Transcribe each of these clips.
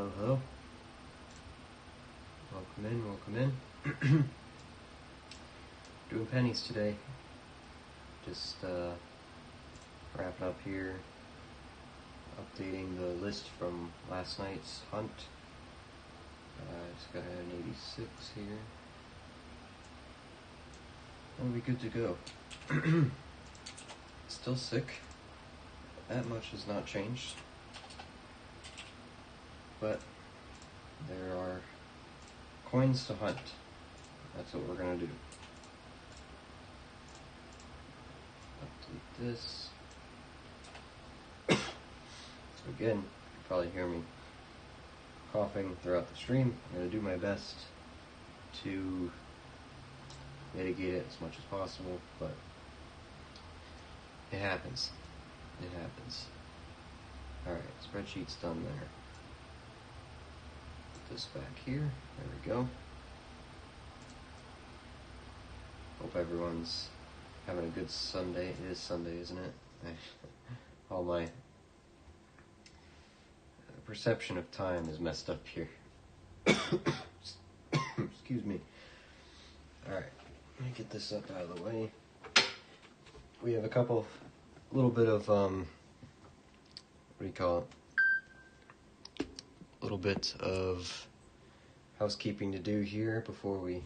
Hello, hello. Welcome in. Doing pennies today. Just wrapping up here. Updating the list from last night's hunt. Just got an 86 here. We'll be good to go. Still sick. That much has not changed. But there are coins to hunt. That's what we're gonna do. Update this. So again, you can probably hear me coughing throughout the stream. I'm gonna do my best to mitigate it as much as possible, but it happens. It happens. Alright, spreadsheet's done there. Put this back here. There we go. Hope everyone's having a good Sunday. It is Sunday, isn't it? All my perception of time is messed up here. Excuse me. Alright, let me get this up out of the way. We have a little bit of, what do you call it? A little bit of housekeeping to do here before we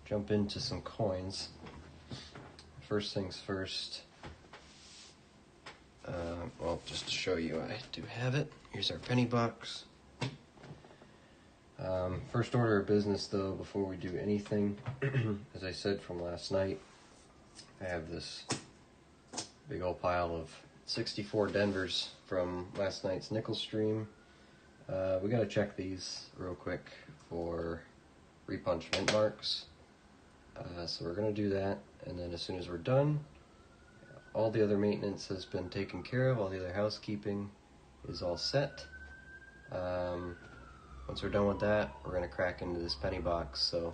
jump into some coins. First things first, well, just to show you, I do have it. Here's our penny box. First order of business though, before we do anything, as I said from last night, I have this big old pile of 64 Denvers from last night's nickel stream. We gotta check these real quick for repunch mint marks. So we're gonna do that, and then as soon as we're done, all the other maintenance has been taken care of, all the other housekeeping is all set. Once we're done with that, we're gonna crack into this penny box. So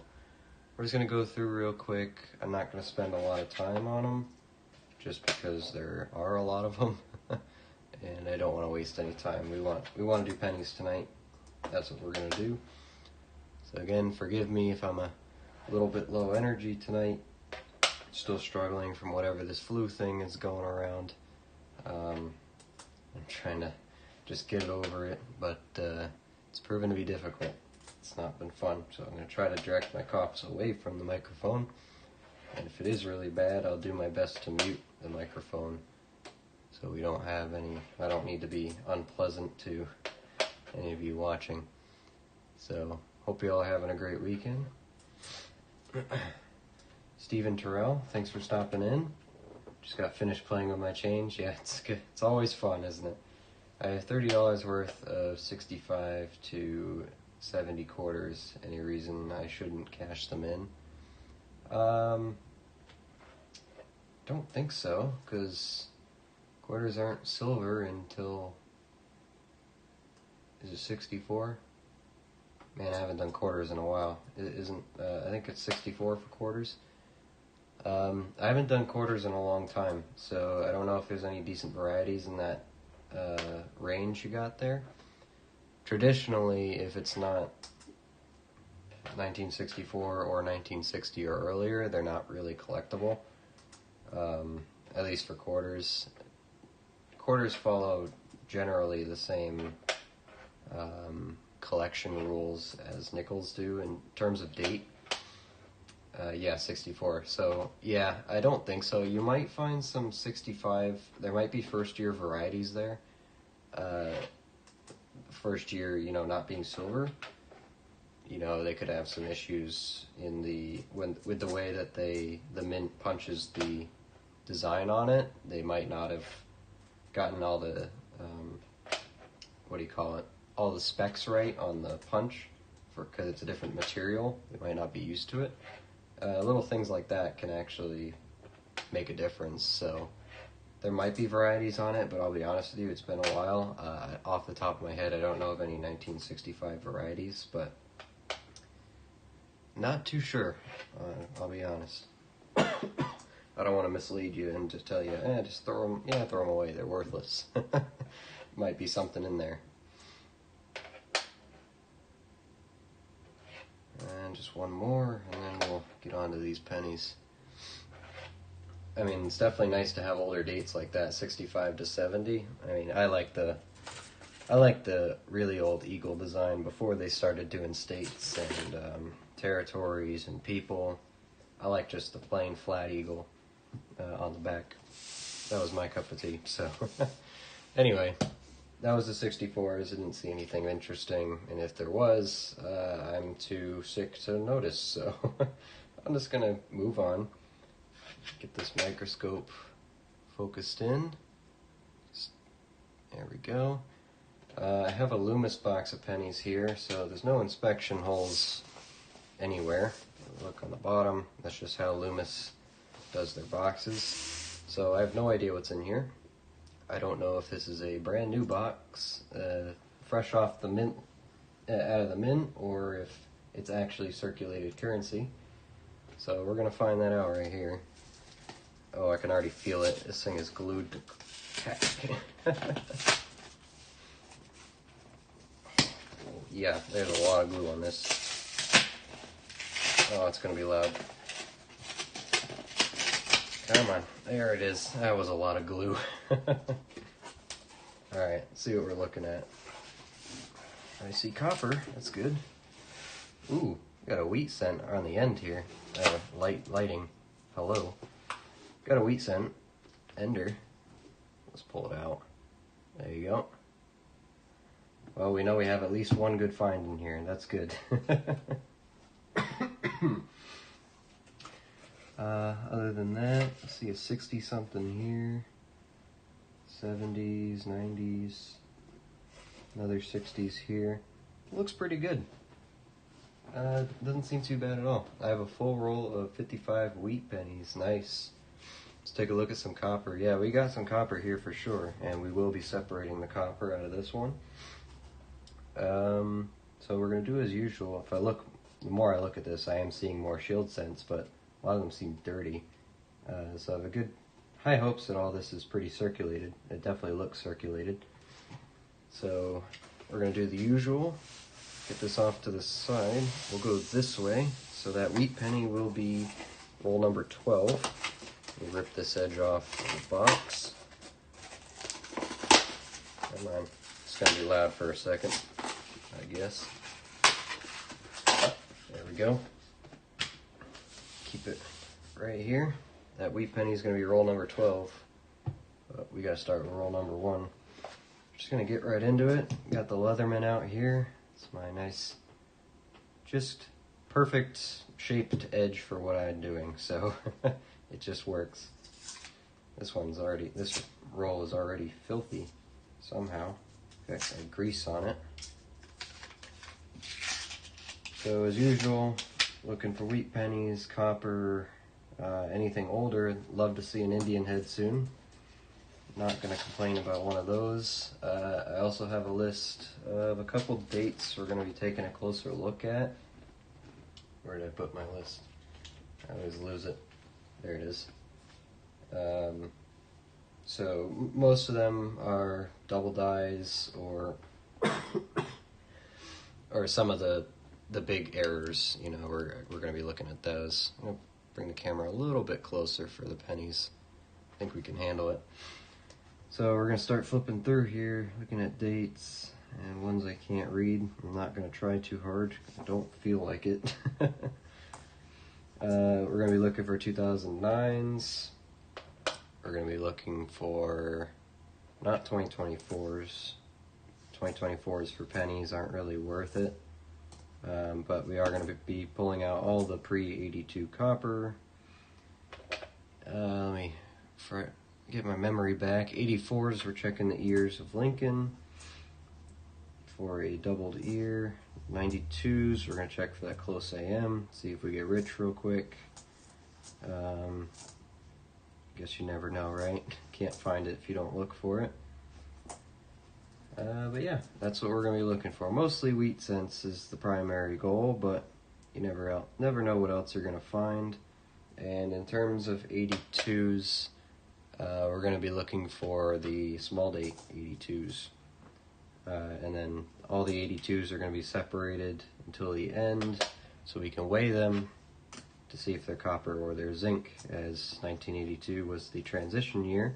we're just gonna go through real quick. I'm not gonna spend a lot of time on them, just because there are a lot of them, and I don't want to waste any time. We want to do pennies tonight. That's what we're gonna do. So again, forgive me if I'm a little bit low energy tonight. Still struggling from whatever this flu thing is going around. I'm trying to just get over it, but it's proven to be difficult. It's not been fun, so I'm going to try to direct my coughs away from the microphone. And if it is really bad, I'll do my best to mute the microphone so we don't have any, I don't need to be unpleasant to any of you watching. So, hope you all are having a great weekend. Stephen Terrell, thanks for stopping in. Just got finished playing with my change. Yeah, it's good. It's always fun, isn't it? I have $30 worth of 65 to 70 quarters. Any reason I shouldn't cash them in? Don't think so, because quarters aren't silver until, is it 64? Man, I haven't done quarters in a while. It isn't, I think it's 64 for quarters. I haven't done quarters in a long time, so I don't know if there's any decent varieties in that range you got there. Traditionally, if it's not 1964 or 1960 or earlier, they're not really collectible, at least for quarters. Quarters follow generally the same collection rules as nickels do in terms of date. Yeah, 64. So, yeah, I don't think so. You might find some 65. There might be first-year varieties there. First year, not being silver. They could have some issues in with the way that the mint punches the design on it. They might not have gotten all the, all the specs right on the punch, because it's a different material. They might not be used to it. Little things like that can actually make a difference. So there might be varieties on it, but I'll be honest with you, it's been a while. Off the top of my head, I don't know of any 1965 varieties, but not too sure. I'll be honest. I don't want to mislead you and just tell you, just throw them away. They're worthless. Might be something in there. just one more, and then we'll get on to these pennies. I mean, it's definitely nice to have older dates like that, 65 to 70. I mean, I like the really old eagle design before they started doing states and territories and people. I like just the plain flat eagle on the back. That was my cup of tea. So anyway, that was the 64s. I didn't see anything interesting, and if there was, I'm too sick to notice. So I'm just gonna move on. Get this microscope focused in. There we go. I have a Loomis box of pennies here, so there's no inspection holes anywhere. Look on the bottom. That's just how Loomis does their boxes. So I have no idea what's in here. I don't know if this is a brand new box, fresh off the mint, out of the mint, or if it's actually circulated currency. So we're gonna find that out right here. Oh, I can already feel it. This thing is glued to Yeah, there's a lot of glue on this. Oh, it's gonna be loud. Come on, there it is. That was a lot of glue. Alright, let's see what we're looking at. I see copper, that's good. Ooh, got a wheat cent on the end here. Lighting. Hello. Got a wheat cent. Ender. Let's pull it out. There you go. Well, we know we have at least one good find in here, and that's good. Other than that, I see a 60-something here. 70s, 90s. Another 60s here. Looks pretty good. Doesn't seem too bad at all. I have a full roll of 55 wheat pennies. Nice. Let's take a look at some copper. Yeah, we got some copper here for sure, and we will be separating the copper out of this one. So we're going to do as usual. If I look, the more I look at this, I am seeing more shield cents, but a lot of them seem dirty. So I have a good high hopes that all this is pretty circulated. It definitely looks circulated. So we're going to do the usual. Get this off to the side. We'll go this way. So that wheat penny will be roll number 12. We'll rip this edge off of the box. Come on. It's going to be loud for a second, I guess. There we go. Keep it right here. That wheat penny is going to be roll number 12. But we got to start with roll number 1. Just going to get right into it. Got the Leatherman out here. It's my nice, just perfect shaped edge for what I'm doing. So it just works. This roll is already filthy somehow. Got grease on it. So as usual, looking for wheat pennies, copper, anything older. Love to see an Indian head soon. Not going to complain about one of those. I also have a list of a couple dates we're going to be taking a closer look at. Where did I put my list? I always lose it. There it is. So most of them are double dies or or some of the big errors. You know, we're going to be looking at those. I'm going to bring the camera a little bit closer for the pennies. I think we can handle it. So we're going to start flipping through here, looking at dates and ones I can't read. I'm not going to try too hard. I don't feel like it. We're going to be looking for 2009s. We're going to be looking for not 2024s. 2024s for pennies aren't really worth it. But we are going to be pulling out all the pre-82 copper. Let me get my memory back. 84s, we're checking the ears of Lincoln for a doubled ear. 92s, we're going to check for that close AM, see if we get rich real quick. Guess you never know, right? Can't find it if you don't look for it. But yeah, that's what we're going to be looking for. Mostly wheat cents is the primary goal, but you never know what else you're going to find. And in terms of 82s, we're going to be looking for the small date 82s. And then all the 82s are going to be separated until the end. so we can weigh them to see if they're copper or they're zinc, as 1982 was the transition year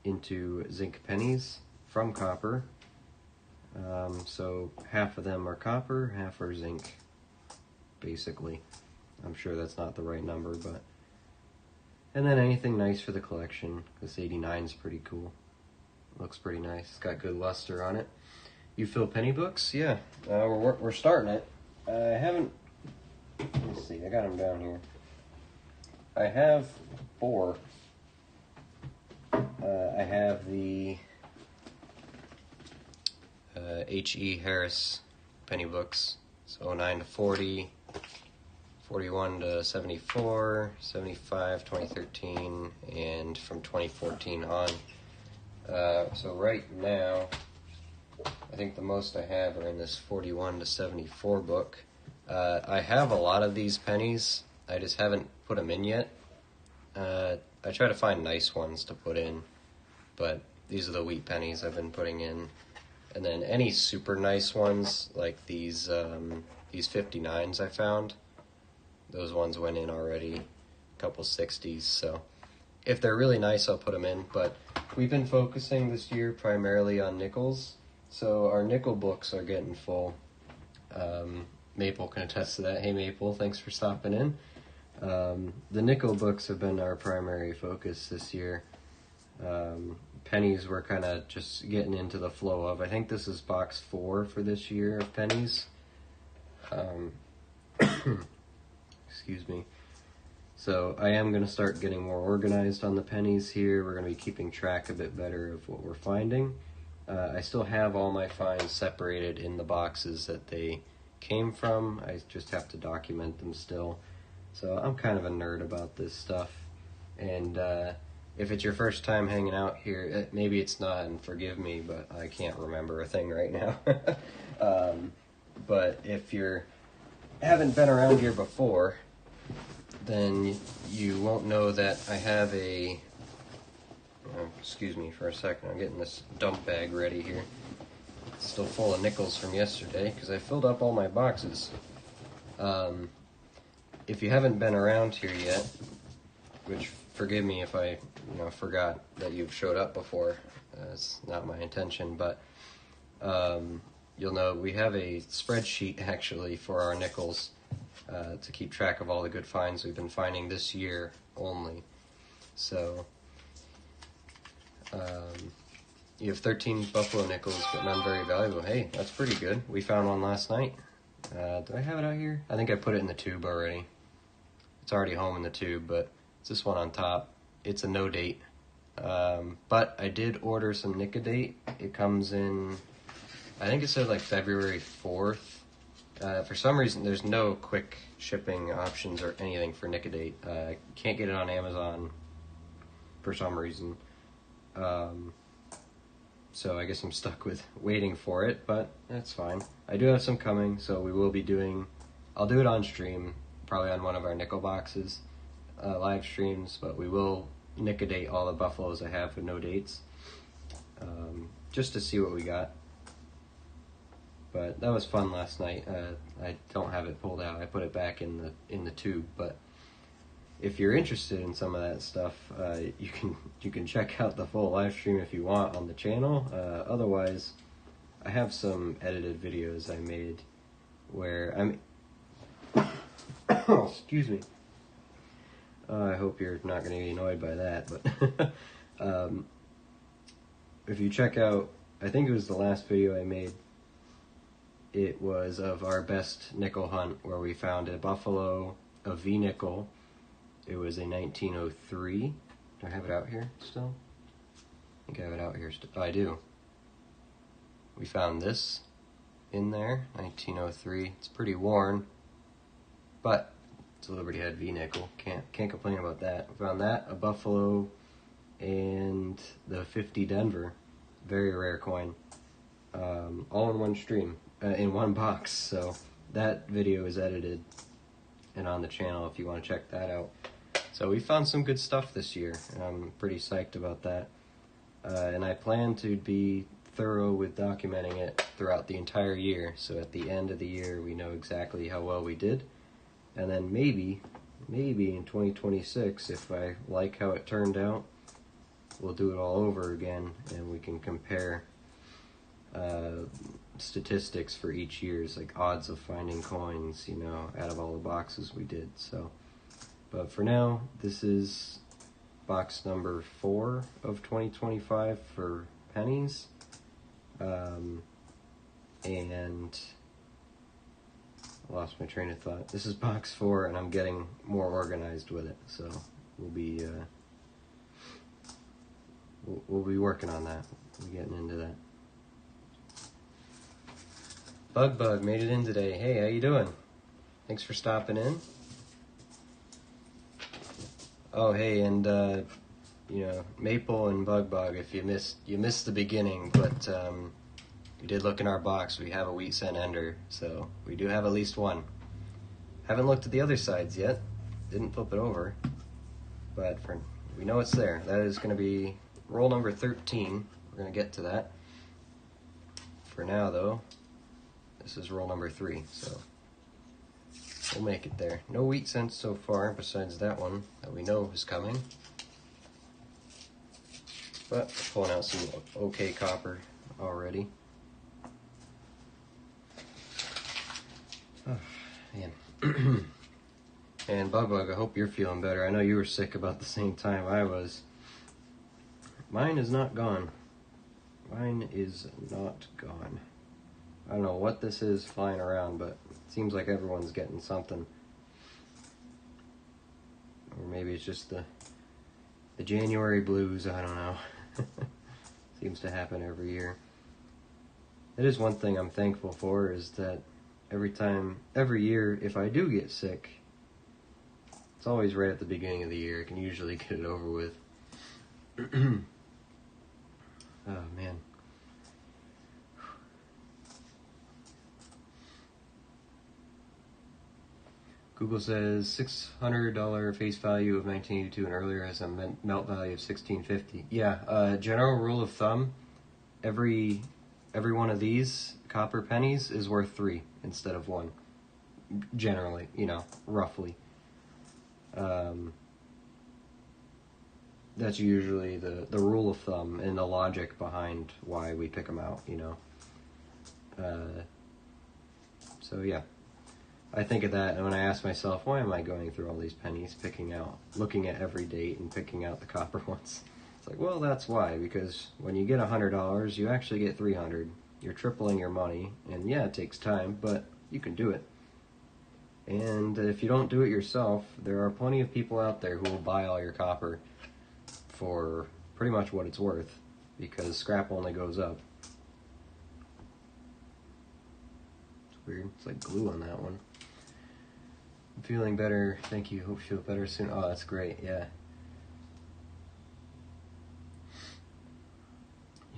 into zinc pennies from copper. So half of them are copper, half are zinc, basically. I'm sure that's not the right number, but... And then anything nice for the collection. This 89 is pretty cool. Looks pretty nice. It's got good luster on it. You fill penny books? Yeah. We're starting it. I haven't... Let's see, I got them down here. I have 4. I have the H.E. Harris penny books. So 09 to 40, 41 to 74, 75, 2013, and from 2014 on. So right now, I think the most I have are in this 41 to 74 book. I have a lot of these pennies. I just haven't put them in yet. I try to find nice ones to put in, but these are the wheat pennies I've been putting in. And then any super nice ones, like these 59s I found, those ones went in already, a couple 60s, so if they're really nice, I'll put them in. But we've been focusing this year primarily on nickels, so our nickel books are getting full. Maple can attest to that. Hey Maple, thanks for stopping in. The nickel books have been our primary focus this year. Pennies we're kind of just getting into the flow of. I think this is box 4 for this year of pennies. Excuse me. So I am going to start getting more organized on the pennies here. We're going to be keeping track a bit better of what we're finding. I still have all my finds separated in the boxes that they came from. I just have to document them still. So I'm kind of a nerd about this stuff. And if it's your first time hanging out here, maybe it's not, and forgive me, but I can't remember a thing right now. But if you haven't been around here before, then you won't know that I have a... excuse me for a second, I'm getting this dump bag ready here. It's still full of nickels from yesterday, because I filled up all my boxes. If you haven't been around here yet, which forgive me if I forgot that you've showed up before, it's not my intention, but you'll know we have a spreadsheet actually for our nickels to keep track of all the good finds we've been finding this year only. So you have 13 buffalo nickels, but none very valuable. Hey, that's pretty good. We found one last night. Do I have it out here? I think I put it in the tube already. It's already home in the tube, but it's this one on top. It's a no date. But I did order some Nicodate. It comes in, I think it said like February 4th. For some reason, there's no quick shipping options or anything for Nicodate. Can't get it on Amazon for some reason. So I guess I'm stuck with waiting for it, but that's fine. I do have some coming, so we will be doing... I'll do it on stream, probably on one of our nickel boxes, live streams, but we will Nicodate all the buffaloes I have with no dates, just to see what we got. But that was fun last night. I don't have it pulled out. I put it back in the tube, but if you're interested in some of that stuff, you can check out the full live stream if you want on the channel. Otherwise, I have some edited videos I made where I'm... excuse me. I hope you're not going to be annoyed by that, but if you check out, I think it was the last video I made, it was of our best nickel hunt where we found a buffalo, a V-nickel. It was a 1903. Do I have it out here still? I think I have it out here still. Oh, I do. We found this in there, 1903. It's pretty worn, but it's a Liberty Head V-nickel. Can't complain about that. We found that, a buffalo, and the 50 Denver. Very rare coin. All in one stream, in one box. So that video is edited and on the channel if you want to check that out. So we found some good stuff this year, and I'm pretty psyched about that. And I plan to be thorough with documenting it throughout the entire year. So at the end of the year, we know exactly how well we did. And then maybe in 2026, if I like how it turned out, we'll do it all over again, and we can compare statistics for each year's, like odds of finding coins, out of all the boxes we did. So, but for now, this is box number 4 of 2025 for pennies. And I lost my train of thought. This is box 4, and I'm getting more organized with it. So we'll be working on that. We'll be getting into that. Bug made it in today. Hey, how you doing? Thanks for stopping in. Oh, hey, and Maple and Bug, if you missed the beginning, but you did look in our box. We have a wheat cent ender, so we do have at least one. Haven't looked at the other sides yet. Didn't flip it over, but we know it's there. That is going to be roll number 13. We're going to get to that. For now, though, this is roll number 3, so we'll make it there. No wheat cents so far, besides that one that we know is coming. But pulling out some okay copper already. Oh, man. And Bug, I hope you're feeling better. I know you were sick about the same time I was. Mine is not gone. Mine is not gone. I don't know what this is flying around, but it seems like everyone's getting something. Or maybe it's just the January blues, I don't know. Seems to happen every year. It is one thing I'm thankful for, is that every year, if I do get sick, it's always right at the beginning of the year. I can usually get it over with. Oh, man. Google says $600 face value of 1982 and earlier has a melt value of 1650. Yeah, general rule of thumb, every one of these copper pennies is worth 3 instead of 1. Generally, roughly. That's usually the rule of thumb and the logic behind why we pick them out, So yeah. I think of that, and when I ask myself, why am I going through all these pennies, looking at every date and picking out the copper ones? It's like, well, that's why, because when you get $100, you actually get 300. You're tripling your money, and yeah, it takes time, but you can do it. And if you don't do it yourself, there are plenty of people out there who will buy all your copper for pretty much what it's worth, because scrap only goes up. It's weird. It's like glue on that one. I'm feeling better. Thank you. Hope you feel better soon. Oh, that's great. Yeah.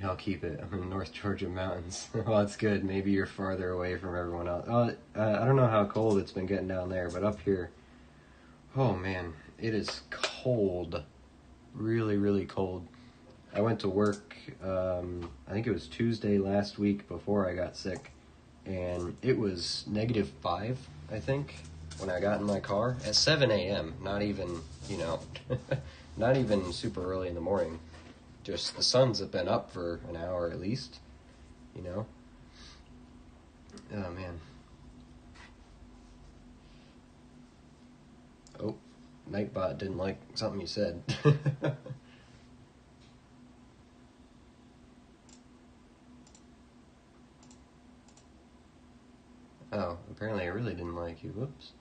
I'll keep it. I'm in the North Georgia mountains. Well, that's good. Maybe you're farther away from everyone else. Oh, I don't know how cold it's been getting down there, but up here, oh man, it is cold. Really, really cold. I went to work, I think it was Tuesday last week before I got sick, and it was -5, I think, when I got in my car at 7 a.m. Not even, not even super early in the morning. Just the suns have been up for an hour at least, Oh, man. Oh, Nightbot didn't like something you said. Oh, apparently I really didn't like you. Whoops.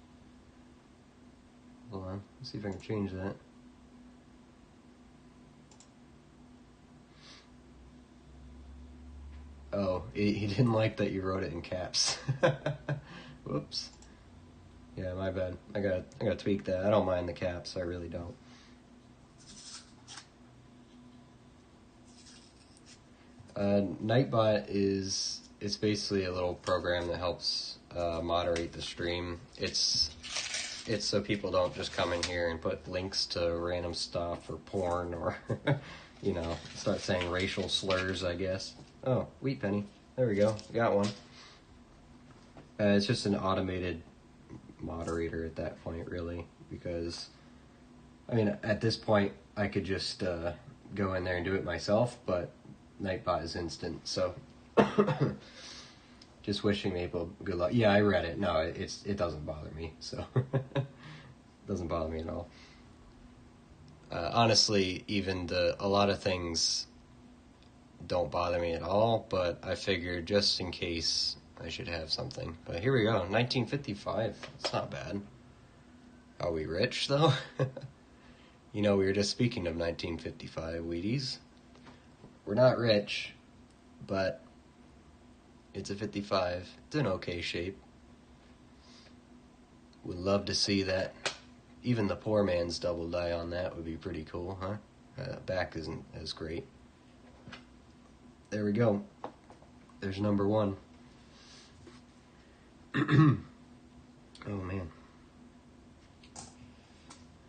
Hold on. Let's see if I can change that. Oh, he didn't like that you wrote it in caps. Whoops. Yeah, my bad. I gotta tweak that. I don't mind the caps. I really don't. Nightbot it's basically a little program that helps moderate the stream. It's so people don't just come in here and put links to random stuff or porn or start saying racial slurs, I guess. Oh, wheat penny. there we go. Got one. It's just an automated moderator at that point, really, because, I mean, at this point, I could just go in there and do it myself, but Nightbot is instant, so just wishing Maple good luck. Yeah, I read it. No, it doesn't bother me, so it doesn't bother me at all. Honestly, even a lot of things don't bother me at all, but I figured just in case I should have something. But here we go, 1955. That's not bad. Are we rich, though? You know, we were just speaking of 1955, Wheaties. We're not rich, but it's a 55. It's in okay shape. Would love to see that. Even the poor man's double die on that would be pretty cool, huh? Back isn't as great. There we go. There's number one. Oh, man.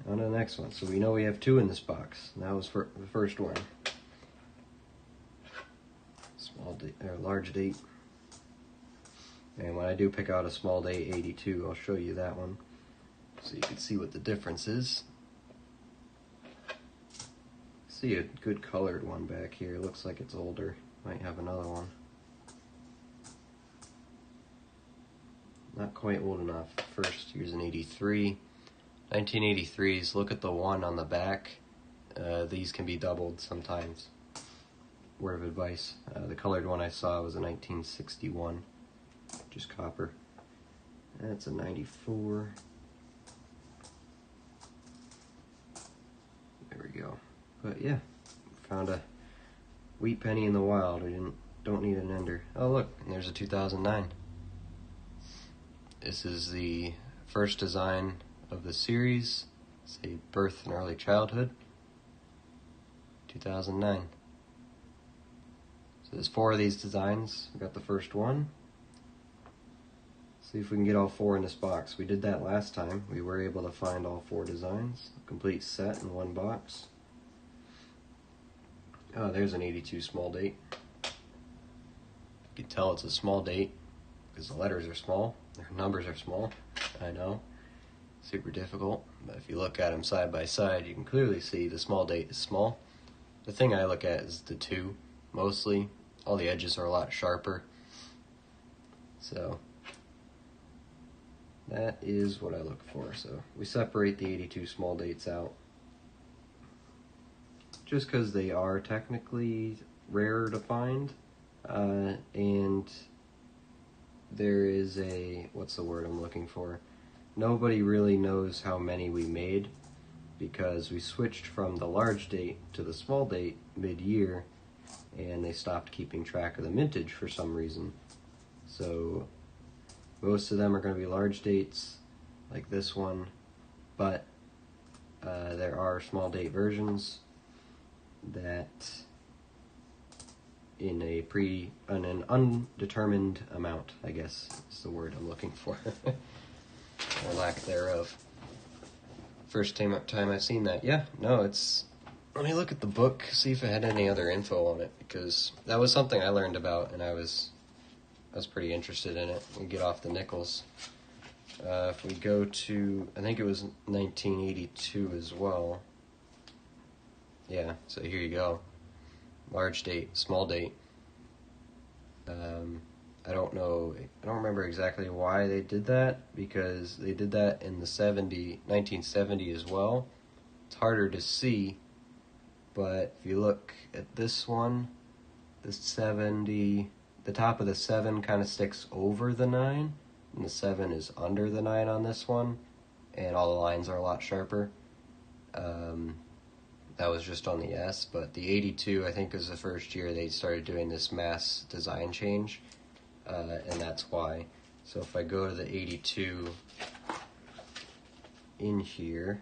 On to the next one. So we know we have two in this box. That was for the first one. Small date, or large date. And when I do pick out a small date 82, I'll show you that one, so you can see what the difference is. See a good colored one back here. Looks like it's older. Might have another one. Not quite old enough. First, here's an 83. 1983s, look at the one on the back. These can be doubled sometimes. Word of advice. The colored one I saw was a 1961, just copper. That's a 94. There we go. But yeah, found a wheat penny in the wild. We don't need an ender. Oh look, and there's a 2009. This is the first design of the series. It's a birth and early childhood. 2009. So there's 4 of these designs. We got the first one. See if we can get all 4 in this box. We did that last time. We were able to find all 4 designs. A complete set in one box. Oh, there's an 82 small date. You can tell it's a small date because the letters are small. Their numbers are small. I know. Super difficult. But if you look at them side by side, you can clearly see the small date is small. The thing I look at is the 2, mostly. All the edges are a lot sharper. So that is what I look for. So we separate the 82 small dates out, just because they are technically rarer to find, and there is a, what's the word I'm looking for? Nobody really knows how many we made, because we switched from the large date to the small date mid-year, and they stopped keeping track of the mintage for some reason. So most of them are going to be large dates, like this one, but there are small date versions that in an undetermined amount, I guess is the word I'm looking for, or lack thereof. First time I've seen that. Yeah, no, it's, let me look at the book, see if it had any other info on it, because that was something I learned about, and I was pretty interested in it. We get off the nickels. If we go to, I think it was 1982 as well. Yeah, so here you go. Large date, small date. I don't remember exactly why they did that, because they did that in the 1970 as well. It's harder to see, but if you look at this one, the 70, the top of the 7 kind of sticks over the 9, and the 7 is under the 9 on this one, and all the lines are a lot sharper. That was just on the S, but the 82, I think, was the first year they started doing this mass design change, and that's why. So if I go to the 82 in here,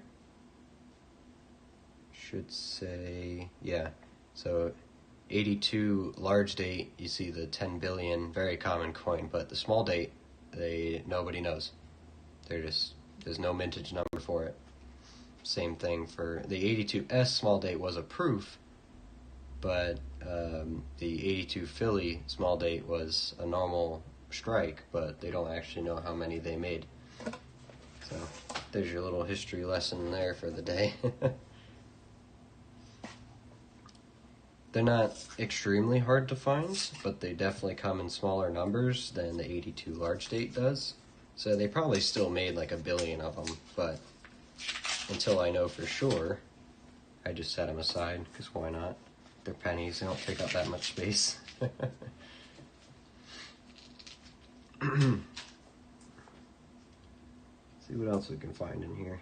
should say, yeah, so 82 large date, you see the 10 billion, very common coin, but the small date, nobody knows. There's no mintage number for it. Same thing for the 82S small date was a proof, but the 82 Philly small date was a normal strike, but they don't actually know how many they made. So there's your little history lesson there for the day. They're not extremely hard to find, but they definitely come in smaller numbers than the 82 large date does. So they probably still made like a billion of them, but until I know for sure, I just set them aside, because why not? They're pennies, they don't take up that much space. See what else we can find in here.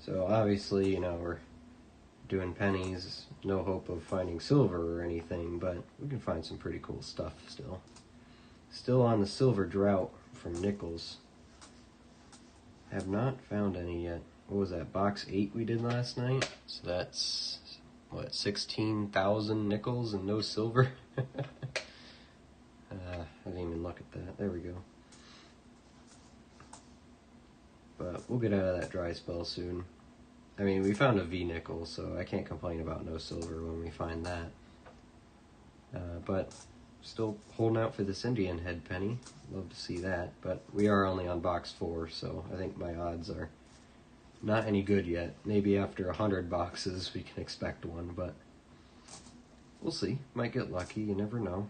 So obviously, you know, we're doing pennies, no hope of finding silver or anything, but we can find some pretty cool stuff still. Still on the silver drought from nickels. Have not found any yet. What was that, box 8 we did last night? So that's, what, 16,000 nickels and no silver? I didn't even look at that. There we go. But we'll get out of that dry spell soon. I mean, we found a V nickel, so I can't complain about no silver when we find that. But still holding out for this Indian head penny. Love to see that. But we are only on box 4, so I think my odds are not any good yet. Maybe after 100 boxes we can expect one, but we'll see. Might get lucky. You never know.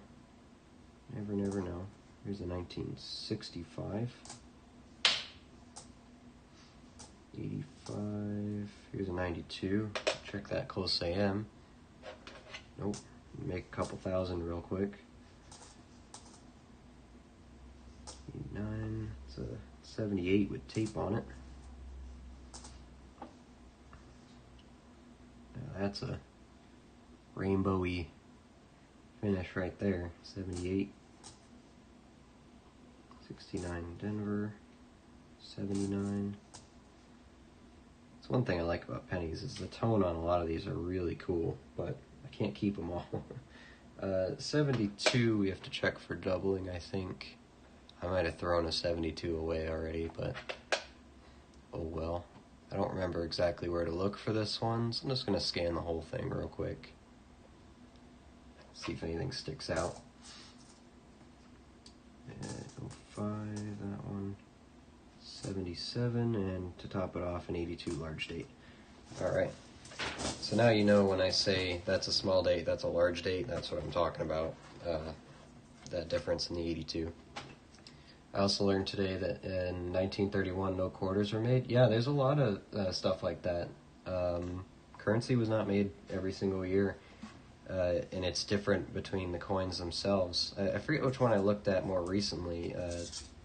Never know. Here's a 1965. 85. Here's a 92. Check that close AM. Nope. Make a couple thousand real quick. 89. It's a 78 with tape on it. Now that's a rainbowy finish right there. 78. 69 Denver. 79. That's one thing I like about pennies is the tone on a lot of these are really cool, but I can't keep them all. 72 we have to check for doubling, I think. I might have thrown a 72 away already, but oh well. I don't remember exactly where to look for this one, so I'm just going to scan the whole thing real quick. See if anything sticks out. 05, that one. 77, and to top it off, an 82 large date. Alright, so now you know when I say that's a small date, that's a large date, that's what I'm talking about, that difference in the 82. I also learned today that in 1931 no quarters were made. Yeah, there's a lot of stuff like that. Currency was not made every single year, and it's different between the coins themselves. I forget which one I looked at more recently.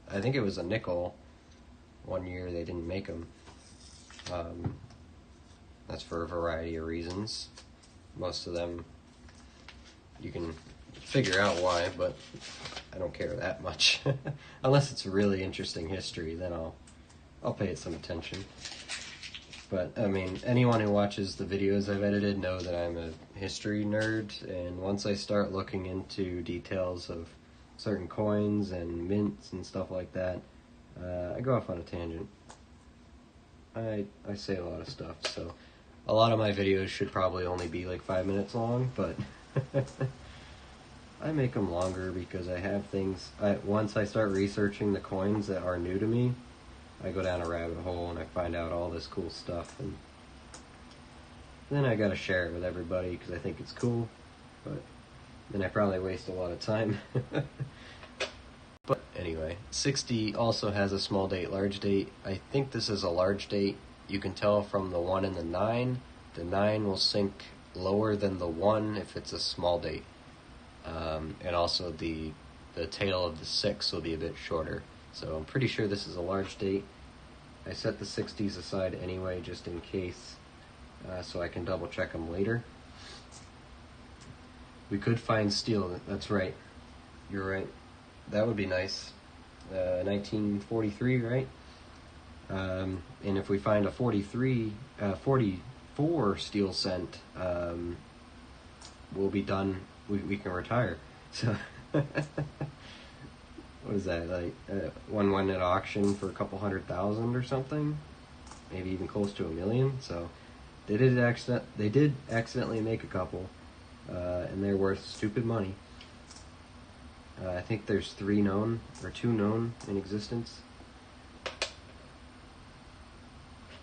I think it was a nickel. One year they didn't make them. That's for a variety of reasons. Most of them you can figure out why, but I don't care that much. Unless it's really interesting history, then I'll pay it some attention. But I mean, anyone who watches the videos I've edited know that I'm a history nerd, and once I start looking into details of certain coins and mints and stuff like that, I go off on a tangent. I say a lot of stuff, so a lot of my videos should probably only be like 5 minutes long, but I make them longer because I have things. Once I start researching the coins that are new to me, I go down a rabbit hole and I find out all this cool stuff, and then I gotta share it with everybody because I think it's cool, but then I probably waste a lot of time. But anyway, 60 also has a small date, large date. I think this is a large date. You can tell from the 1 and the 9. The 9 will sink lower than the 1 if it's a small date. And also the tail of the 6 will be a bit shorter. So I'm pretty sure this is a large date. I set the 60s aside anyway just in case, so I can double check them later. We could find steel, that's right. You're right. That would be nice. 1943, right? And if we find a 44 steel cent, we'll be done. We can retire. So, what is that, like, one went at auction for a couple 100,000 or something? Maybe even close to $1 million. So, they did accidentally make a couple. and they're worth stupid money. I think there's 3 known, or 2 known in existence.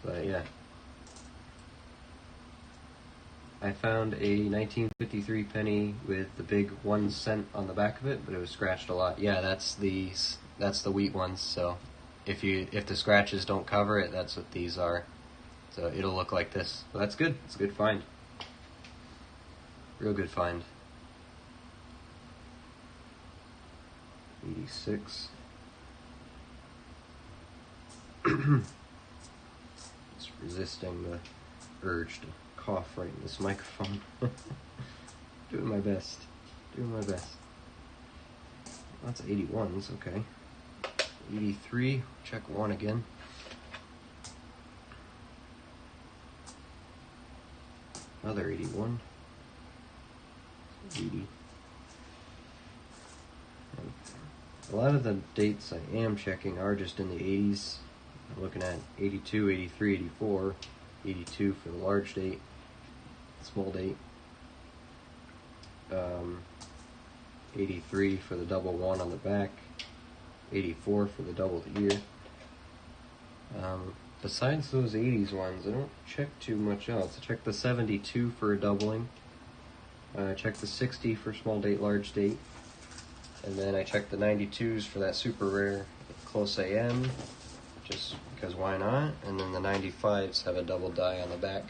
But yeah. I found a 1953 penny with the big 1 cent on the back of it, but it was scratched a lot. Yeah, that's the wheat ones, so if the scratches don't cover it, that's what these are. So it'll look like this. So that's good. It's a good find. Real good find. 86. Just resisting the urge to cough right in this microphone. Doing my best. That's 81s, okay. 83, check 1 again. Another 81. 80. A lot of the dates I am checking are just in the 80s. I'm looking at 82, 83, 84, 82 for the large date, small date, 83 for the double 1 on the back, 84 for the double year. Besides those 80s ones, I don't check too much else. I check the 72 for a doubling, I check the 60 for small date, large date, and then I check the 92s for that super rare close AM, just because why not, and then the 95s have a double die on the back.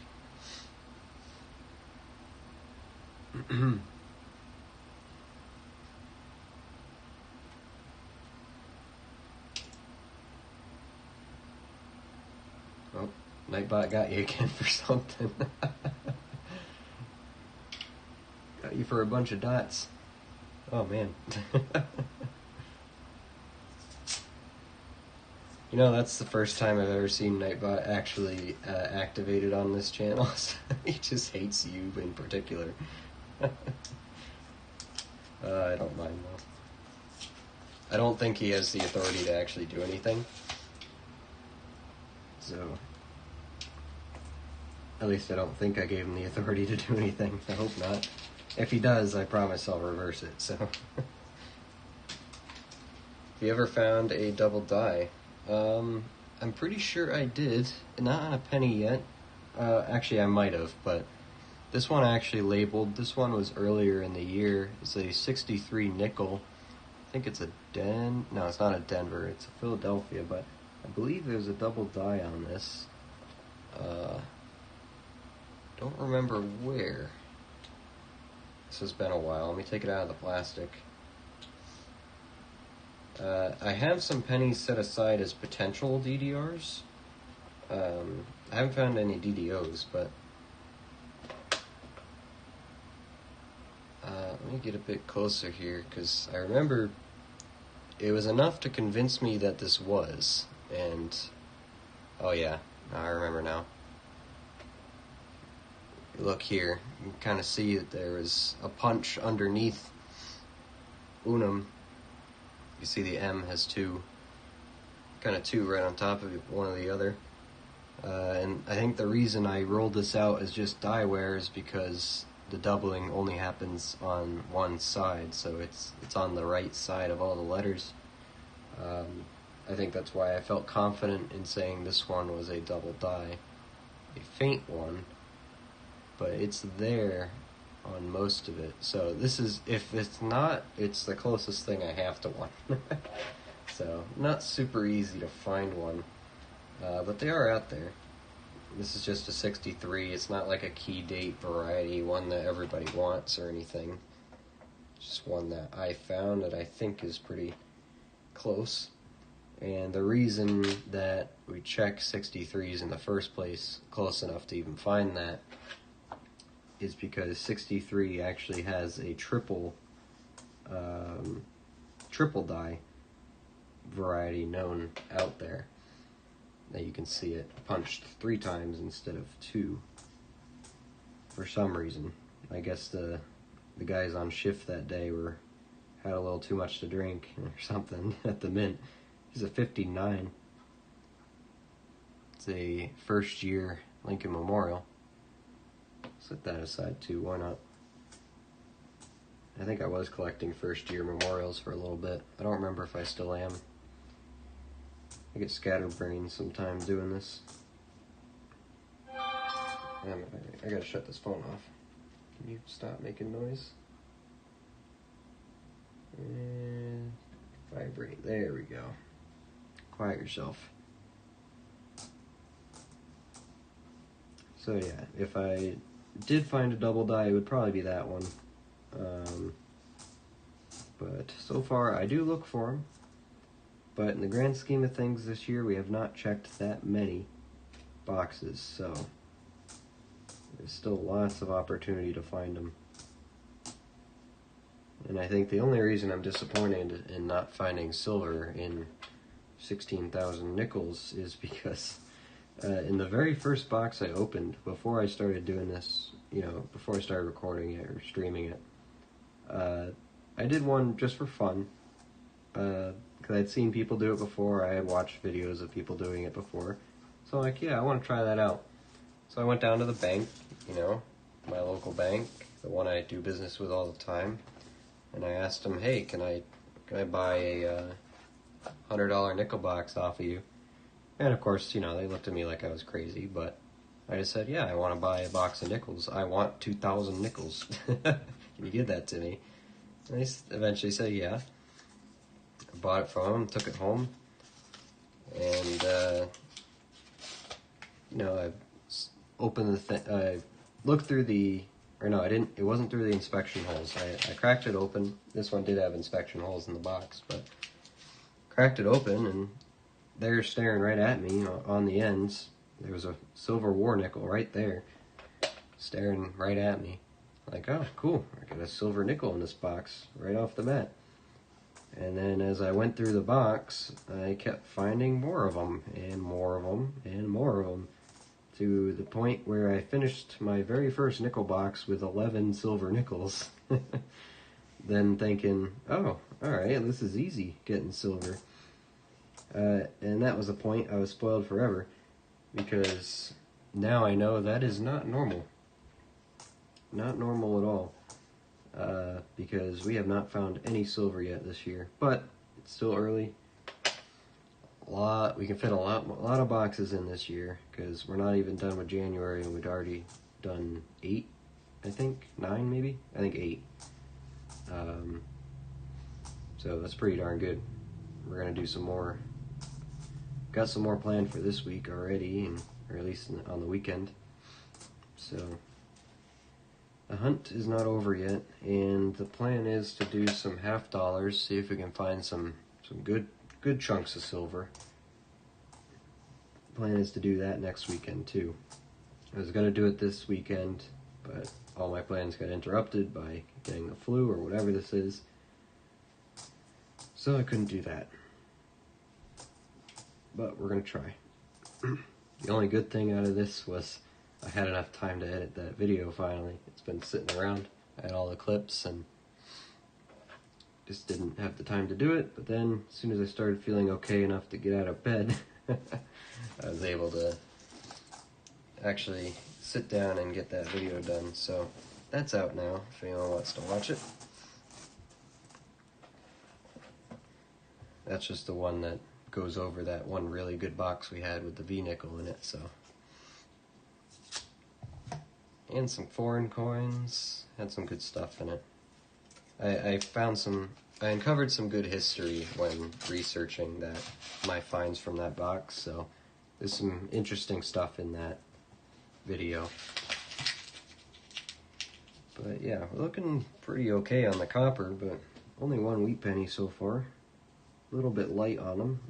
Oh, Nightbot got you again for something. Got you for a bunch of dots. Oh man. You know, that's the first time I've ever seen Nightbot actually activated on this channel. He just hates you in particular. I don't mind though. I don't think he has the authority to actually do anything. So, at least I don't think I gave him the authority to do anything. I hope not. If he does, I promise I'll reverse it, so. Have you ever found a double die? I'm pretty sure I did. Not on a penny yet. Actually, I might have, but this one I actually labeled. This one was earlier in the year. It's a 63 nickel. I think it's a no, it's not a Denver. It's a Philadelphia, but I believe there's a double die on this. Don't remember where. This has been a while. Let me take it out of the plastic. I have some pennies set aside as potential DDRs. I haven't found any DDOs, but let me get a bit closer here, because I remember it was enough to convince me that this was, and oh yeah, I remember now. Look here, you can kind of see that there was a punch underneath Unum. You see the M has two right on top of one or the other. And I think the reason I rolled this out as just die wear is because the doubling only happens on one side, so it's on the right side of all the letters. I think that's why I felt confident in saying this one was a double die. A faint one, but it's there on most of it. So this is, if it's not, it's the closest thing I have to one. So, not super easy to find one, but they are out there. This is just a 63. It's not like a key date variety, one that everybody wants or anything. Just one that I found that I think is pretty close. And the reason that we check 63s in the first place, close enough to even find that, is because 63 actually has a triple die variety known out there. Now you can see it punched 3 times instead of 2 for some reason. I guess the guys on shift that day had a little too much to drink or something at the mint. It's a 59. It's a first year Lincoln Memorial. Set that aside too, why not? I think I was collecting first year memorials for a little bit. I don't remember if I still am. I get scatterbrained sometimes doing this. I gotta shut this phone off. Can you stop making noise? And vibrate. There we go. Quiet yourself. So yeah, if I did find a double die, it would probably be that one. But so far, I do look for them. But in the grand scheme of things this year, we have not checked that many boxes, so there's still lots of opportunity to find them. And I think the only reason I'm disappointed in not finding silver in 16,000 nickels is because in the very first box I opened, before I started doing this, before I started recording it or streaming it, I did one just for fun, because I'd seen people do it before. I had watched videos of people doing it before. So I'm like, yeah, I want to try that out. So I went down to the bank, my local bank, the one I do business with all the time, and I asked them, hey, can I buy a $100 nickel box off of you? And of course, they looked at me like I was crazy, but I just said, yeah, I want to buy a box of nickels. I want 2,000 nickels. Can you give that to me? And they eventually said, yeah. I bought it from them, took it home, and, I opened the thing, I looked through I didn't, it wasn't through the inspection holes. I cracked it open. This one did have inspection holes in the box, but cracked it open, and they're staring right at me on the ends. There was a silver war nickel right there, staring right at me. Like, oh, cool, I got a silver nickel in this box right off the bat. And then as I went through the box, I kept finding more of them, and more of them, and more of them, to the point where I finished my very first nickel box with 11 silver nickels. Then thinking, oh, alright, this is easy, getting silver. And that was the point. I was spoiled forever, because now I know that is not normal. Not normal at all, because we have not found any silver yet this year, but it's still early. We can fit a lot of boxes in this year, because we're not even done with January, and we've already done 8, I think, 9 maybe? I think 8. So that's pretty darn good. We're gonna do some more. Got some more planned for this week already, or at least on the weekend. So the hunt is not over yet, and the plan is to do some half dollars, see if we can find some good chunks of silver. The plan is to do that next weekend too. I was gonna do it this weekend, but all my plans got interrupted by getting the flu or whatever this is, so I couldn't do that. But we're gonna try. The only good thing out of this was I had enough time to edit that video finally. It's been sitting around. I had all the clips and just didn't have the time to do it. But then as soon as I started feeling okay enough to get out of bed, I was able to actually sit down and get that video done. So that's out now if anyone wants to watch it. That's just the one that goes over that one really good box we had with the V-nickel in it, so. And some foreign coins, had some good stuff in it. I uncovered some good history when researching my finds from that box, so there's some interesting stuff in that video. But yeah, we're looking pretty okay on the copper, but only one wheat penny so far. A little bit light on them.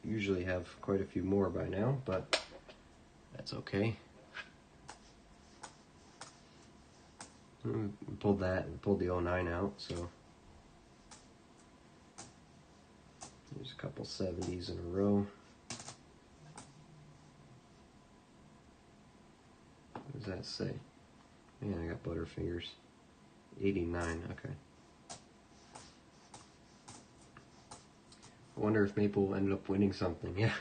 Usually have quite a few more by now, but that's okay. We pulled the 09 out, so there's a couple 70s in a row. What does that say? Man, I got butterfingers. 89, okay. I wonder if Maple ended up winning something, yeah.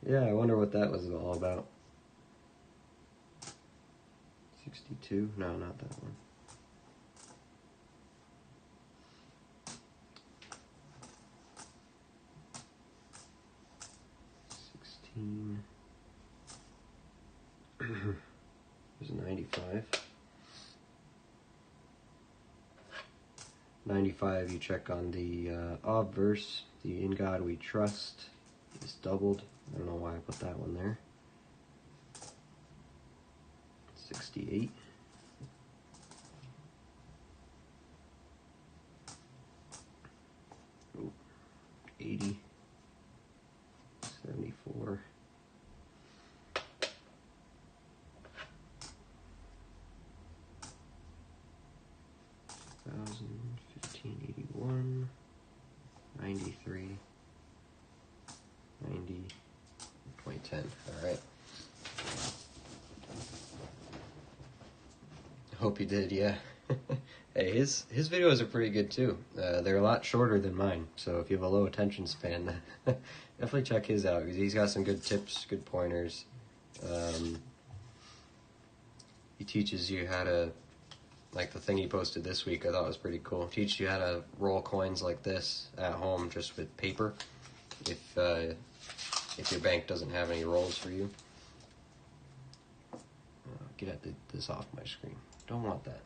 Yeah, I wonder what that was all about. 62? No, not that one. 19. There's a 95. 95, you check on the obverse, the In God We Trust is doubled. I don't know why I put that one there. 68. Oh, 80. 74. 1581, 93, 90, 2010. All right. Hope you did, yeah. Hey, his videos are pretty good too. They're a lot shorter than mine, so if you have a low attention span, definitely check his out, because he's got some good tips, good pointers. He teaches you how to, like the thing he posted this week, I thought was pretty cool. Teach you how to roll coins like this at home just with paper, if your bank doesn't have any rolls for you. Get this off my screen. Don't want that.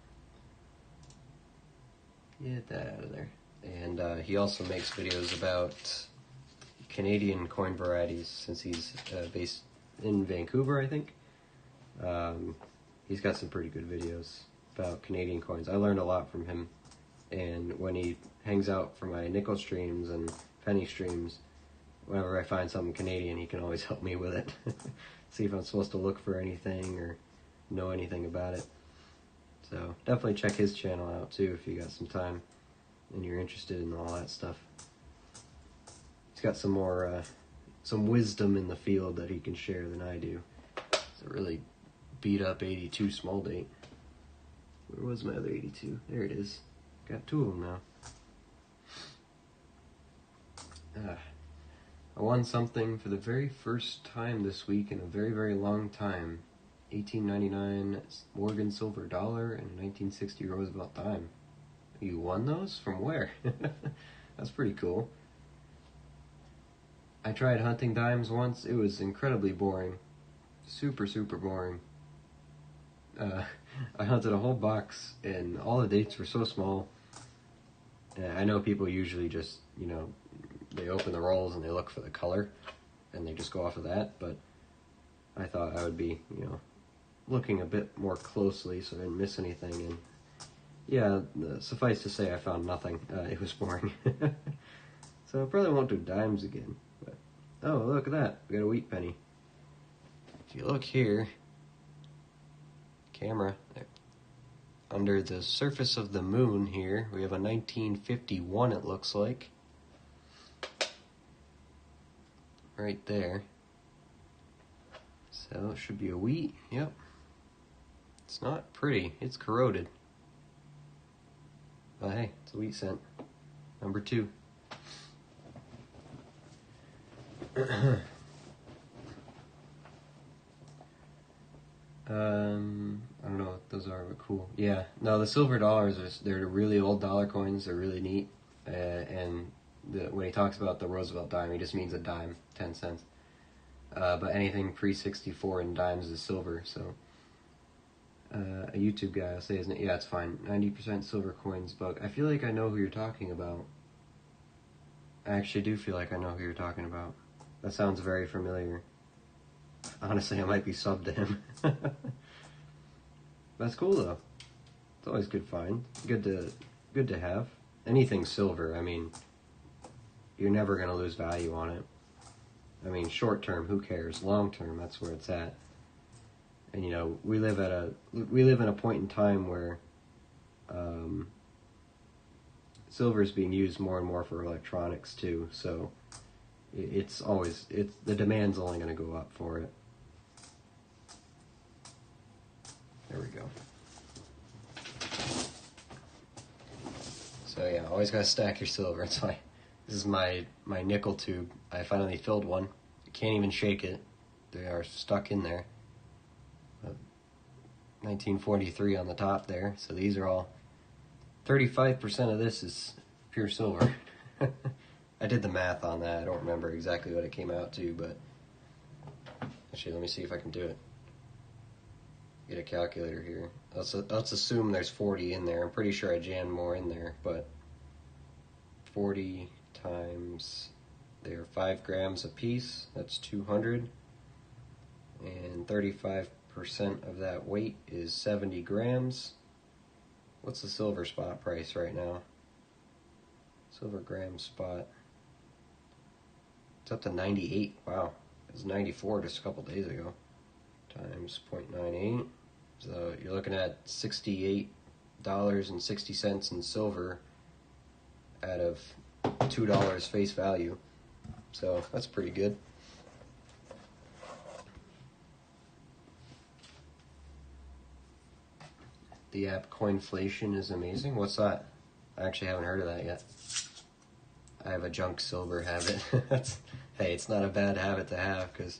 Get that out of there. And he also makes videos about Canadian coin varieties, since he's based in Vancouver, I think. He's got some pretty good videos about Canadian coins. I learned a lot from him, and when he hangs out for my nickel streams and penny streams, whenever I find something Canadian, he can always help me with it. See if I'm supposed to look for anything or know anything about it. So definitely check his channel out too if you got some time and you're interested in all that stuff. He's got some more some wisdom in the field that he can share than I do. It's a really beat up 82 small date. Where was my other 82? There it is. Got two of them now. I won something for the very first time this week in a very, very long time. 1899 Morgan silver dollar and 1960 Roosevelt dime. You won those? From where? That's pretty cool. I tried hunting dimes once. It was incredibly boring. Super, super boring. I hunted a whole box and all the dates were so small. I know people usually just, they open the rolls and they look for the color and they just go off of that, but I thought I would be, looking a bit more closely so I didn't miss anything, and yeah, suffice to say I found nothing. It was boring. So I probably won't do dimes again, but oh, look at that, we got a wheat penny. If you look here, camera, there. Under the surface of the moon here, we have a 1951, it looks like. Right there. So it should be a wheat, yep. It's not pretty, it's corroded. But hey, it's a wheat cent. Number 2. I don't know what those are, but cool. Yeah, no, the silver dollars, they're really old dollar coins, they're really neat. And when he talks about the Roosevelt dime, he just means a dime, 10 cents. But anything pre-64 in dimes is silver, so a YouTube guy will say, isn't it? Yeah, it's fine. 90% silver coins, but I feel like I know who you're talking about. I actually do feel like I know who you're talking about. That sounds very familiar. Honestly, I might be subbed to him. That's cool though. It's always good find. Good to have. Anything silver, I mean, you're never gonna lose value on it. I mean, short term, who cares? Long term, that's where it's at. And we live in a point in time where silver is being used more and more for electronics too. So the demand's only going to go up for it. There we go. So yeah, always gotta stack your silver. That's why this is my nickel tube. I finally filled one. You can't even shake it. They are stuck in there. 1943 on the top there. So these are all 35% of this is pure silver. I did the math on that. I don't remember exactly what it came out to, but Actually, let me see if I can do it. Get a calculator here. Let's assume there's 40 in there. I'm pretty sure I jammed more in there, but 40 times, they're 5 grams a piece. That's 200. And 35% of that weight is 70 grams. What's the silver spot price right now? Silver gram spot. It's up to 98. Wow. It was 94 just a couple days ago. Times 0.98. So you're looking at $68.60 in silver out of $2 face value. So that's pretty good. The app Coinflation is amazing. What's that? I actually haven't heard of that yet. I have a junk silver habit. Hey, it's not a bad habit to have, because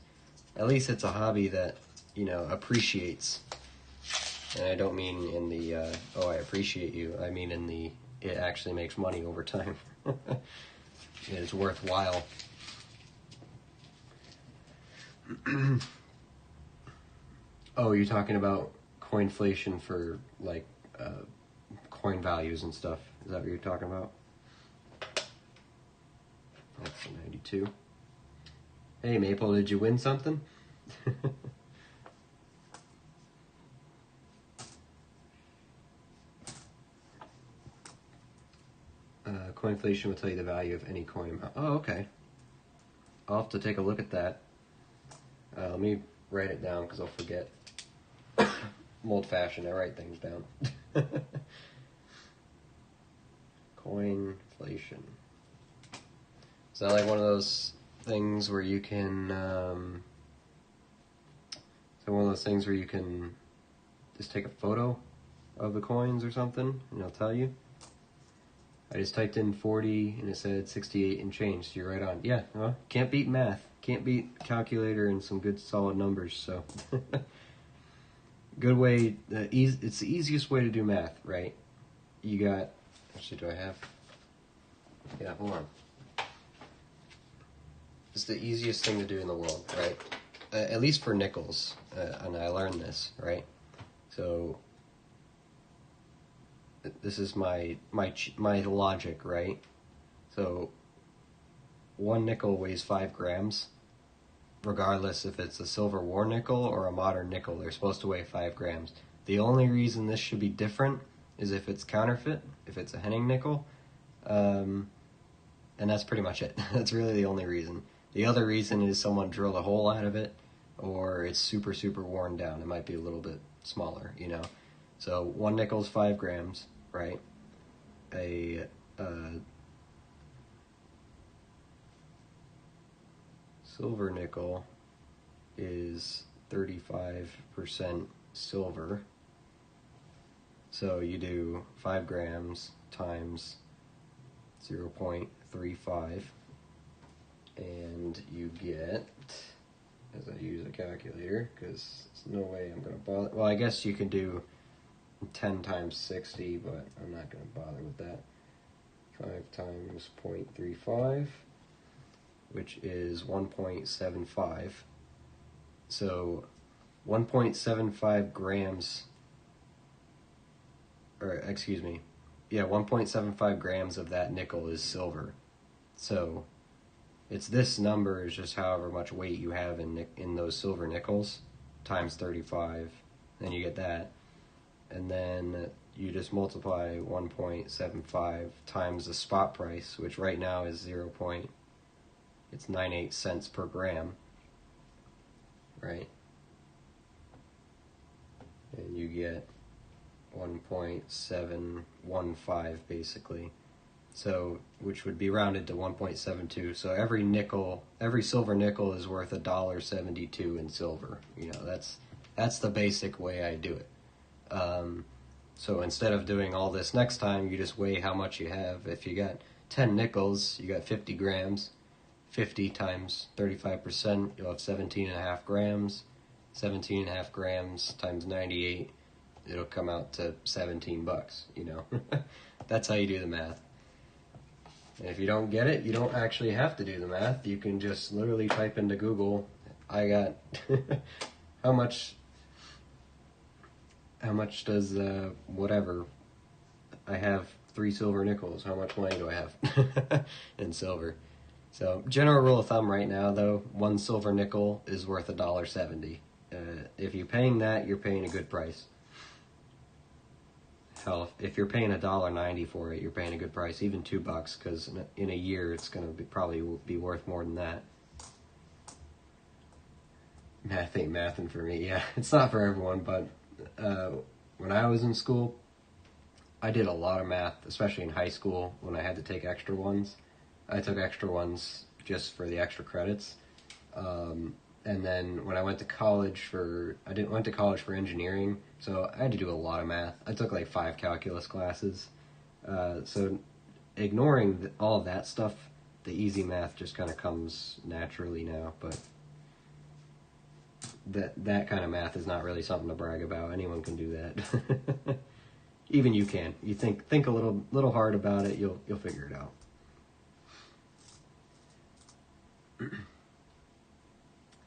at least it's a hobby that, you know, appreciates. And I don't mean in the, oh, I appreciate you. I mean in the, it actually makes money over time. It is worthwhile. Oh, you're talking about coinflation for, like, coin values and stuff. Is that what you're talking about? That's a 92. Hey, Maple, did you win something? Coinflation will tell you the value of any coin amount. Oh, okay. I'll have to take a look at that. Let me write it down because I'll forget. I'm old-fashioned. I write things down. Coinflation. Is that like one of those things where you can? Is that one of those things where you can just take a photo of the coins or something, and it'll tell you? I just typed in 40 and it said 68 and change, so you're right on. Yeah, well, can't beat math. Can't beat calculator and some good solid numbers, so. Good way, it's the easiest way to do math, right? You got, actually, do I have? Yeah, hold on. It's the easiest thing to do in the world, right? At least for nickels, and I learned this, right? So, this is my logic, right? So, 1 nickel weighs 5 grams, regardless if it's a silver war nickel or a modern nickel. They're supposed to weigh 5 grams. The only reason this should be different is if it's counterfeit, if it's a Henning nickel, and that's pretty much it. That's really the only reason. The other reason is someone drilled a hole out of it, or it's super, super worn down. It might be a little bit smaller, you know. So 1 nickel is 5 grams, right? A silver nickel is 35% silver. So you do 5 grams times 0.35, and you get, as I use a calculator, because there's no way I'm going to bother. Well, I guess you can do 10 times 60, but I'm not going to bother with that. 5 times 0.35, which is 1.75. So 1.75 grams, or excuse me, yeah, 1.75 grams of that nickel is silver. So it's this number is just however much weight you have in those silver nickels times 35, then you get that. And then you just multiply 1.75 times the spot price, which right now is 0.98 cents per gram, right? And you get 1.715 basically. So, which would be rounded to 1.72. So every silver nickel is worth $1.72 in silver. You know, that's the basic way I do it. So instead of doing all this next time, you just weigh how much you have. If you got 10 nickels, you got 50 grams. 50 times 35%, you'll have 17.5 grams. 17.5 grams times 98, it'll come out to $17, you know. That's how you do the math. And if you don't get it, you don't actually have to do the math. You can just literally type into Google I got how much does whatever, I have 3 silver nickels. How much money do I have in silver? So general rule of thumb right now though, 1 silver nickel is worth $1.70. If you're paying that, you're paying a good price. Hell, if you're paying $1.90 for it, you're paying a good price, even $2, because in a year it's going to probably be worth more than that. Math ain't mathin' for me. Yeah, it's not for everyone, but when I was in school, I did a lot of math, especially in high school when I had to take extra ones. I took extra ones just for the extra credits. And then when I went to college went to college for engineering, so I had to do a lot of math. I took like 5 calculus classes. So ignoring all of that stuff, the easy math just kind of comes naturally now, but that kind of math is not really something to brag about. Anyone can do that. Even you can. You think a little hard about it, you'll figure it out.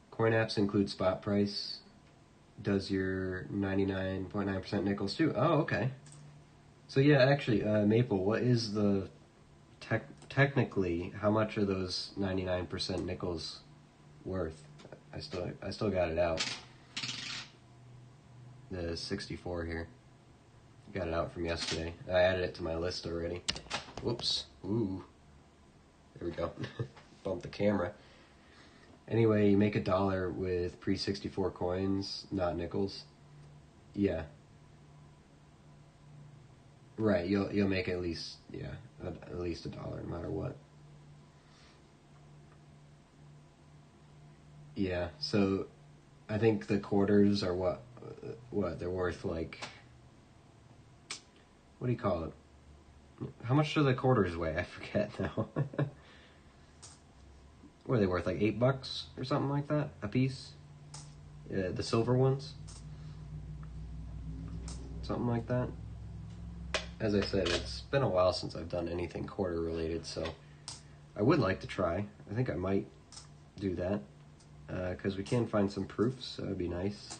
Coin apps include spot price. Does your 99.9% nickels too? Oh, okay. So yeah, actually, Maple, what is the technically, how much are those 99% nickels worth? I still got it out. The 64 here. Got it out from yesterday. I added it to my list already. Whoops. Ooh. There we go. Bump the camera. Anyway, you make $1 with pre-64 coins, not nickels. Yeah. Right, you'll make at least $1 no matter what. Yeah, so I think the quarters are what they're worth, like, what do you call it? How much do the quarters weigh? I forget now. What are they worth, like $8 or something like that a piece? The silver ones, something like that. As I said, it's been a while since I've done anything quarter related, so I would like to try. I think I might do that because we can find some proofs, so that'd be nice.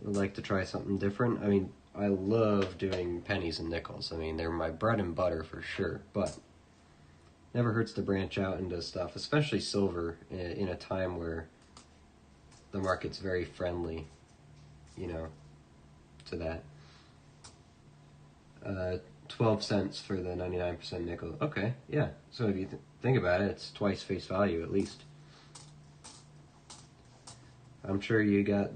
I'd like to try something different. I mean, I love doing pennies and nickels. I mean, they're my bread and butter for sure, but never hurts to branch out into stuff, especially silver, in a time where the market's very friendly, to that. 12 cents for the 99% nickel. Okay, yeah. So if you think about it, it's twice face value at least. I'm sure you got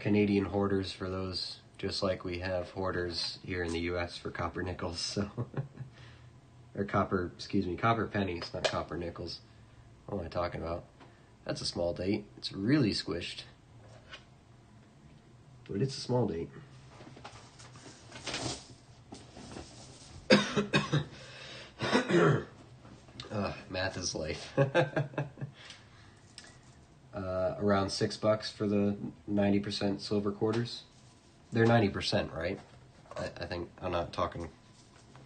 Canadian hoarders for those, just like we have hoarders here in the U.S. for copper nickels, so... or copper pennies, not copper nickels. What am I talking about? That's a small date. It's really squished. But it's a small date. Math is life. Around $6 for the 90% silver quarters. They're 90%, right? I think I'm not talking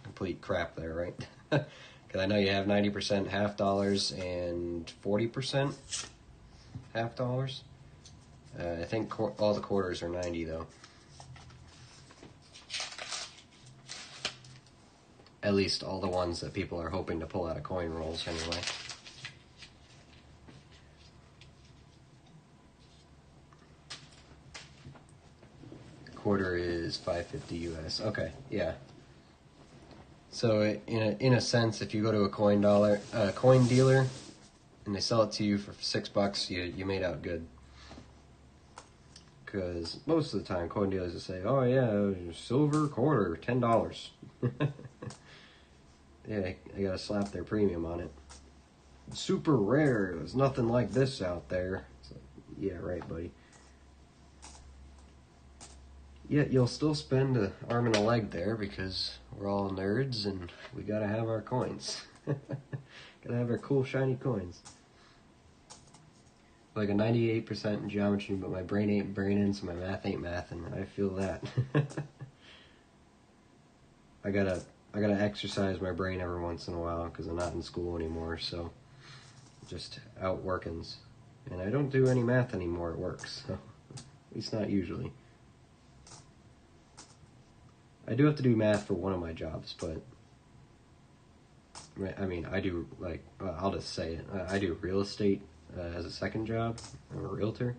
complete crap there, right? Because I know you have 90% half dollars and 40% half dollars. I think all the quarters are 90 though. At least all the ones that people are hoping to pull out of coin rolls anyway. Quarter is $5.50 US. Okay, yeah. So in a sense, if you go to a coin dealer, and they sell it to you for $6, you made out good. Because most of the time, coin dealers will say, "Oh yeah, silver quarter, $10." Yeah, I gotta slap their premium on it. Super rare. There's nothing like this out there. So, yeah, right, buddy. Yet you'll still spend an arm and a leg there because we're all nerds and we gotta have our coins. Gotta have our cool shiny coins. Like a 98% in geometry, but my brain ain't braining, so my math ain't mathin'. I feel that. I gotta exercise my brain every once in a while because I'm not in school anymore, so just out workins. And I don't do any math anymore at work, so at least not usually. I do have to do math for one of my jobs, but I mean, I do, like, I'll just say it. I do real estate as a second job. I'm a realtor.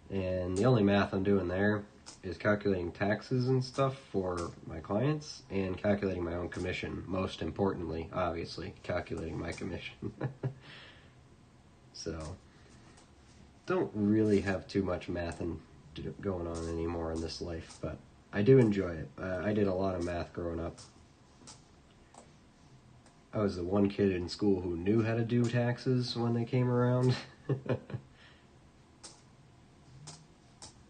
And the only math I'm doing there is calculating taxes and stuff for my clients and calculating my own commission. Most importantly, obviously, calculating my commission. So, don't really have too much math going on anymore in this life, but I do enjoy it. I did a lot of math growing up. I was the one kid in school who knew how to do taxes when they came around.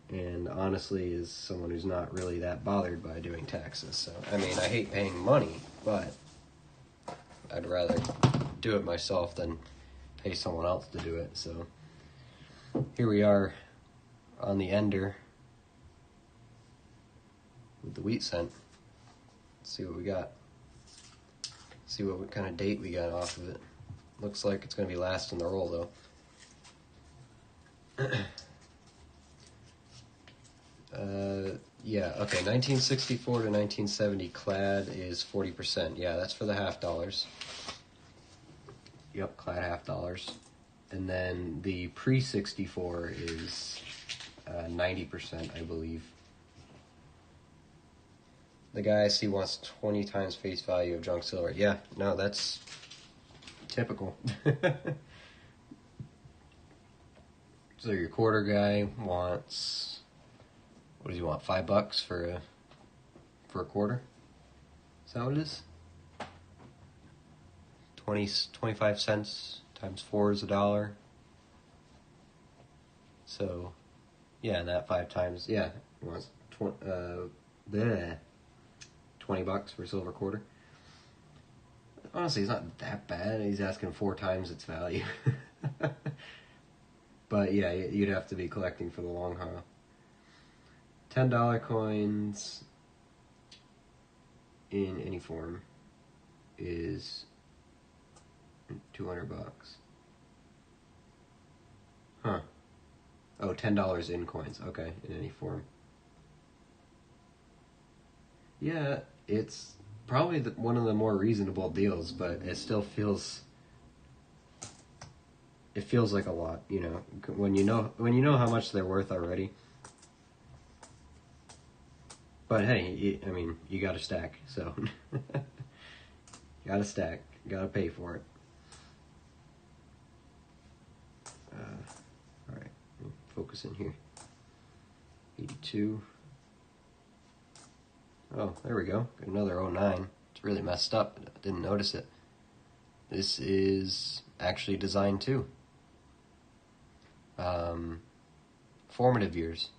And honestly, is someone who's not really that bothered by doing taxes. So, I mean, I hate paying money, but I'd rather do it myself than pay someone else to do it. So, here we are on the ender with the wheat cent. Let's see what we got. See what kind of date we got off of it. Looks like it's going to be last in the roll, though. Yeah, okay, 1964 to 1970 clad is 40%. Yeah, that's for the half dollars. Yep, clad half dollars. And then the pre-64 is 90%, I believe. The guy I see wants 20 times face value of junk silver. Yeah, no, that's typical. So your quarter guy wants, what does he want, $5 for a quarter? Is that what it is? 25 cents times 4 is $1. So, yeah, and that 5 times, yeah, he wants $20 for a silver quarter. Honestly, it's not that bad. He's asking 4 times its value. But yeah, you'd have to be collecting for the long haul. $10 coins in any form is $200. Huh. Oh, $10 in coins. Okay, in any form. Yeah, it's probably one of the more reasonable deals, but it still feels, it feels like a lot, you know, when you know how much they're worth already. But hey, I mean, you got to stack, so you got to stack, you got to pay for it. All right, focus in here. 82. Oh, there we go. Got another 09. It's really messed up. I didn't notice it. This is actually design 2. Formative years.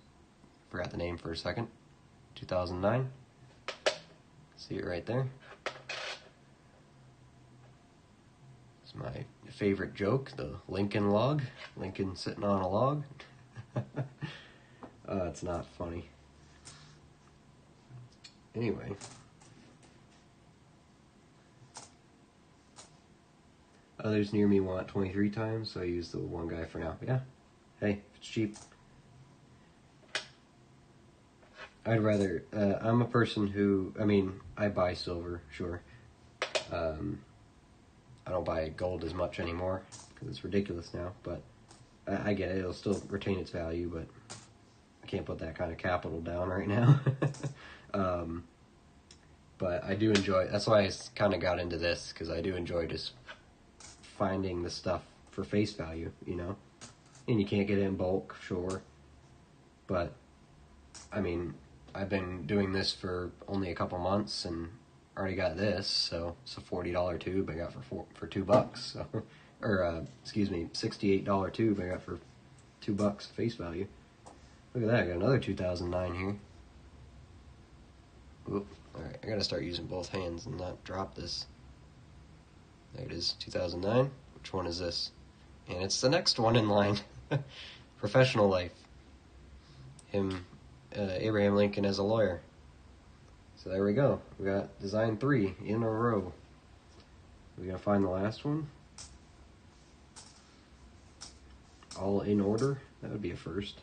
Forgot the name for a second. 2009. See it right there. It's my favorite joke, the Lincoln log. Lincoln sitting on a log. It's not funny. Anyway. Others near me want 23 times, so I use the one guy for now. Yeah. Hey, if it's cheap. I'd rather, I'm a person who, I mean, I buy silver, sure. I don't buy gold as much anymore, because it's ridiculous now, but I get it, it'll still retain its value, but I can't put that kind of capital down right now. But I do enjoy, that's why I kind of got into this, because I do enjoy just finding the stuff for face value, you know? And you can't get it in bulk, sure, but, I mean, I've been doing this for only a couple months and already got this, so it's a $40 tube I got for $2. So, or excuse me, $68 tube I got for $2 face value. Look at that, I got another 2009 here. Oop, all right, I gotta start using both hands and not drop this. There it is, 2009. Which one is this? And it's the next one in line. Professional life. Abraham Lincoln as a lawyer. So there we go. We got design 3 in a row. We gotta find the last one. all in order. That would be a first.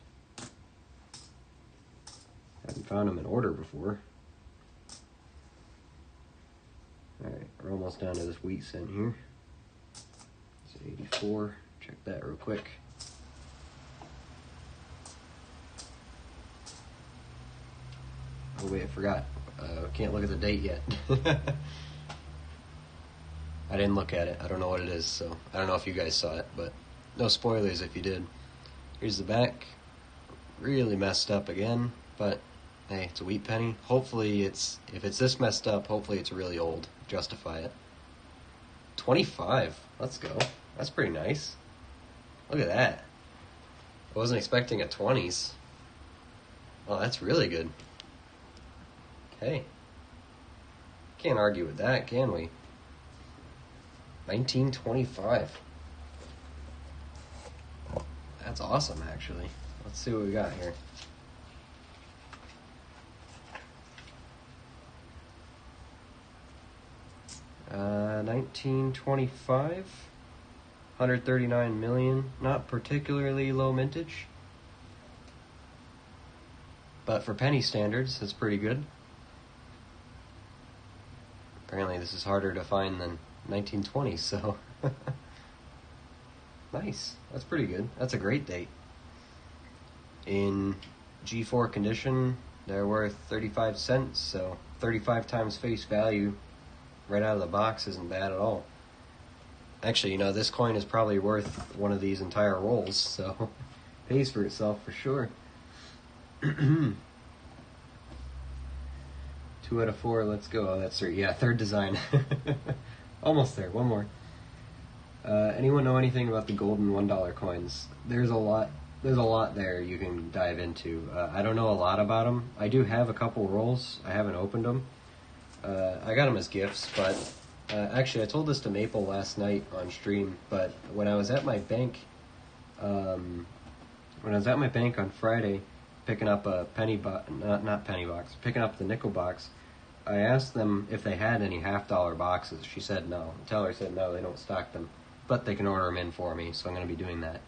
Haven't found them in order before. Alright, we're almost down to this wheat cent here. It's 84. Check that real quick. Oh wait, I forgot. Can't look at the date yet. I didn't look at it. I don't know what it is, so I don't know if you guys saw it, but no spoilers if you did. Here's the back. Really messed up again, but hey, it's a wheat penny. Hopefully if it's this messed up, hopefully it's really old. Justify it. 25. Let's go. That's pretty nice. Look at that. I wasn't expecting a 20s. Oh, that's really good. Okay. Can't argue with that, can we? 1925. That's awesome, actually. Let's see what we got here. Uh, 1925. 139 million. Not particularly low mintage. But for penny standards, that's pretty good. Apparently this is harder to find than 1920, so nice. That's pretty good. That's a great date. In G4 condition, they're worth 35 cents, so 35 times face value right out of the box isn't bad at all. Actually, you know, this coin is probably worth one of these entire rolls, so pays for itself for sure. 2 out of 4, let's go. Oh, that's third. Yeah, third design. Almost there. One more. Anyone know anything about the golden $1 coins? There's a lot there you can dive into. I don't know a lot about them. I do have a couple rolls. I haven't opened them. I got them as gifts, but actually I told this to Maple last night on stream, but when I was at my bank on Friday picking up a picking up the nickel box, I asked them if they had any $half boxes. She said no. The teller said no, they don't stock them, but they can order them in for me, so I'm going to be doing that.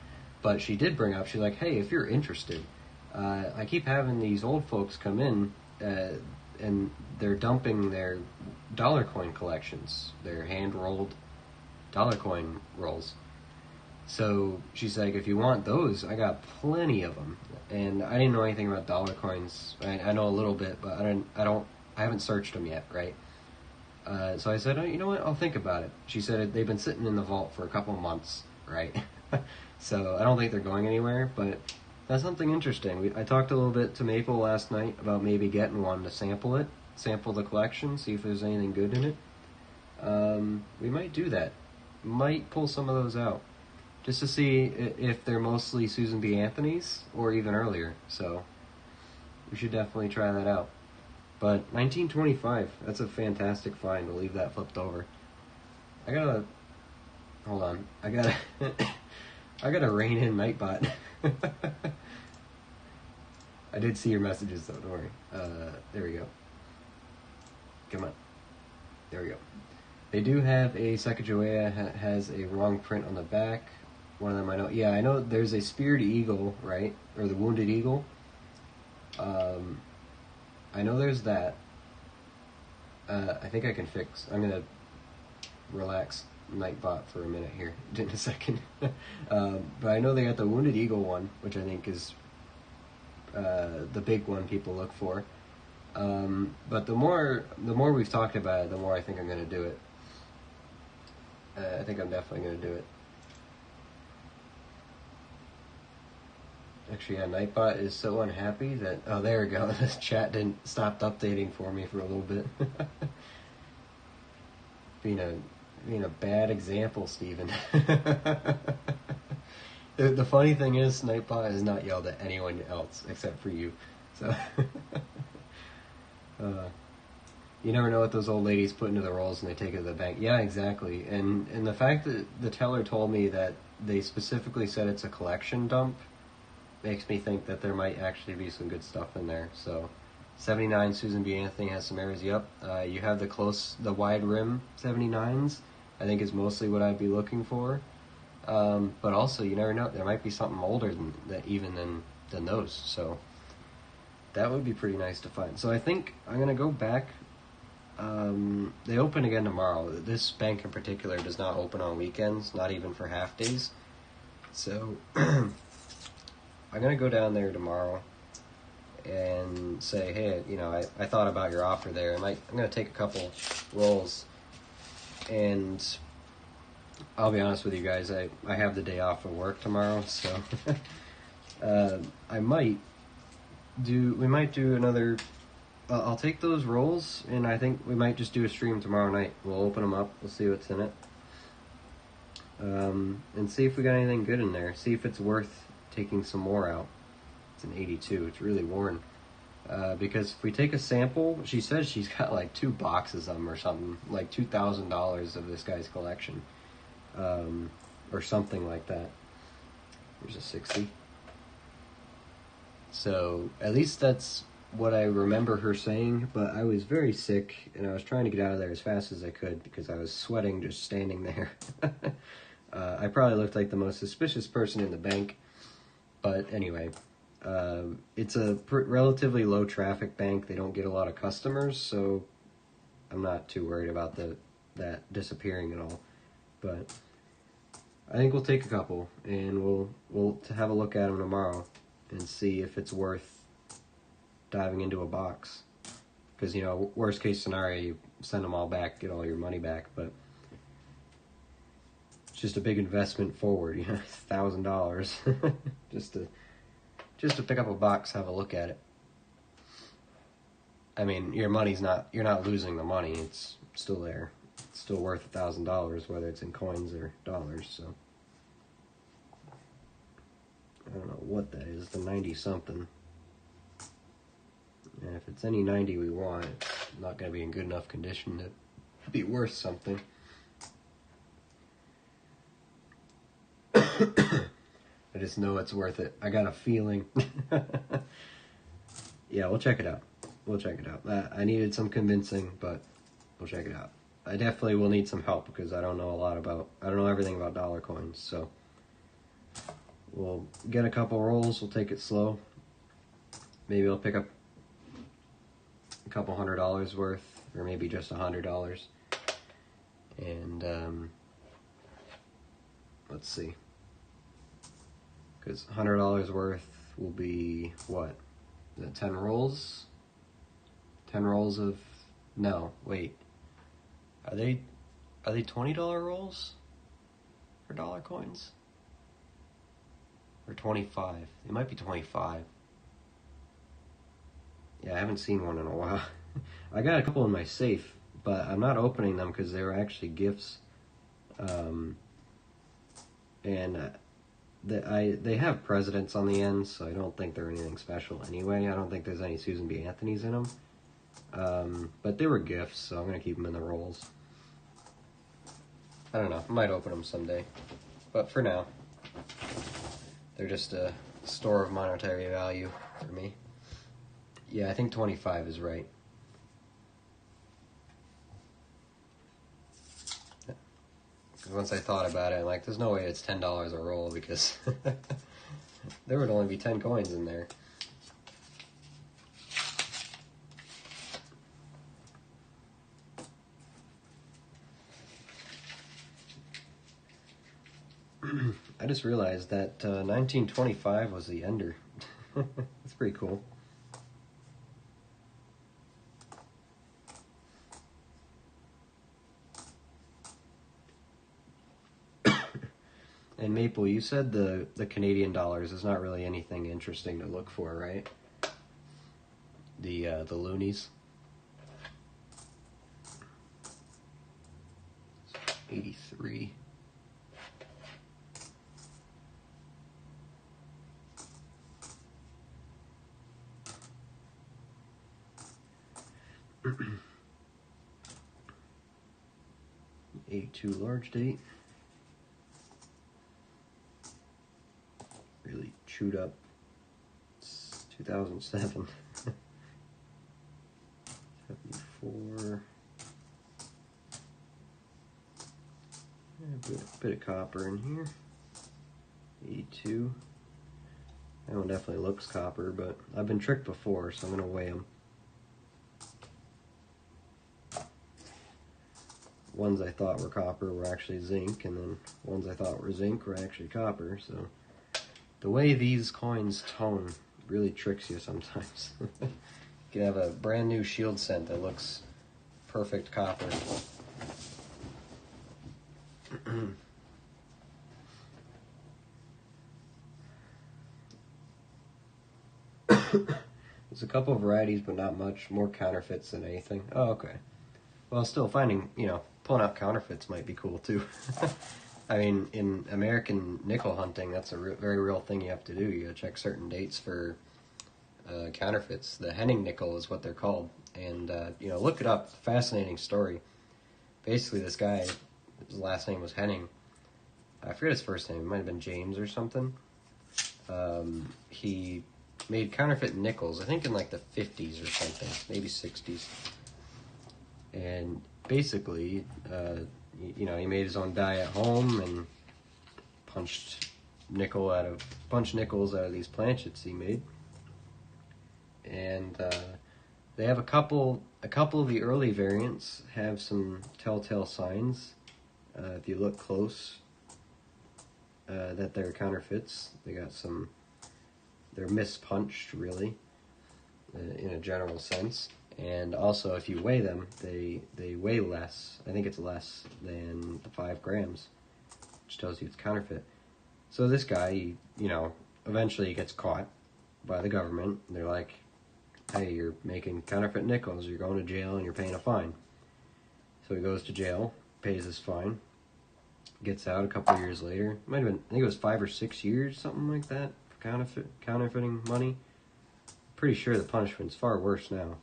But she did bring up, she's like, hey, if you're interested, I keep having these old folks come in and they're dumping their dollar coin collections, their hand-rolled dollar coin rolls. So she's like, if you want those, I got plenty of them. And I didn't know anything about dollar coins. I know a little bit, but I haven't searched them yet, right? So I said, oh, you know what? I'll think about it. She said they've been sitting in the vault for a couple months, right? So I don't think they're going anywhere, but that's something interesting. I talked a little bit to Maple last night about maybe getting one to sample the collection, see if there's anything good in it. We might do that. Might pull some of those out, just to see if they're mostly Susan B. Anthony's or even earlier. So we should definitely try that out. But 1925, that's a fantastic find. We'll leave that flipped over. Hold on. I gotta rein in Nightbot. I did see your messages though, don't worry. There we go. Come on. There we go. They do have a Sacagawea has a wrong print on the back. One of them I know. Yeah, I know there's a Speared Eagle, right? Or the Wounded Eagle. I know there's that. I think I can fix. I'm going to relax Nightbot for a minute here in a second. But I know they got the Wounded Eagle one, which I think is the big one people look for. But the more we've talked about it, the more I think I'm going to do it. I think I'm definitely going to do it. Actually, yeah, Nightbot is so unhappy that... Oh, there we go. This chat didn't stop updating for me for a little bit. Being a bad example, Steven. The funny thing is, Nightbot has not yelled at anyone else except for you. So... you never know what those old ladies put into the rolls and they take it to the bank. Yeah, exactly. And the fact that the teller told me that they specifically said it's a collection dump makes me think that there might actually be some good stuff in there. So 79 Susan B. Anthony has some errors. Yep. You have the wide rim 79s. I think is mostly what I'd be looking for. But also, you never know. There might be something older than that, even than those. So that would be pretty nice to find. So I think I'm gonna go back. They open again tomorrow. This bank in particular does not open on weekends, not even for half days. So I'm gonna go down there tomorrow and say, hey, I thought about your offer there. I'm gonna take a couple rolls, and I'll be honest with you guys. I have the day off of work tomorrow, so we might do another. I'll take those rolls, and I think we might just do a stream tomorrow night. We'll open them up. We'll see what's in it, and see if we got anything good in there. See if it's worth taking some more out. It's an 82. It's really worn. Because if we take a sample, she says she's got like 2 boxes of them or something, like $2,000 of this guy's collection, or something like that. Here's a 60. So at least that's what I remember her saying, but I was very sick, and I was trying to get out of there as fast as I could because I was sweating just standing there. I probably looked like the most suspicious person in the bank, but anyway, it's a relatively low traffic bank. They don't get a lot of customers, so I'm not too worried about that disappearing at all. But I think we'll take a couple, and we'll have a look at them tomorrow and see if it's worth diving into a box. Because, worst case scenario, you send them all back, get all your money back, but it's just a big investment forward, $1,000 just to pick up a box, have a look at it. I mean, you're not losing the money, it's still there. It's still worth $1,000, whether it's in coins or dollars, so. I don't know what that is, the 90-something. And if it's any 90 we want, it's not going to be in good enough condition to be worth something. I just know it's worth it. I got a feeling. Yeah, we'll check it out. I needed some convincing, but we'll check it out. I definitely will need some help because I don't know everything about dollar coins, so we'll get a couple rolls, we'll take it slow. Maybe I'll pick up a couple $100 worth, or maybe just $100. And let's see, because $100 worth will be what? Is that 10 rolls? 10 rolls of no, wait. Are they $20 rolls for dollar coins? Or 25? It might be 25. Yeah, I haven't seen one in a while. I got a couple in my safe, but I'm not opening them because they were actually gifts. And they have presidents on the end, so I don't think they're anything special anyway. I don't think there's any Susan B. Anthony's in them. But they were gifts, so I'm going to keep them in the rolls. I don't know. I might open them someday. But for now, they're just a store of monetary value for me. Yeah, I think 25 is right. Because once I thought about it, I'm like, there's no way it's $10 a roll because there would only be 10 coins in there. I just realized that 1925 was the ender. That's pretty cool. And Maple, you said the Canadian dollars is not really anything interesting to look for, right? The loonies. 83. A2 large date. Really chewed up. It's 2007. 74. A bit of copper in here. 82. That one definitely looks copper, but I've been tricked before, so I'm going to weigh them. Ones I thought were copper were actually zinc, and then ones I thought were zinc were actually copper, so the way these coins tone really tricks you sometimes. You can have a brand new shield cent that looks perfect copper. There's a couple of varieties, but not much. More counterfeits than anything. Oh, okay. Well, still finding, pulling out counterfeits might be cool too. I mean, in American nickel hunting, that's a very real thing you have to do. You gotta check certain dates for counterfeits. The Henning nickel is what they're called. And, look it up. Fascinating story. Basically, this guy, his last name was Henning. I forget his first name. It might have been James or something. He made counterfeit nickels, I think in like the 50s or something, maybe 60s. And basically, he made his own die at home and punched nickels out of these planchets he made. And they have a couple of the early variants have some telltale signs. If you look close, that they're counterfeits. They're mispunched, really, in a general sense. And also, if you weigh them, they weigh less. I think it's less than the 5 grams, which tells you it's counterfeit. So this guy, eventually he gets caught by the government. They're like, hey, you're making counterfeit nickels. You're going to jail and you're paying a fine. So he goes to jail, pays his fine, gets out a couple of years later. I think it was 5 or 6 years, something like that, for counterfeiting money. Pretty sure the punishment's far worse now.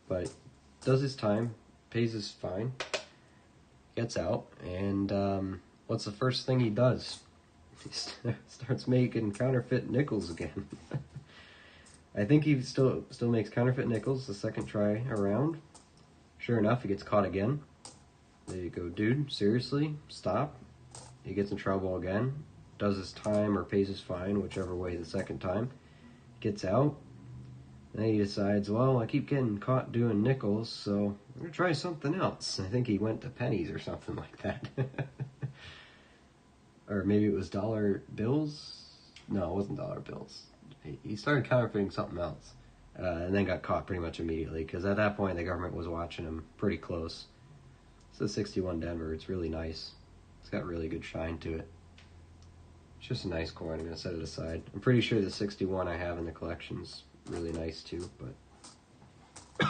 But does his time, pays his fine, gets out, and what's the first thing he does? He starts making counterfeit nickels again. I think he still makes counterfeit nickels the second try around. Sure enough, he gets caught again. They go, dude, seriously, stop. He gets in trouble again, does his time or pays his fine, whichever way the second time. Gets out. Then he decides, well, I keep getting caught doing nickels, so I'm going to try something else. I think he went to pennies or something like that. Or maybe it was dollar bills? No, it wasn't dollar bills. He started counterfeiting something else. And then got caught pretty much immediately, because at that point the government was watching him pretty close. It's the 61 Denver. It's really nice. It's got really good shine to it. It's just a nice coin. I'm going to set it aside. I'm pretty sure the 61 I have in the collection's really nice too, but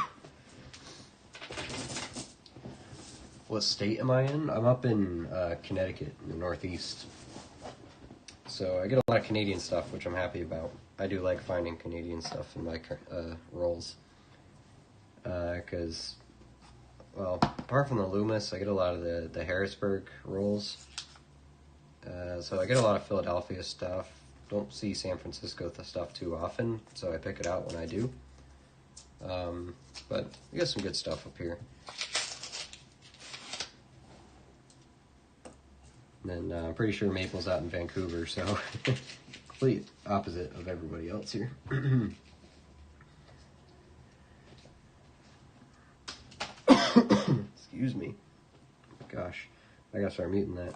what state am I in? I'm up in Connecticut, in the Northeast. So I get a lot of Canadian stuff, which I'm happy about. I do like finding Canadian stuff in my rolls. Because, well, apart from the Loomis, I get a lot of the Harrisburg rolls. So I get a lot of Philadelphia stuff. Don't see San Francisco stuff too often, so I pick it out when I do. But we got some good stuff up here. And then I'm pretty sure Maple's out in Vancouver, so complete opposite of everybody else here. Excuse me. Gosh, I gotta start muting that.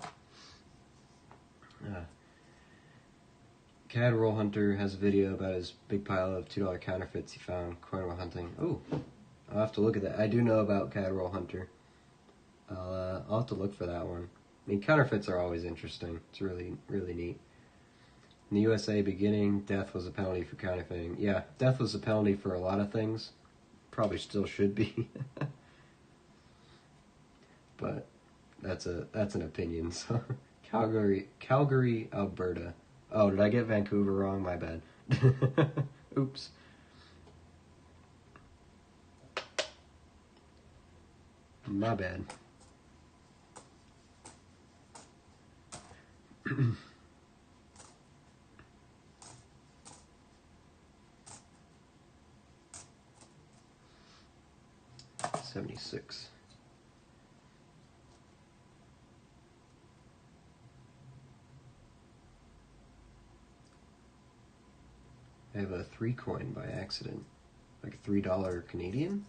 Cad Roll Hunter has a video about his big pile of $2 counterfeits he found coin roll hunting. Oh, I'll have to look at that. I do know about Cad Roll Hunter. I'll have to look for that one. I mean, counterfeits are always interesting. It's really, really neat. In the USA beginning, death was a penalty for counterfeiting. Yeah, death was a penalty for a lot of things. Probably still should be. But that's an opinion. So Calgary, Alberta. Oh, did I get Vancouver wrong? My bad. Oops. My bad. $76. I have a 3 coin by accident. Like a $3 Canadian?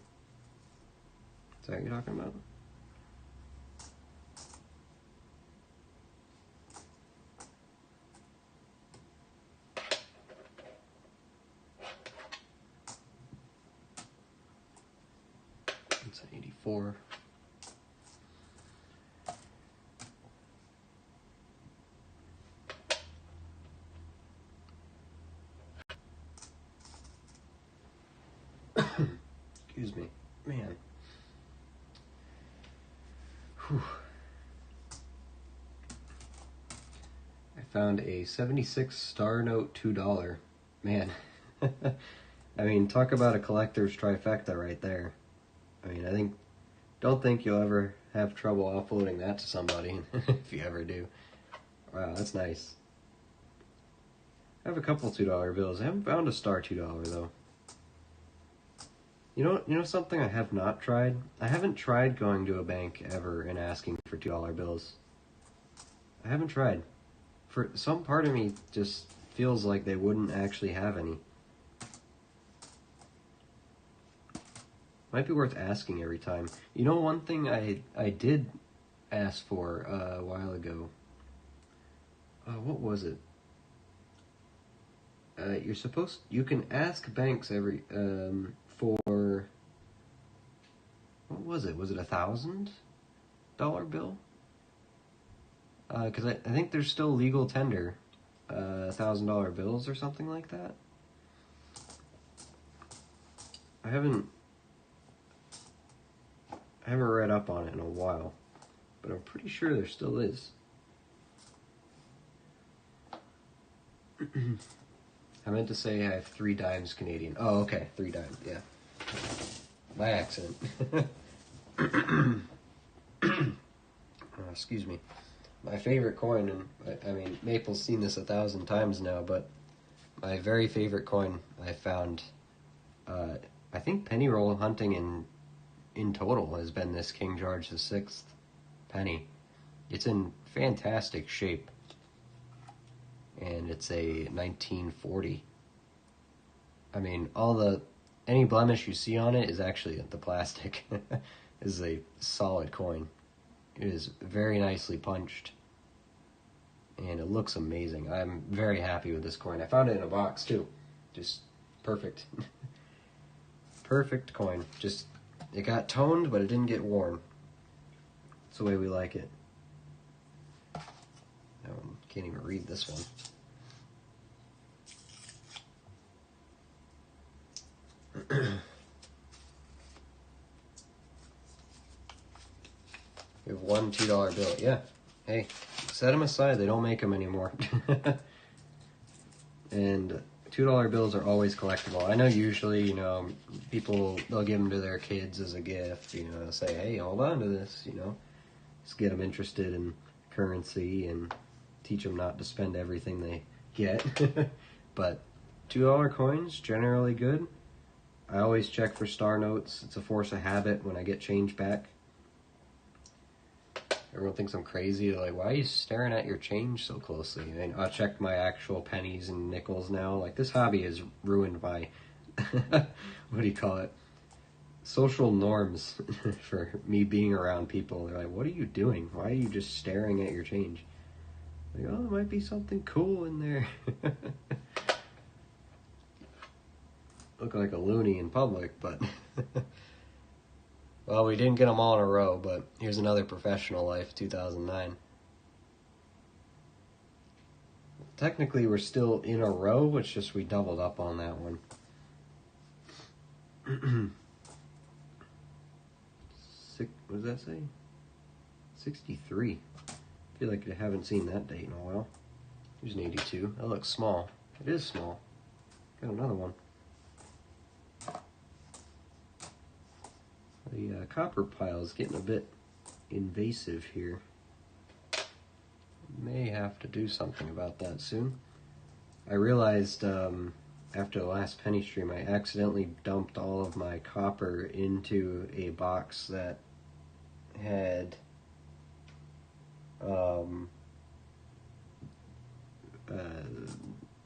Is that what you're talking about? It's an 84. Excuse me. Man. Whew. I found a 76 Star Note $2. Man. I mean, talk about a collector's trifecta right there. I mean, don't think you'll ever have trouble offloading that to somebody, if you ever do. Wow, that's nice. I have a couple $2 bills. I haven't found a Star $2 though. You know something I have not tried? I haven't tried going to a bank ever and asking for $2 bills. I haven't tried. For some part of me just feels like they wouldn't actually have any. Might be worth asking every time. You know, one thing I did ask for a while ago. What was it? You can ask banks for, what was it? Was it $1,000 bill? Because I think there's still legal tender, $1,000 bills or something like that. I haven't read up on it in a while, but I'm pretty sure there still is. I meant to say I have 3 dimes Canadian. Oh, okay, 3 dimes, yeah. By accident. Excuse me. My favorite coin, and I mean, Maple's seen this 1,000 times now, but my very favorite coin I found, I think penny roll hunting in total has been this King George VI penny. It's in fantastic shape. And it's a 1940. I mean, any blemish you see on it is actually the plastic. This is a solid coin. It is very nicely punched, and it looks amazing. I'm very happy with this coin. I found it in a box too. Just perfect. Perfect coin. Just, it got toned, but it didn't get worn. It's the way we like it. Can't even read this one. We have one $2 bill. Yeah. Hey, set them aside. They don't make them anymore. And $2 bills are always collectible. I know usually, people, they'll give them to their kids as a gift, say, hey, hold on to this, just get them interested in currency and teach them not to spend everything they get. But $2 coins, generally good. I always check for star notes. It's a force of habit when I get change back. Everyone thinks I'm crazy. They're like, why are you staring at your change so closely? And I'll check my actual pennies and nickels now. Like, this hobby has ruined my, what do you call it? Social norms for me being around people. They're like, what are you doing? Why are you just staring at your change? Like, oh, there might be something cool in there. Look like a loony in public, but... Well, we didn't get them all in a row, but here's another Professional Life, 2009. Technically, we're still in a row, it's just we doubled up on that one. What does that say? 63. I feel like I haven't seen that date in a while. Here's an 82. That looks small. It is small. Got another one. The copper pile is getting a bit invasive here. May have to do something about that soon. I realized after the last penny stream, I accidentally dumped all of my copper into a box that had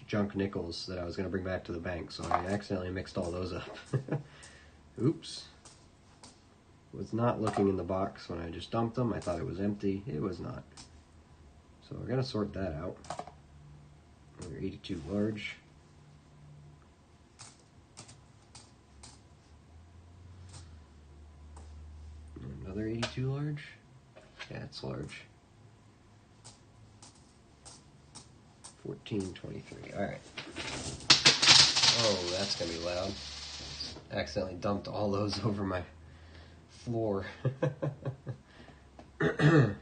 junk nickels that I was going to bring back to the bank, so I accidentally mixed all those up. Oops. Was not looking in the box when I just dumped them. I thought it was empty. It was not. So we're going to sort that out. Another 82 large. Another 82 large. Yeah, it's large. 1423. Alright. Oh, that's going to be loud. Accidentally dumped all those over my floor. I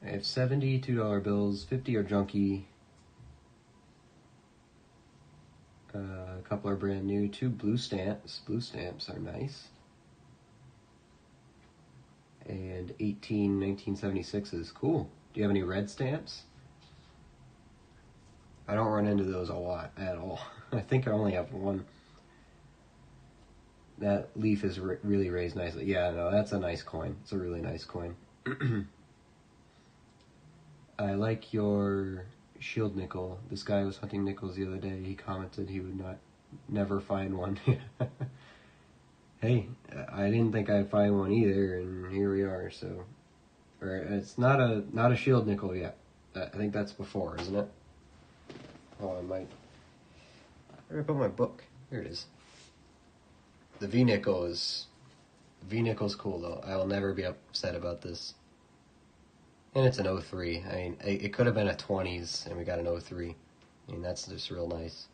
have 70 $2 bills, 50 are junky. A couple are brand new. 2 blue stamps. Blue stamps are nice. And 18 1976s. Cool. Do you have any red stamps? I don't run into those a lot at all. I think I only have one. That leaf is really raised nicely. Yeah, no, that's a nice coin. It's a really nice coin. I like your shield nickel. This guy was hunting nickels the other day. He commented he would never find one. Hey, I didn't think I'd find one either, and here we are. So, or it's not a shield nickel yet. I think that's before, isn't it? Oh, I might. Where did I put my book? Here it is. The V-nickel's cool though. I will never be upset about this. And it's an 03. I mean, it could have been a 20s, and we got an 03. I mean, that's just real nice.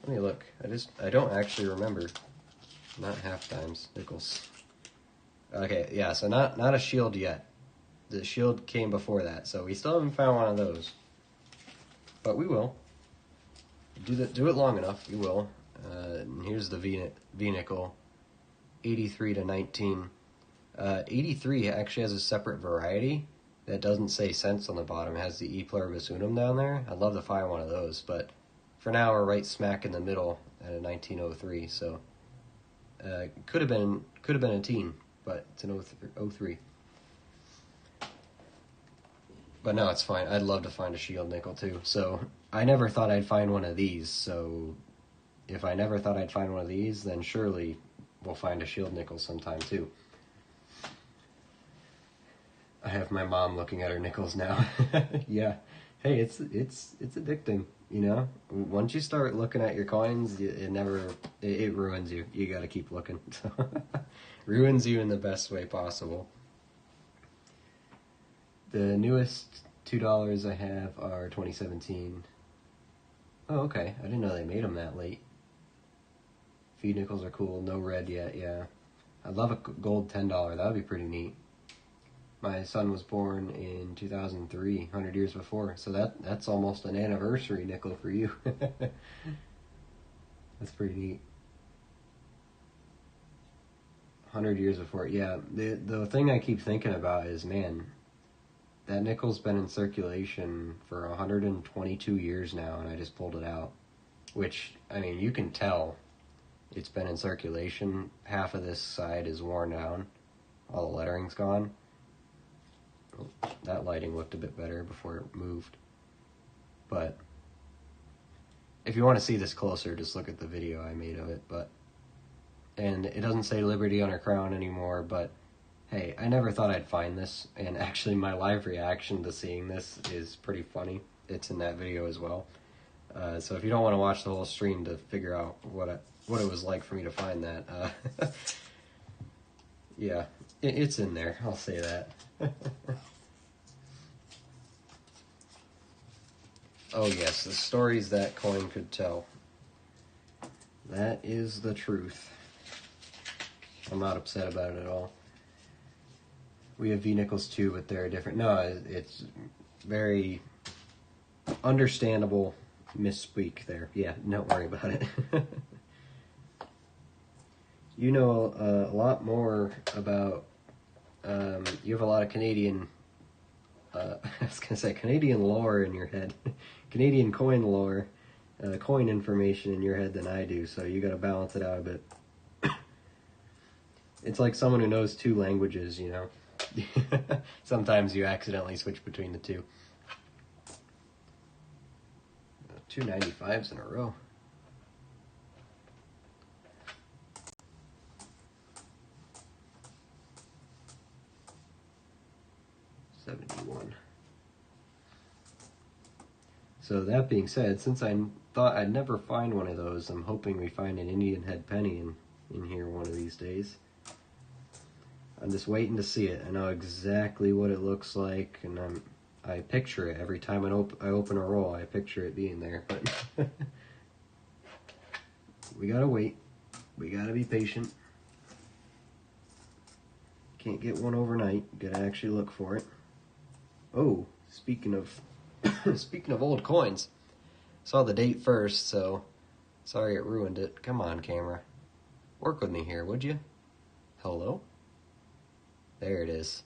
Let me look. I don't actually remember. Not half dimes, nickels. Okay, yeah, so not a shield yet. The shield came before that, so we still haven't found one of those. But we will. Do it long enough, you will. And here's the V-nickel. 83 to 19. 83 actually has a separate variety that doesn't say cents on the bottom. It has the E pluribus unum down there. I'd love to find one of those, but for now we're right smack in the middle at a 1903. So could have been a teen, but it's an 03. But no, it's fine. I'd love to find a shield nickel too. So I never thought I'd find one of these. So if I never thought I'd find one of these, then surely we'll find a shield nickel sometime too. I have my mom looking at her nickels now. Yeah. Hey, it's addicting, you know? Once you start looking at your coins, it ruins you. You gotta keep looking. Ruins you in the best way possible. The newest $2 I have are 2017. Oh, okay. I didn't know they made them that late. Feed nickels are cool. No red yet, yeah. I'd love a gold $10. That would be pretty neat. My son was born in 2003, 100 years before, so that's almost an anniversary nickel for you. That's pretty neat. 100 years before, yeah. The thing I keep thinking about is, man, that nickel's been in circulation for 122 years now, and I just pulled it out. Which, I mean, you can tell it's been in circulation. Half of this side is worn down. All the lettering's gone. That lighting looked a bit better before it moved. But if you want to see this closer, just look at the video I made of it. And it doesn't say Liberty on her crown anymore, but hey, I never thought I'd find this, and actually my live reaction to seeing this is pretty funny. It's in that video as well. So if you don't want to watch the whole stream to figure out what it was like for me to find that, yeah, it's in there, I'll say that. Oh yes, the stories that coin could tell. That is the truth. I'm not upset about it at all. We have V-nickels too, but they're different. No, it's very understandable misspeak there. Yeah, don't worry about it. You know a lot more about, you have a lot of Canadian, I was going to say Canadian lore in your head. Canadian coin lore, coin information in your head than I do, so you got to balance it out a bit. It's like someone who knows 2 languages, you know. Sometimes you accidentally switch between the two. 295s in a row. $71. So that being said, since I thought I'd never find one of those, I'm hoping we find an Indian head penny in here one of these days. I'm just waiting to see it. I know exactly what it looks like, and I picture it every time I open a roll. I picture it being there, but we gotta wait. We gotta be patient. Can't get one overnight. Gotta actually look for it. Oh, speaking of speaking of old coins, saw the date first, so sorry it ruined it. Come on, camera, work with me here, would you? Hello. There it is.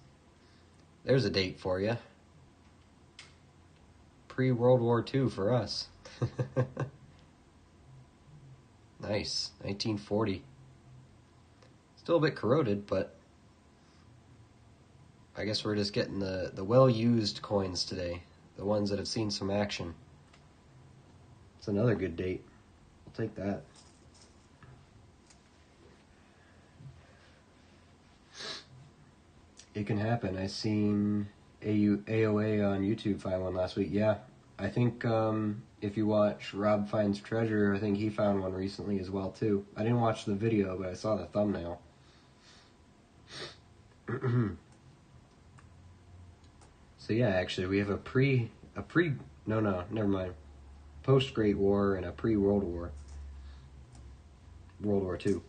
There's a date for you. Pre-World War II for us. Nice. 1940. Still a bit corroded, but I guess we're just getting the well-used coins today. The ones that have seen some action. It's another good date. I'll take that. It can happen. I seen AOA on YouTube find one last week. Yeah, I think if you watch Rob Finds Treasure, I think he found one recently as well too. I didn't watch the video, but I saw the thumbnail. So yeah, actually, we have never mind. Post Great War and a pre-World War. World War II.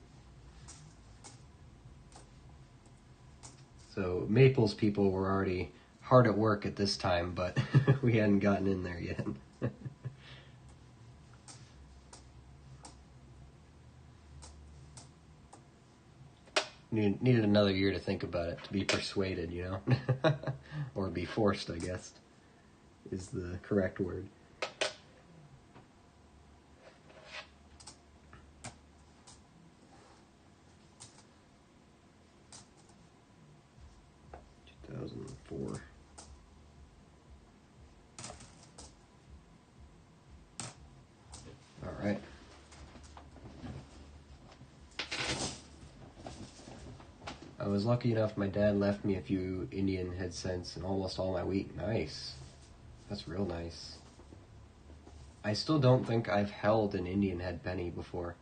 So Maples people were already hard at work at this time, but we hadn't gotten in there yet. Needed another year to think about it, to be persuaded, you know? Or be forced, I guess, is the correct word. $2004. All right. I was lucky enough, my dad left me a few Indian head cents and almost all my wheat. Nice. That's real nice. I still don't think I've held an Indian head penny before.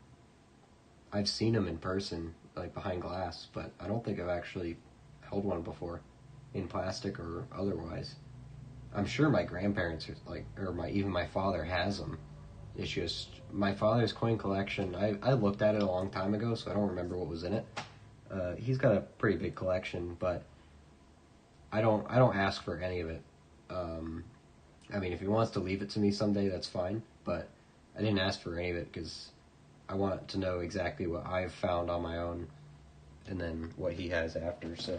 I've seen them in person, like behind glass, but I don't think I've actually held one before, in plastic or otherwise. I'm sure my grandparents even my father has them. It's just my father's coin collection. I looked at it a long time ago, so I don't remember what was in it. He's got a pretty big collection, but I don't ask for any of it. I mean, if he wants to leave it to me someday, that's fine. But I didn't ask for any of it because I want to know exactly what I've found on my own, and then what he has after. So,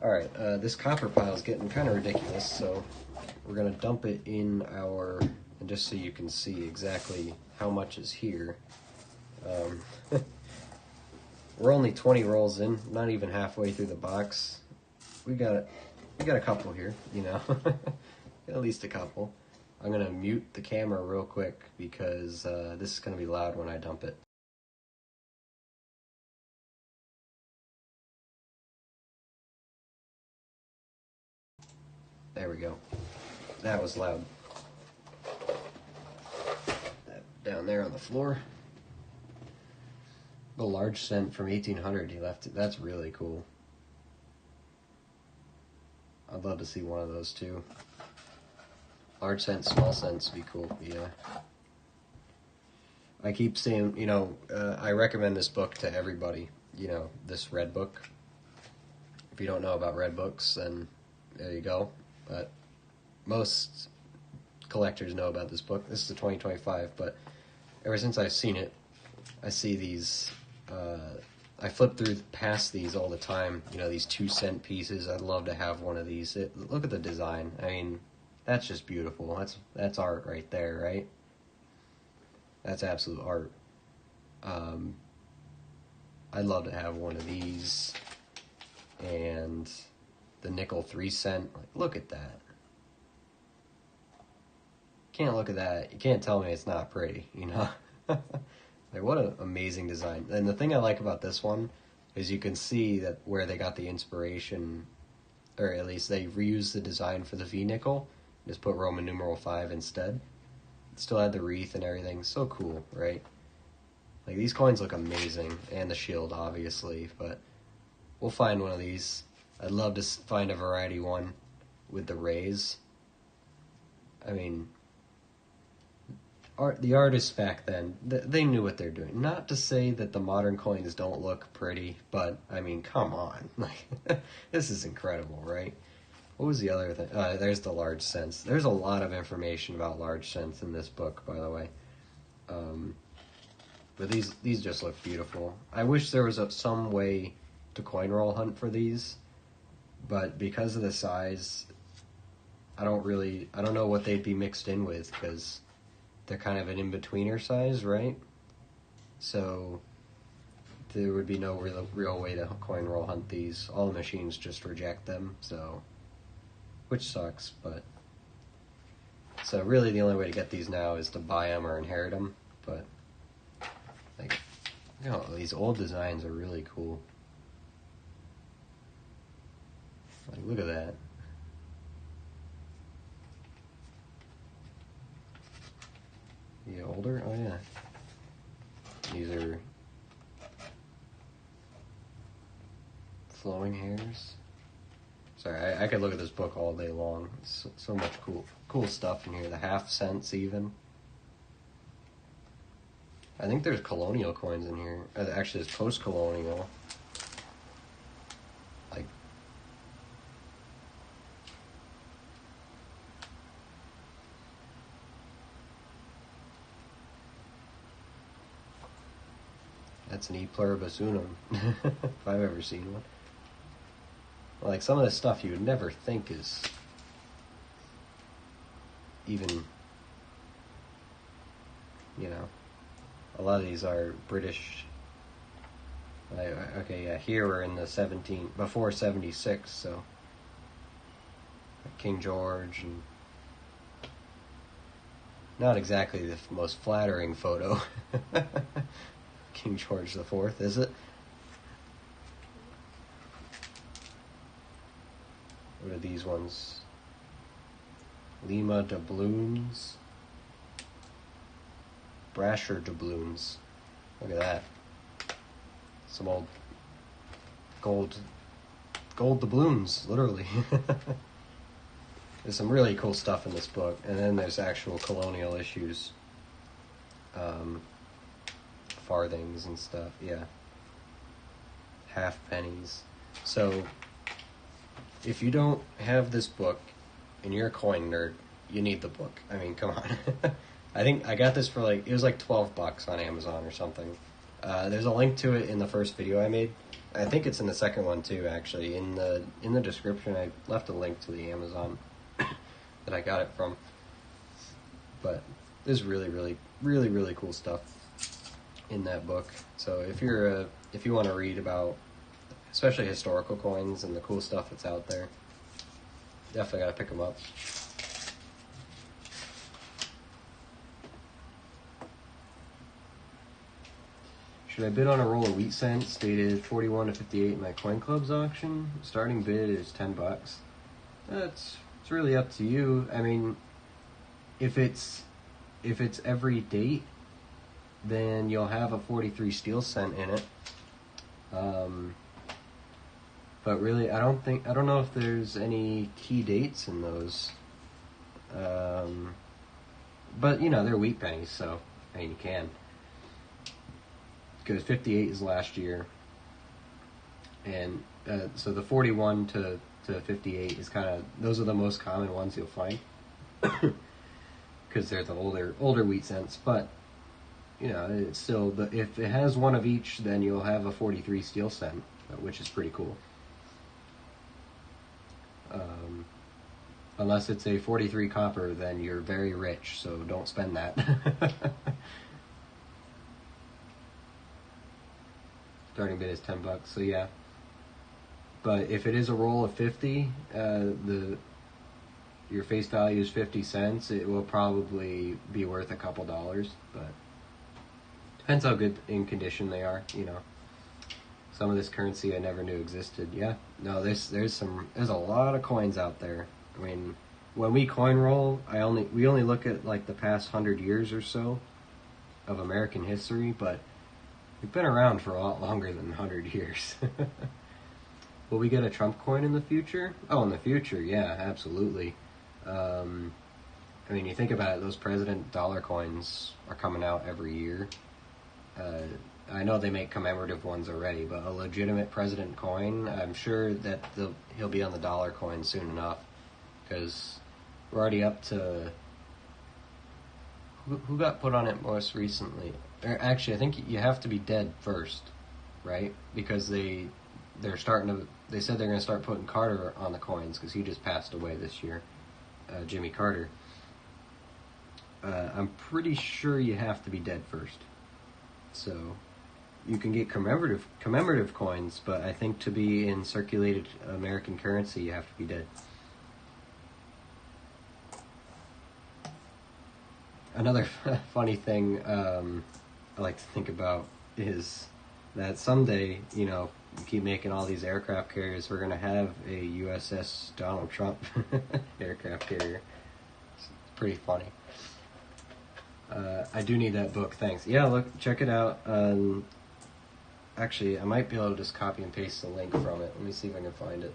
all right, this copper pile is getting kind of ridiculous. So we're gonna dump it in our, and just so you can see exactly how much is here. We're only 20 rolls in, not even halfway through the box. We got a couple here, you know. At least a couple. I'm gonna mute the camera real quick because this is gonna be loud when I dump it. There we go. That was loud. That down there on the floor. The large cent from 1800 he left it. That's really cool. I'd love to see one of those too. Large cents, small cents would be cool, yeah. I keep saying, you know, I recommend this book to everybody, you know, this red book. If you don't know about red books, then there you go. But most collectors know about this book. This is a 2025, but ever since I've seen it, I see these, I flip through past these all the time, you know, these 2-cent pieces. I'd love to have one of these. Look at the design. I mean, that's just beautiful. That's art right there, right? That's absolute art. I'd love to have one of these. and the nickel 3-cent. Like, look at that. Can't look at that. You can't tell me it's not pretty, you know? Like, what an amazing design. And the thing I like about this one is you can see that where they got the inspiration, or at least they reused the design for the V nickel, just put Roman numeral 5 instead. Still had the wreath and everything. So cool, right? Like, these coins look amazing, and the shield, obviously, but we'll find one of these. I'd love to find a variety one with the rays. I mean, the artists back then, they knew what they're doing. Not to say that the modern coins don't look pretty, but, I mean, come on. Like, this is incredible, right? What was the other thing? There's the large cents. There's a lot of information about large cents in this book, by the way. But these just look beautiful. I wish there was some way to coin roll hunt for these, but because of the size, I don't know what they'd be mixed in with, because they're kind of an in-betweener size, right? So there would be no real way to coin roll hunt these. All the machines just reject them, so, which sucks, but so really the only way to get these now is to buy them or inherit them, but like, you know, these old designs are really cool. Like, look at that. Yeah, older? Oh, yeah. These are flowing hairs. Sorry, I could look at this book all day long. So much cool stuff in here. The half cents, even. I think there's colonial coins in here. Actually, it's post-colonial. Like, that's an E pluribus unum, if I've ever seen one. Like, some of this stuff you would never think is even, you know, a lot of these are British. Okay, yeah, here we're in the before 76, so King George, and not exactly the most flattering photo. King George IV, is it? What are these ones? Lima doubloons. Brasher doubloons. Look at that. Some old gold doubloons, literally. There's some really cool stuff in this book, and then there's actual colonial issues. Farthings and stuff, yeah. Half pennies. So, if you don't have this book, and you're a coin nerd, you need the book. I mean, come on. I think I got this for it was like $12 on Amazon or something. There's a link to it in the first video I made. I think it's in the second one too, actually. In the description, I left a link to the Amazon that I got it from. But there's really, really, really, really cool stuff in that book. So if you want to read about, especially historical coins and the cool stuff that's out there, definitely gotta pick them up. Should I bid on a roll of wheat cents dated 41 to 58 in my Coin Club's auction? Starting bid is $10. It's really up to you. I mean, if it's every date, then you'll have a 43 steel cent in it. But really, I don't know if there's any key dates in those. But you know, they're wheat pennies, so I mean, you can. Because 58 is last year, and so the 41 to 58 is kind of, those are the most common ones you'll find, because they're the older wheat cents. But you know, it's still, if it has one of each, then you'll have a 43 steel cent, which is pretty cool. Unless it's a 43 copper, then you're very rich, so don't spend that. Starting bid is $10, so yeah. But if it is a roll of 50, your face value is 50 cents, it will probably be worth a couple dollars, but depends how good in condition they are, you know. Some of this currency I never knew existed. Yeah, no, there's a lot of coins out there. I mean, when we coin roll, we only look at like the past 100 years or so of American history, but we've been around for a lot longer than 100 years. Will we get a Trump coin in the future? Oh, in the future, yeah, absolutely. I mean, you think about it, those president dollar coins are coming out every year. I know they make commemorative ones already, but a legitimate president coin, I'm sure that he'll be on the dollar coin soon enough, because we're already up to... Who got put on it most recently? Actually, I think you have to be dead first, right? Because they said they're going to start putting Carter on the coins, because he just passed away this year. Jimmy Carter. I'm pretty sure you have to be dead first. So you can get commemorative coins, but I think to be in circulated American currency, you have to be dead. Another funny thing I like to think about is that someday, you know, we keep making all these aircraft carriers, we're going to have a USS Donald Trump aircraft carrier. It's pretty funny. I do need that book, thanks. Yeah, look, check it out. Actually, I might be able to just copy and paste the link from it. Let me see if I can find it.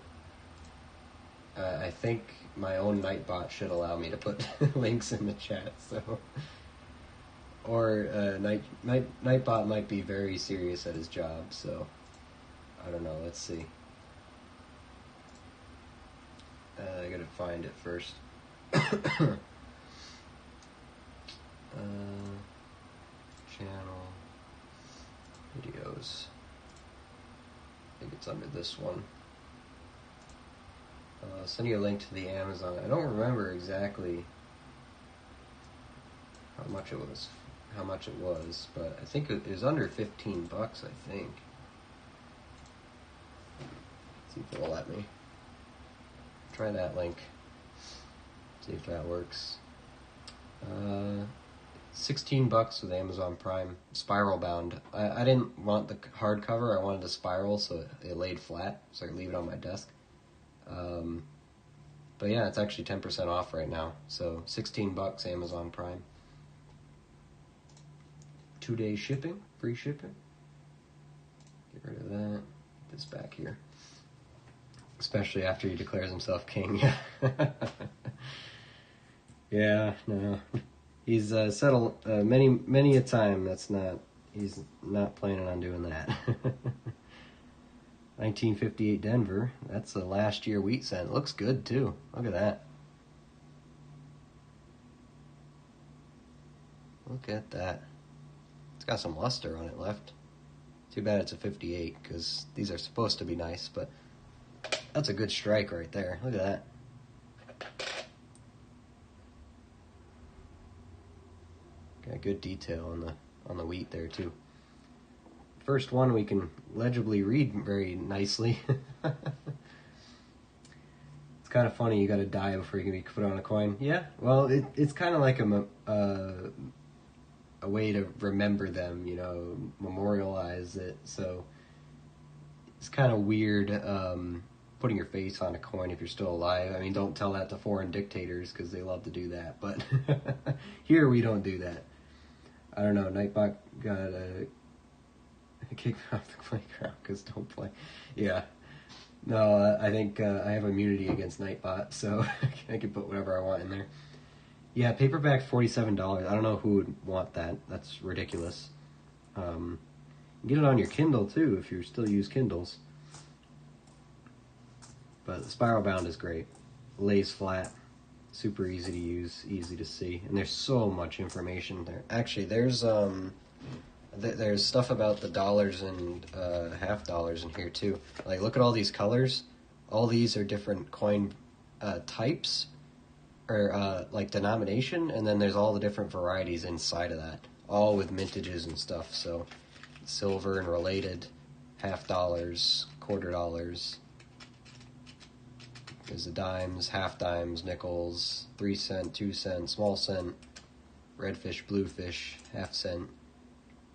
I think my own Nightbot should allow me to put links in the chat, so... Or Nightbot might be very serious at his job, so... I don't know, let's see. I gotta find it first. Channel videos. I think it's under this one. I'll send you a link to the Amazon. I don't remember exactly how much it was, but I think it was under $15, I think. Let's see if it'll let me. Try that link. See if that works. $16 with Amazon Prime, spiral bound. I didn't want the hardcover, I wanted a spiral so it laid flat, so I could leave it on my desk. But yeah, it's actually 10% off right now, so $16 Amazon Prime. 2-day shipping, free shipping. Get rid of that, get this back here. Especially after he declares himself king, yeah. Yeah, no. He's said many a time he's not planning on doing that. 1958 Denver, that's the last year wheat cent. Looks good too. Look at that. Look at that. It's got some luster on it left. Too bad it's a 58, because these are supposed to be nice, but that's a good strike right there. Look at that. Got good detail on the wheat there too. First one we can legibly read very nicely. It's kind of funny, you gotta die before you can be put on a coin. Yeah, well, it's kind of like a way to remember them, you know, memorialize it. So it's kind of weird putting your face on a coin if you're still alive. I mean, don't tell that to foreign dictators because they love to do that. But here we don't do that. I don't know, Nightbot got kicked off the playground because don't play. Yeah. No, I think I have immunity against Nightbot, so I can put whatever I want in there. Yeah, paperback $47. I don't know who would want that. That's ridiculous. Get it on your Kindle too if you still use Kindles. But the spiral bound is great. Lays flat, super easy to use, easy to see, and there's so much information there. Actually, there's stuff about the dollars and half dollars in here too. Like, look at all these colors. All these are different coin types, or like denomination, and then there's all the different varieties inside of that, all with mintages and stuff. So silver and related, half dollars, quarter dollars. There's the dimes, half dimes, nickels, 3 cent, 2 cent, small cent, redfish, bluefish, half cent,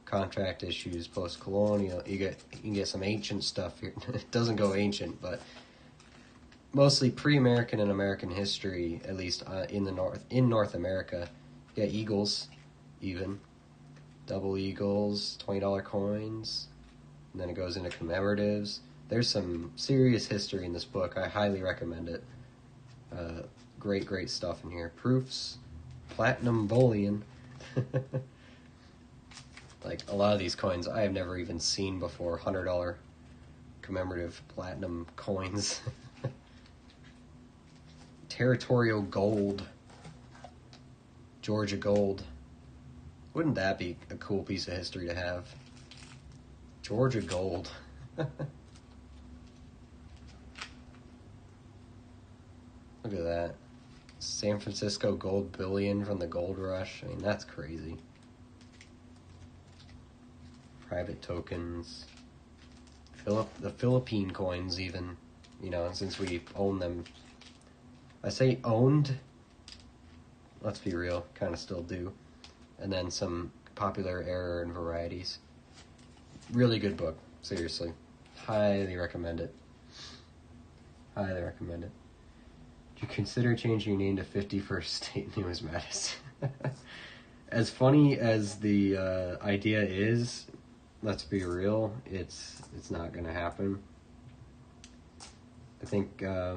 contract issues, post-colonial. You can get some ancient stuff here. It doesn't go ancient, but mostly pre-American and American history, at least in North America. You got eagles, even double eagles, $20 coins, and then it goes into commemoratives. There's some serious history in this book. I highly recommend it. Great stuff in here. Proofs, platinum bullion. Like, a lot of these coins I have never even seen before. $100 commemorative platinum coins. Territorial gold. Georgia gold. Wouldn't that be a cool piece of history to have? Georgia gold. Look at that. San Francisco gold bullion from the gold rush. I mean, that's crazy. Private tokens. The Philippine coins, even. You know, since we own them. I say owned. Let's be real. Kind of still do. And then some popular error and varieties. Really good book. Seriously. Highly recommend it. Highly recommend it. Do you consider changing your name to 51st State Numismatist? As funny as the idea is, let's be real, it's not going to happen. I think, I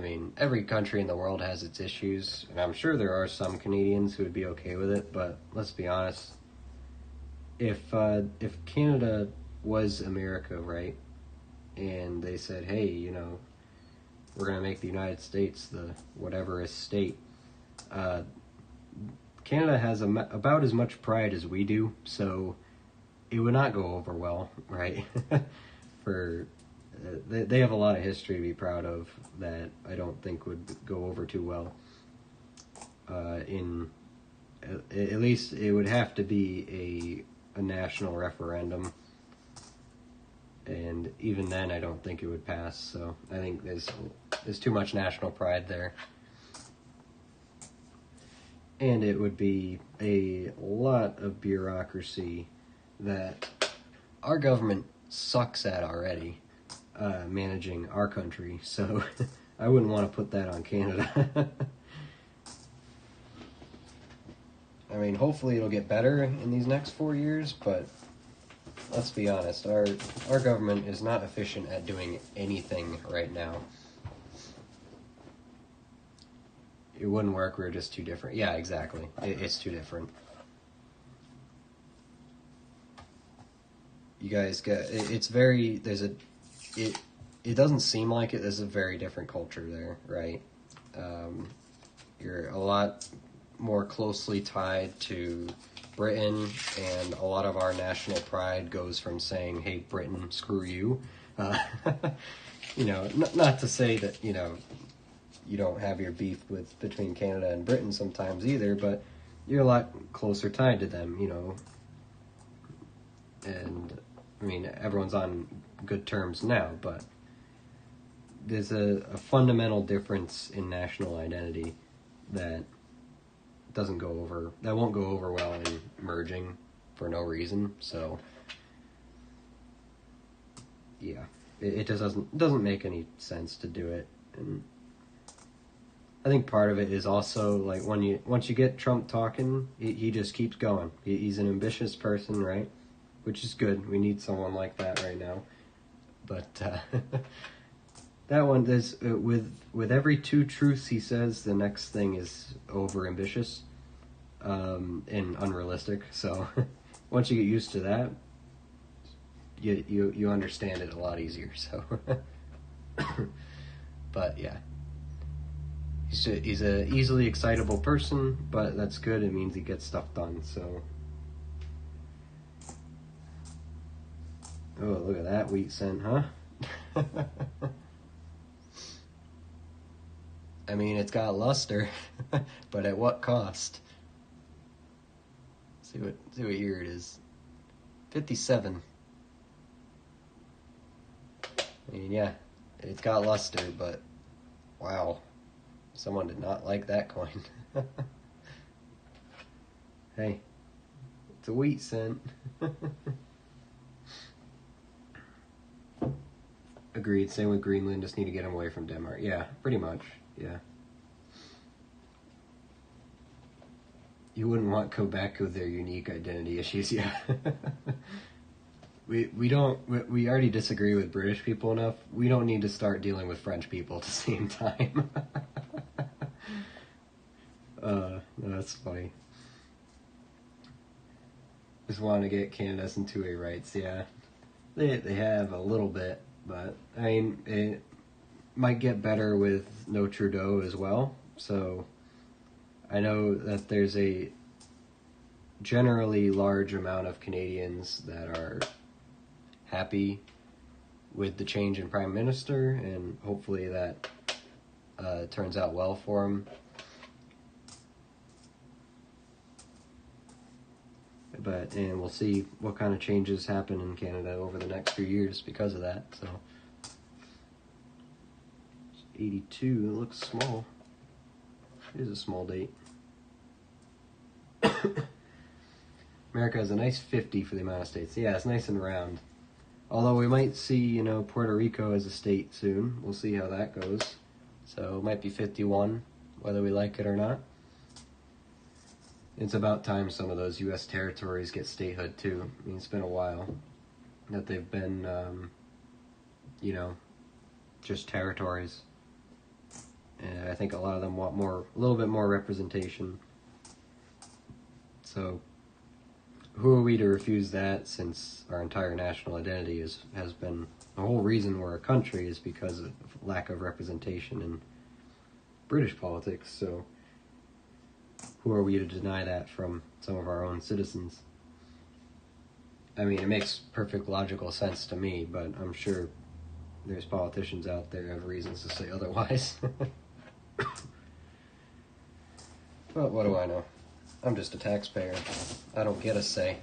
mean, every country in the world has its issues, and I'm sure there are some Canadians who would be okay with it, but let's be honest. If Canada was America, right, and they said, hey, you know, we're going to make the United States the whatever is state, Canada has about as much pride as we do, so it would not go over well, right? They have a lot of history to be proud of that I don't think would go over too well. At least it would have to be a national referendum, and even then I don't think it would pass, so I think there's too much national pride there. And it would be a lot of bureaucracy that our government sucks at already, managing our country, so I wouldn't want to put that on Canada. I mean, hopefully it'll get better in these next 4 years, but let's be honest, our government is not efficient at doing anything right now. It wouldn't work, we're just too different. Yeah, exactly. It's too different. You guys it's very, it doesn't seem like it, there's a very different culture there, right? You're a lot more closely tied to Britain, and a lot of our national pride goes from saying, hey, Britain, screw you. You know, not to say that, you know, you don't have your beef between Canada and Britain sometimes either, but you're a lot closer tied to them, you know. And, I mean, everyone's on good terms now, but there's a fundamental difference in national identity that won't go over well in merging for no reason, so yeah, it just doesn't make any sense to do it. And I think part of it is also, like, once you get Trump talking, he just keeps going. He's an ambitious person, right? Which is good. We need someone like that right now. But that one, there's with every 2 truths he says, the next thing is over ambitious and unrealistic. So once you get used to that, you understand it a lot easier. So, but yeah. He's a easily excitable person, but that's good. It means he gets stuff done, so. Oh, look at that wheat cent, huh? I mean, it's got luster, but at what cost? See what year it is. 57. I mean, yeah, it's got luster, but wow, someone did not like that coin. Hey, it's a wheat cent. Agreed. Same with Greenland. Just need to get them away from Denmark. Yeah, pretty much. Yeah. You wouldn't want Quebec with their unique identity issues. Yeah. We we already disagree with British people enough. We don't need to start dealing with French people at the same time. No, that's funny. Just want to get Canada's and 2A rights. Yeah, they have a little bit, but I mean it might get better with no Trudeau as well. So I know that there's a generally large amount of Canadians that are happy with the change in Prime Minister, and hopefully that turns out well for him. And we'll see what kind of changes happen in Canada over the next few years because of that. So 82, it looks small. It is a small date. America has a nice 50 for the amount of states. Yeah, it's nice and round. Although we might see, Puerto Rico as a state soon. We'll see how that goes. So it might be 51, whether we like it or not. It's about time some of those U.S. territories get statehood, too. I mean, it's been a while that they've been, just territories. And I think a lot of them want a little bit more representation. So who are we to refuse that, since our entire national identity has been, the whole reason we're a country is because of lack of representation in British politics. So who are we to deny that from some of our own citizens? I mean, it makes perfect logical sense to me, but I'm sure there's politicians out there who have reasons to say otherwise. But what do I know? I'm just a taxpayer. I don't get a say.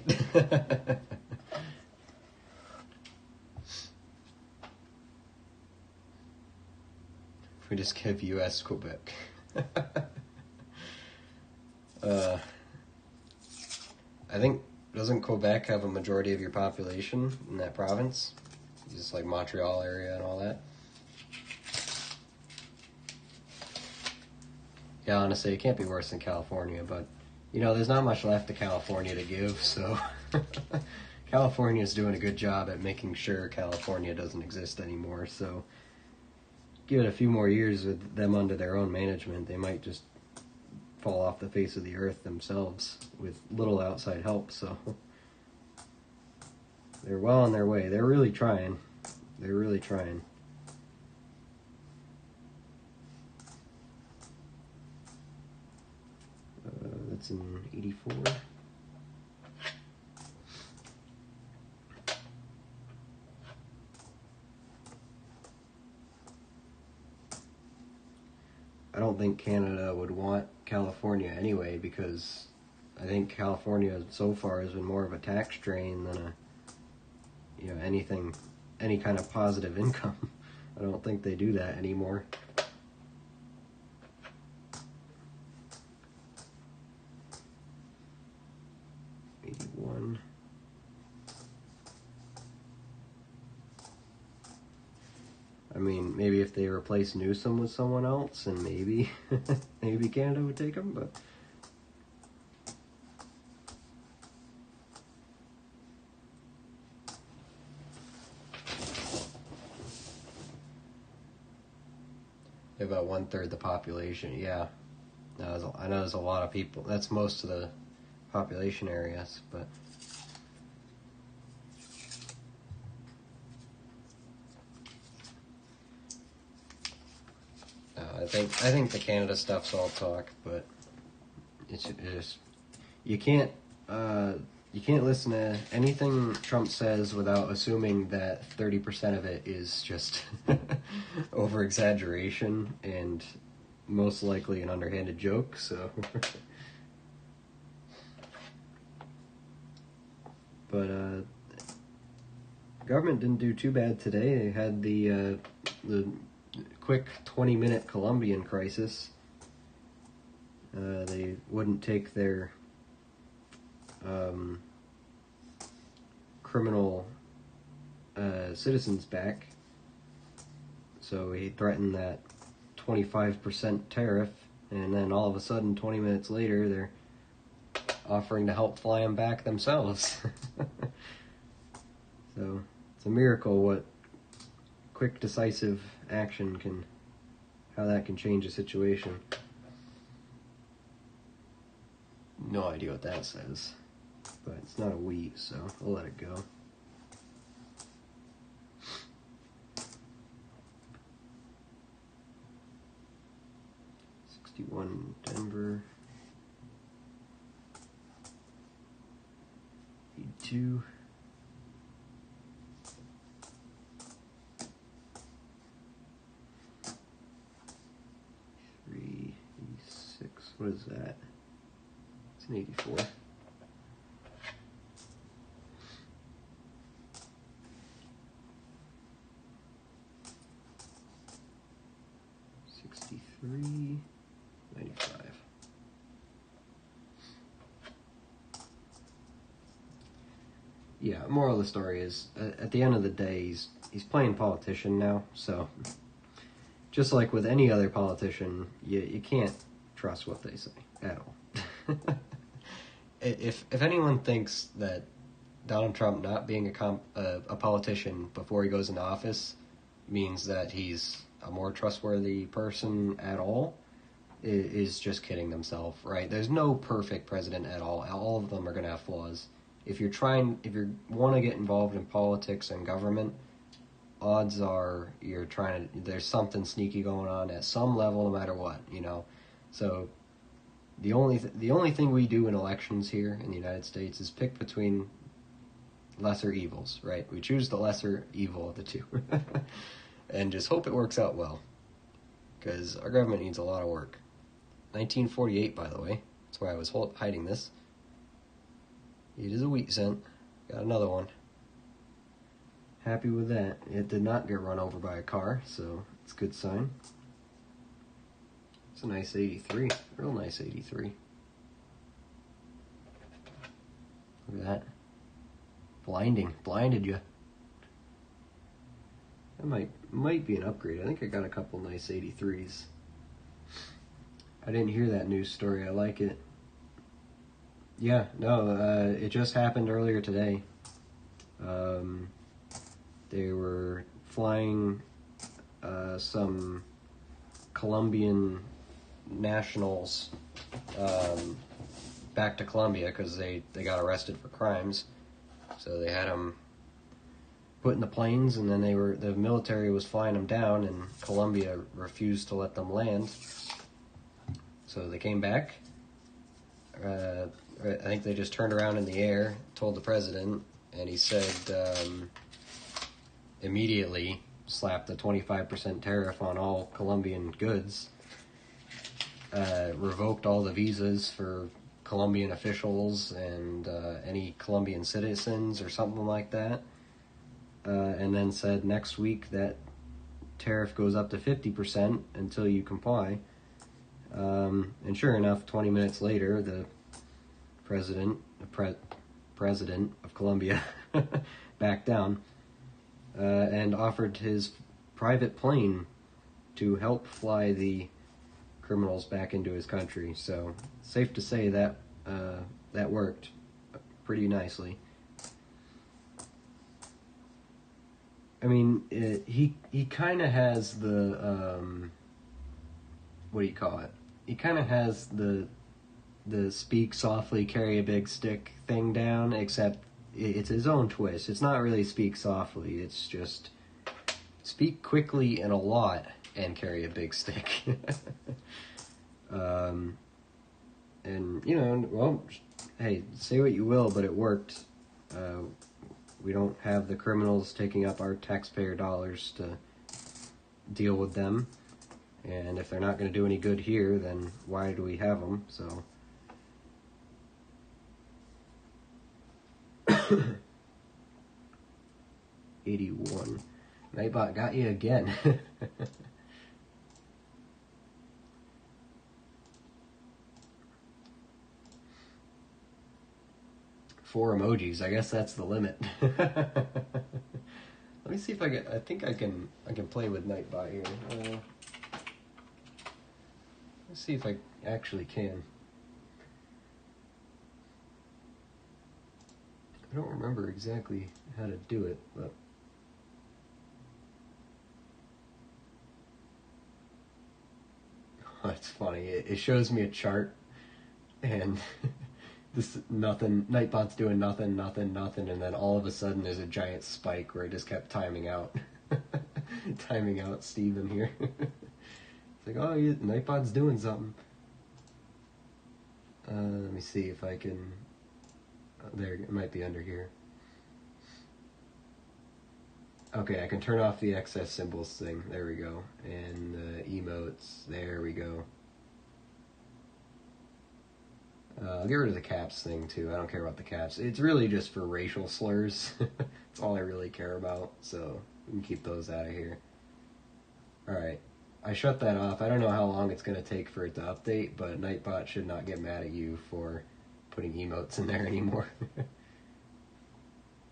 We just give U.S. Quebec. I think, doesn't Quebec have a majority of your population in that province? Just like Montreal area and all that? Yeah, honestly, it can't be worse than California, but, there's not much left to California to give, so California's doing a good job at making sure California doesn't exist anymore, so give it a few more years with them under their own management, they might just fall off the face of the earth themselves with little outside help, so they're well on their way. They're really trying. They're really trying. That's in 84. I don't think Canada would want California anyway, because I think California so far has been more of a tax drain than any kind of positive income. I don't think they do that anymore. I mean, maybe if they replace Newsom with someone else, and maybe maybe Canada would take him, but about 1/3 the population. Yeah, I know there's a lot of people. That's most of the population areas, but. I think the Canada stuff's all talk, but it's just you can't listen to anything Trump says without assuming that 30% of it is just over exaggeration and most likely an underhanded joke. So, but government didn't do too bad today. They had the quick 20-minute Colombian crisis. They wouldn't take their criminal citizens back, so he threatened that 25% tariff, and then all of a sudden, 20 minutes later, they're offering to help fly them back themselves. So it's a miracle what quick, decisive action how that can change a situation. No idea what that says, but it's not a wheat, so I'll let it go. '61 Denver. 82. What is that? It's an 84. '63, 95. Yeah, moral of the story is, at the end of the day, he's playing politician now, so just like with any other politician, you can't trust what they say at all. If anyone thinks that Donald Trump not being a politician before he goes into office means that he's a more trustworthy person at all, is just kidding themselves, right? There's no perfect president at all. All of them are going to have flaws. If you want to get involved in politics and government, odds are there's something sneaky going on at some level, no matter what, So the only thing we do in elections here in the United States is pick between lesser evils, right? We choose the lesser evil of the two, and just hope it works out well, because our government needs a lot of work. 1948, by the way. That's why I was hiding this. It is a wheat cent. Got another one. Happy with that. It did not get run over by a car, so it's a good sign. It's a nice 83. Real nice 83. Look at that. Blinded you. That might be an upgrade. I think I got a couple nice 83s. I didn't hear that news story. I like it. Yeah, no, it just happened earlier today. They were flying some Colombian nationals back to Colombia because they got arrested for crimes. So they had them put in the planes, and then the military was flying them down, and Colombia refused to let them land. So they came back. I think they just turned around in the air, told the president, and he said immediately slapped the 25% tariff on all Colombian goods, revoked all the visas for Colombian officials and any Colombian citizens or something like that, and then said next week that tariff goes up to 50% until you comply. And sure enough, 20 minutes later, the president of Colombia backed down and offered his private plane to help fly the criminals back into his country. So safe to say that that worked pretty nicely. I mean, he kind of has the what do you call it? He kind of has the speak softly, carry a big stick thing down, except it's his own twist. It's not really speak softly. It's just speak quickly and a lot and carry a big stick. And, well, hey, say what you will, but it worked. We don't have the criminals taking up our taxpayer dollars to deal with them. And if they're not going to do any good here, then why do we have them? So, 81. Nightbot got you again. 4 emojis. I guess that's the limit. Let me see if I get. I think I can play with Nightbot here. Let's see if I actually can. I don't remember exactly how to do it, but it's funny. It shows me a chart, and this nothing. Nightbot's doing nothing, and then all of a sudden there's a giant spike where it just kept timing out, timing out Steven here. It's like, oh, Nightbot's doing something. Let me see if I can. There, it might be under here. Okay, I can turn off the excess symbols thing. There we go. And the emotes. There we go. I'll get rid of the caps thing too. I don't care about the caps. It's really just for racial slurs. That's all I really care about. So we can keep those out of here. Alright. I shut that off. I don't know how long it's going to take for it to update, but Nightbot should not get mad at you for putting emotes in there anymore.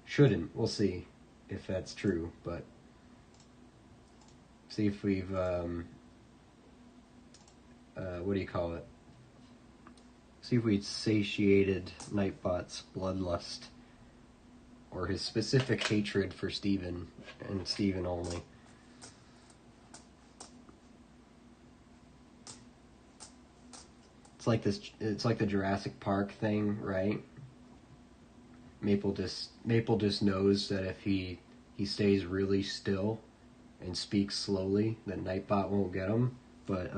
Shouldn't. We'll see if that's true, but see if we've what do you call it? See if we'd satiated Nightbot's bloodlust or his specific hatred for Steven and Steven only. It's like this. It's like the Jurassic Park thing, right? Maple just knows that if he stays really still and speaks slowly, then Nightbot won't get him. But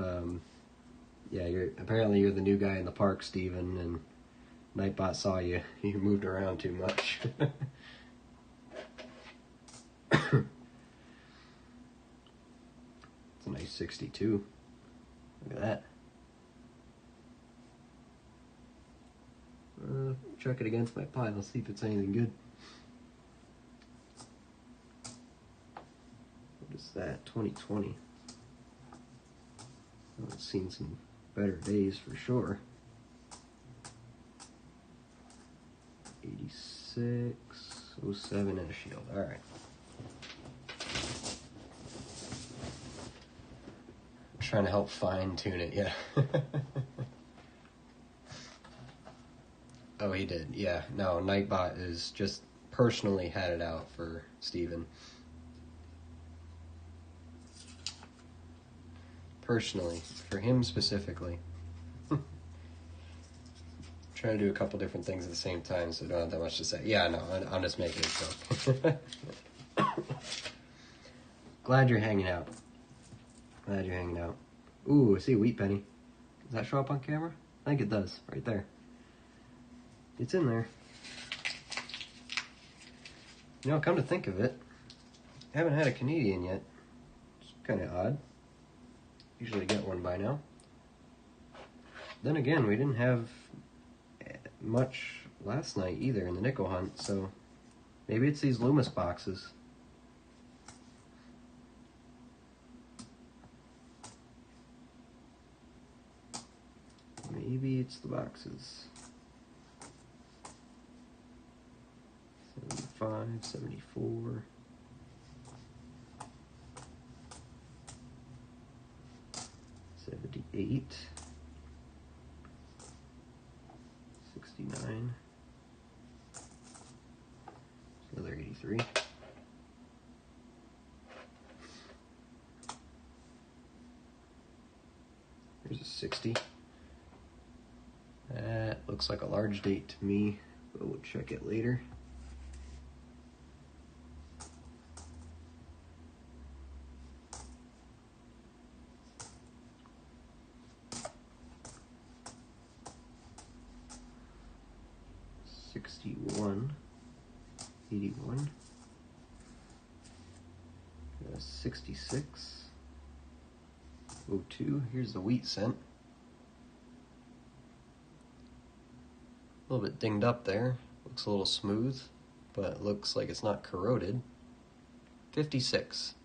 yeah, apparently you're the new guy in the park, Steven, and Nightbot saw you. You moved around too much. It's a nice 62. Look at that. Check it against my pile, see if it's anything good. What is that? 2020. Well, it's seen some better days for sure. 86, 07, and a shield. Alright. I'm trying to help fine tune it, yeah. Oh, he did. Yeah. No, Nightbot is just personally had it out for Steven. Personally. For him specifically. Trying to do a couple different things at the same time, so I don't have that much to say. Yeah, no, I'm just making a joke. Glad you're hanging out. Glad you're hanging out. Ooh, I see a wheat penny. Does that show up on camera? I think it does. Right there. It's in there. You know, come to think of it, I haven't had a Canadian yet. It's kind of odd. Usually get one by now. Then again, we didn't have much last night either in the nickel hunt, so maybe it's these Loomis boxes. Maybe it's the boxes. 75, 74. 78. 69. Another 83. Here's a 60. That looks like a large date to me, but we'll check it later. $61, $81, 66, $02. Here's the wheat cent. A little bit dinged up there. Looks a little smooth, but it looks like it's not corroded. 56.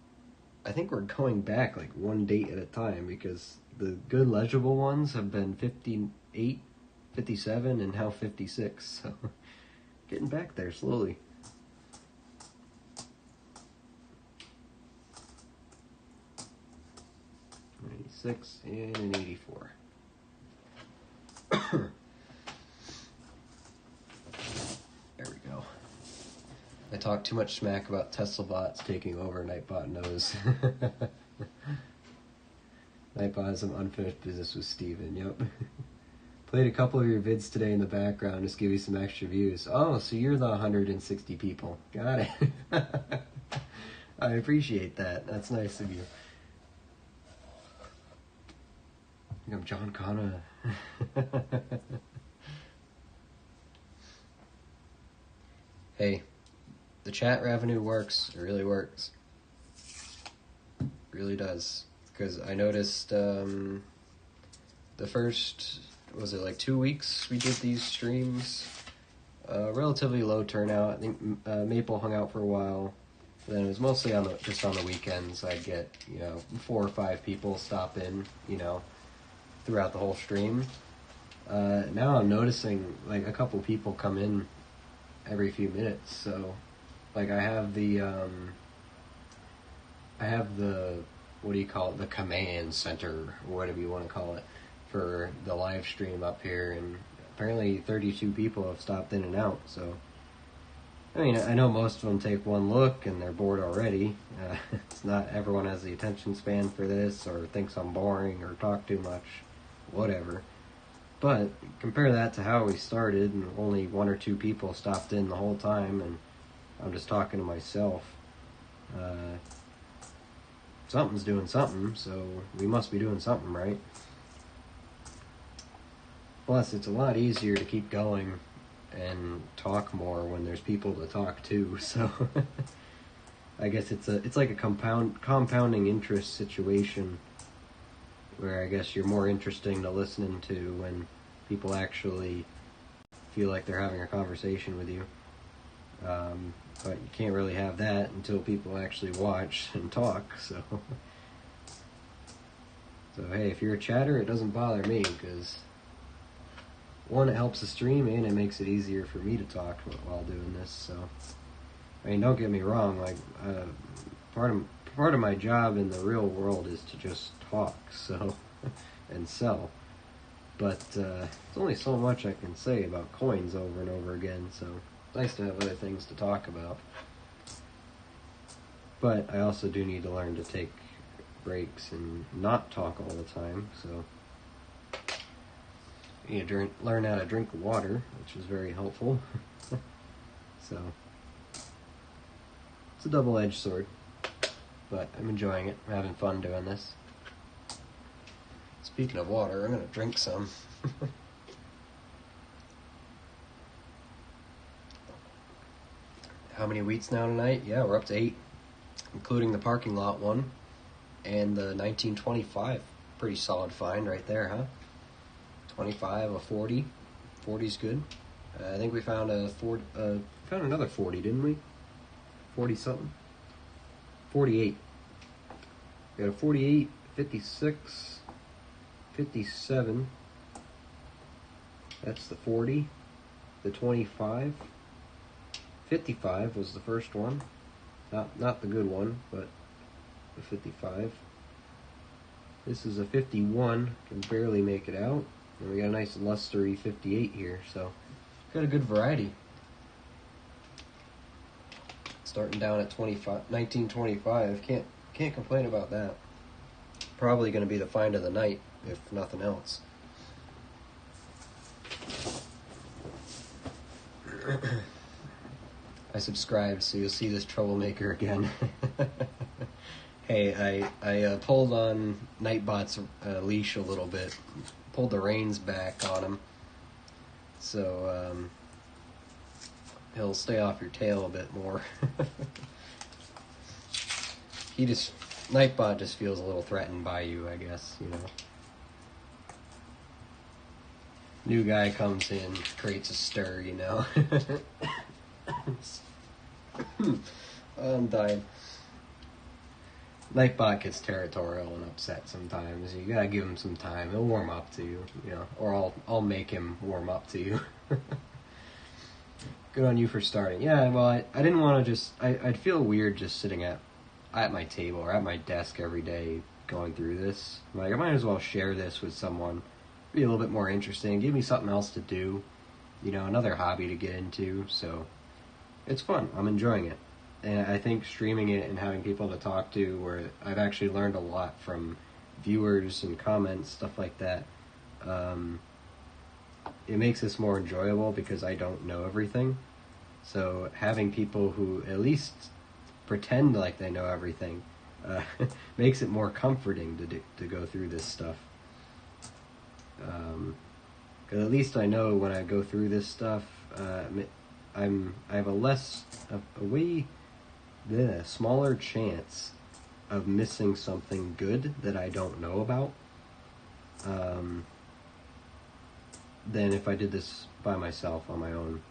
I think we're going back like one date at a time because the good legible ones have been 58, 57, and now 56. So getting back there slowly. 96 and an 84. There we go. I talk too much smack about Tesla bots taking over. Nightbot knows. Nightbot has some unfinished business with Steven. Yep. Played a couple of your vids today in the background, just give you some extra views. Oh, so you're the 160 people. Got it. I appreciate that. That's nice of you. I'm John Connor. Hey, the chat revenue works. It really works. It really does. Because I noticed the first, was it like 2 weeks we did these streams? Relatively low turnout. I think Maple hung out for a while. Then it was mostly just on the weekends. I'd get, 4 or 5 people stop in, throughout the whole stream. Now I'm noticing like a couple people come in every few minutes. So like I have the what do you call it, the command center or whatever you want to call it for the live stream up here, and apparently 32 people have stopped in and out. So I mean, I know most of them take one look and they're bored already. It's not everyone has the attention span for this, or thinks I'm boring or talk too much, whatever. But compare that to how we started, and only 1 or 2 people stopped in the whole time, and I'm just talking to myself. Something's doing something, so we must be doing something right. Plus, it's a lot easier to keep going and talk more when there's people to talk to, so I guess it's like a compounding interest situation, where I guess you're more interesting to listen to when people actually feel like they're having a conversation with you. But you can't really have that until people actually watch and talk, so hey, if you're a chatter, it doesn't bother me, because 1, it helps the stream, and it makes it easier for me to talk while doing this. So I mean, don't get me wrong, like part of my job in the real world is to just talk, so and sell. But it's only so much I can say about coins over and over again, so it's nice to have other things to talk about. But I also do need to learn to take breaks and not talk all the time, so you learn how to drink water, which is very helpful. So it's a double-edged sword, but I'm enjoying it. I'm having fun doing this. Speaking of water, I'm going to drink some. How many wheats now tonight? Yeah, we're up to 8, including the parking lot one and the 1925. Pretty solid find right there, huh? 25, a 40. 40's good. I think we found found another 40, didn't we? 40 something. 48. We got a 48, 56, 57. That's the 40. The 25. 55 was the first one. Not the good one, but the 55. This is a 51. Can barely make it out. And we got a nice lustery 58 here, so got a good variety. Starting down at 1925. Can't complain about that. Probably going to be the find of the night, if nothing else. I subscribed, so you'll see this troublemaker again. Hey, I pulled on Nightbot's leash a little bit. Pulled the reins back on him. So, he'll stay off your tail a bit more. Nightbot just feels a little threatened by you, I guess, New guy comes in, creates a stir, I'm dying. Nightbot gets territorial and upset sometimes. You gotta give him some time. He'll warm up to you, you know, or I'll make him warm up to you. Good on you for starting. Yeah, well, I didn't want to just... I'd feel weird just sitting at my table or at my desk every day going through this. Like, I might as well share this with someone. Be a little bit more interesting. Give me something else to do. You know, another hobby to get into. So, it's fun. I'm enjoying it. And I think streaming it and having people to talk to, where I've actually learned a lot from viewers and comments, stuff like that. It makes this more enjoyable because I don't know everything. So having people who at least pretend like they know everything makes it more comforting to go through this stuff. Because at least I know when I go through this stuff, I have a smaller chance of missing something good that I don't know about than if I did this by myself on my own.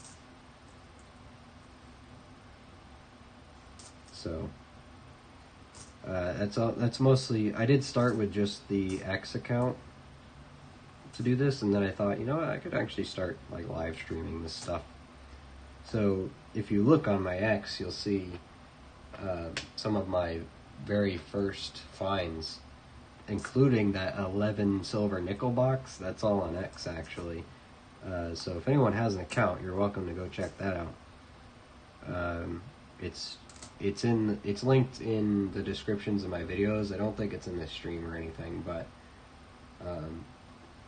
So that's mostly. I did start with just the X account to do this, and then I thought, you know what, I could actually start like live streaming this stuff. So if you look on my X, you'll see some of my very first finds, including that 11 silver nickel box. That's all on X, actually. So if anyone has an account, you're welcome to go check that out. It's linked in the descriptions of my videos. I don't think it's in this stream or anything, but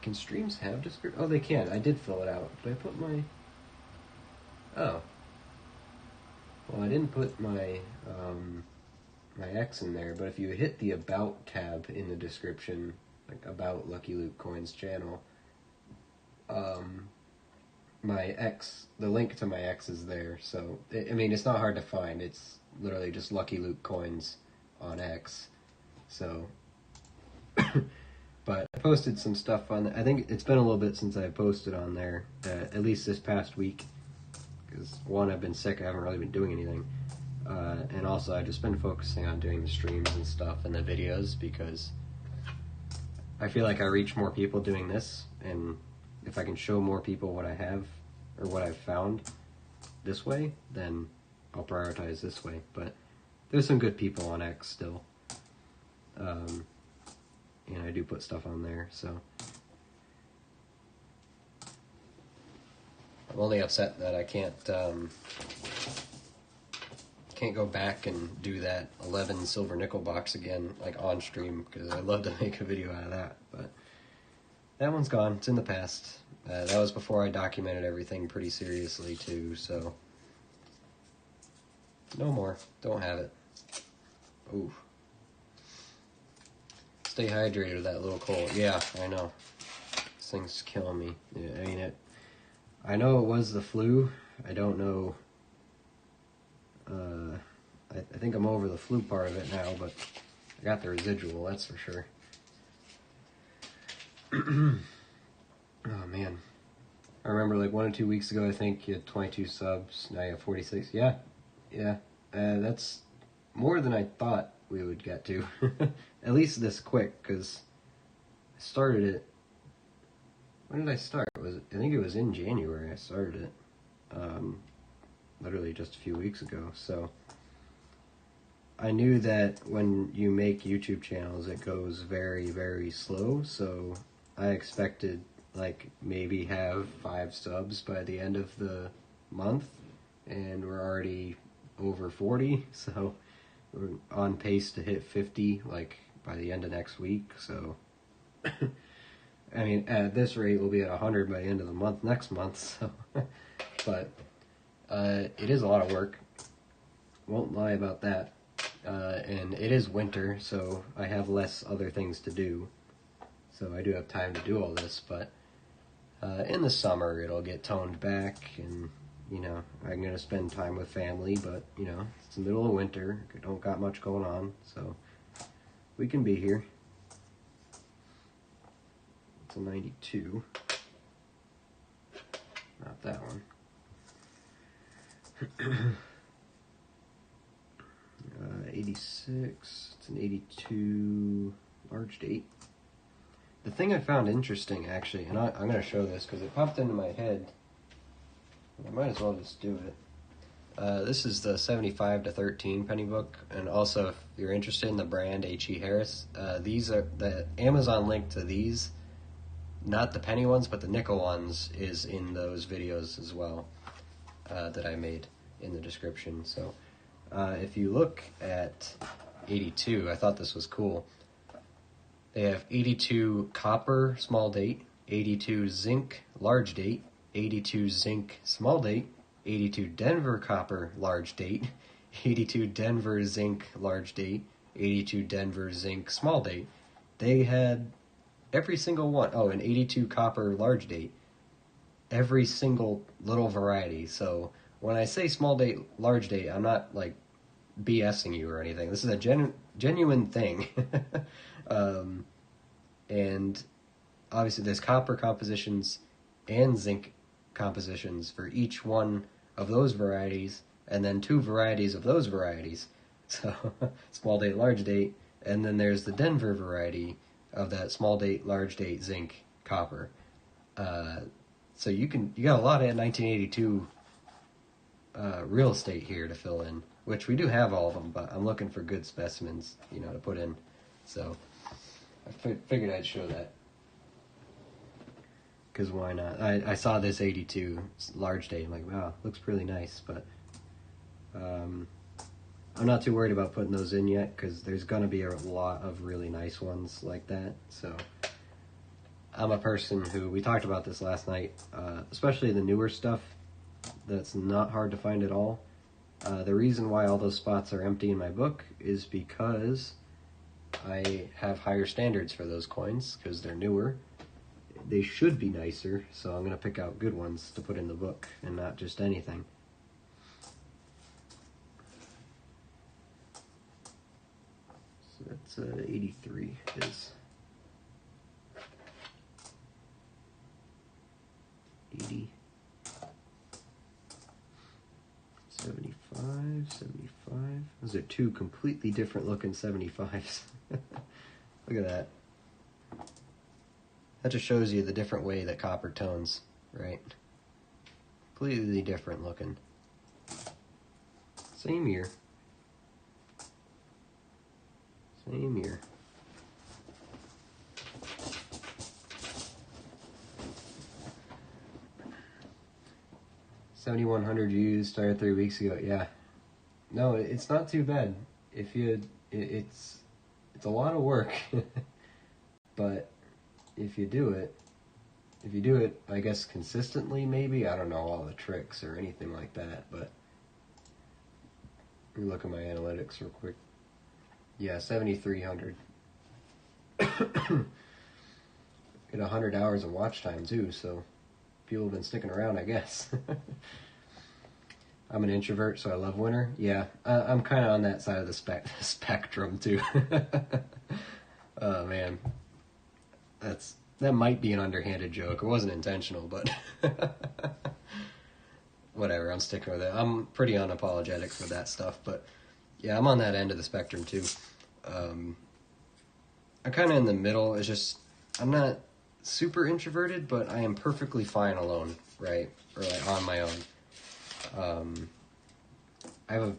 can streams have description? Oh, they can. I did fill it out. Did I put my... Oh. Well, I didn't put my my X in there, but if you hit the About tab in the description, like About Lucky Luke Coins channel, my X, the link to my X is there. So, I mean, it's not hard to find. It's literally just Lucky Luke Coins on X. So, but I posted some stuff on, I think it's been a little bit since I posted on there, at least this past week. Because, one, I've been sick, I haven't really been doing anything. And also, I've just been focusing on doing the streams and stuff and the videos, because I feel like I reach more people doing this, and if I can show more people what I have, or what I've found this way, then I'll prioritize this way. But there's some good people on X still. And I do put stuff on there, so... I'm only upset that I can't go back and do that 11 silver nickel box again, like on stream, because I'd love to make a video out of that, but that one's gone. It's in the past. That was before I documented everything pretty seriously too, so no more. Don't have it. Ooh. Stay hydrated with that little cold. Yeah, I know. This thing's killing me. Yeah, I mean, I know it was the flu. I don't know. I think I'm over the flu part of it now, but I got the residual, that's for sure. Oh, man. I remember like 1 or 2 weeks ago, I think you had 22 subs. Now you have 46. Yeah. That's more than I thought we would get to. At least this quick, because I started it. When did I start? I think it was in January I started it. Literally just a few weeks ago. So I knew that when you make YouTube channels, it goes very, very slow. So I expected like maybe have 5 subs by the end of the month, and we're already over 40. So we're on pace to hit 50 like by the end of next week. So I mean, at this rate, we'll be at 100 by the end of the month next month. So, but it is a lot of work. Won't lie about that. And it is winter, so I have less other things to do. So I do have time to do all this, but in the summer it'll get toned back, and you know, I'm gonna spend time with family. But you know, it's the middle of winter. I don't got much going on, so we can be here. It's a 92. Not that one. 88. 86. It's an 82 large date. The thing I found interesting, actually, and I'm going to show this because it popped into my head. I might as well just do it. This is the 75 to 13 penny book, and also if you're interested in the brand H.E. Harris, these are the Amazon link to these, not the penny ones, but the nickel ones, is in those videos as well that I made in the description. So if you look at 82, I thought this was cool. They have 82 copper small date, 82 zinc large date, 82 zinc small date, 82 Denver copper large date, 82 Denver zinc large date, 82 Denver zinc small date. They had every single one. Oh, and 82 copper large date. Every single little variety. So when I say small date, large date, I'm not like BSing you or anything. This is a genuine thing. And obviously there's copper compositions and zinc compositions for each one of those varieties, and then 2 varieties of those varieties. So small date, large date, and then there's the Denver variety of that small date, large date, zinc, copper. So you got a lot of 1982 real estate here to fill in, which we do have all of them, but I'm looking for good specimens, to put in. So I figured I'd show that. Because why not? I saw this 82 large date. I'm like, wow, looks really nice. But I'm not too worried about putting those in yet, because there's going to be a lot of really nice ones like that. So I'm a person who, we talked about this last night, especially the newer stuff that's not hard to find at all. The reason why all those spots are empty in my book is because I have higher standards for those coins, because they're newer. They should be nicer, so I'm going to pick out good ones to put in the book and not just anything. So that's 83 is 80, 75, 75. Those are 2 completely different looking 75s. Look at that. That just shows you the different way that copper tones, right? Completely different looking. Same year. Same year. 7,100 views, started 3 weeks ago. Yeah. No, it's not too bad. It's a lot of work. But if you do it, I guess consistently, maybe, I don't know all the tricks or anything like that, but let me look at my analytics real quick. Yeah, 7,300. Get 100 hours of watch time too, so people have been sticking around, I guess. I'm an introvert, so I love winter. Yeah, I'm kind of on that side of the spectrum too. Oh man, that might be an underhanded joke. It wasn't intentional, but whatever. I'm sticking with it. I'm pretty unapologetic for that stuff, but yeah, I'm on that end of the spectrum too. I'm kind of in the middle. It's just I'm not super introverted, but I am perfectly fine alone, right? Or like on my own. I have a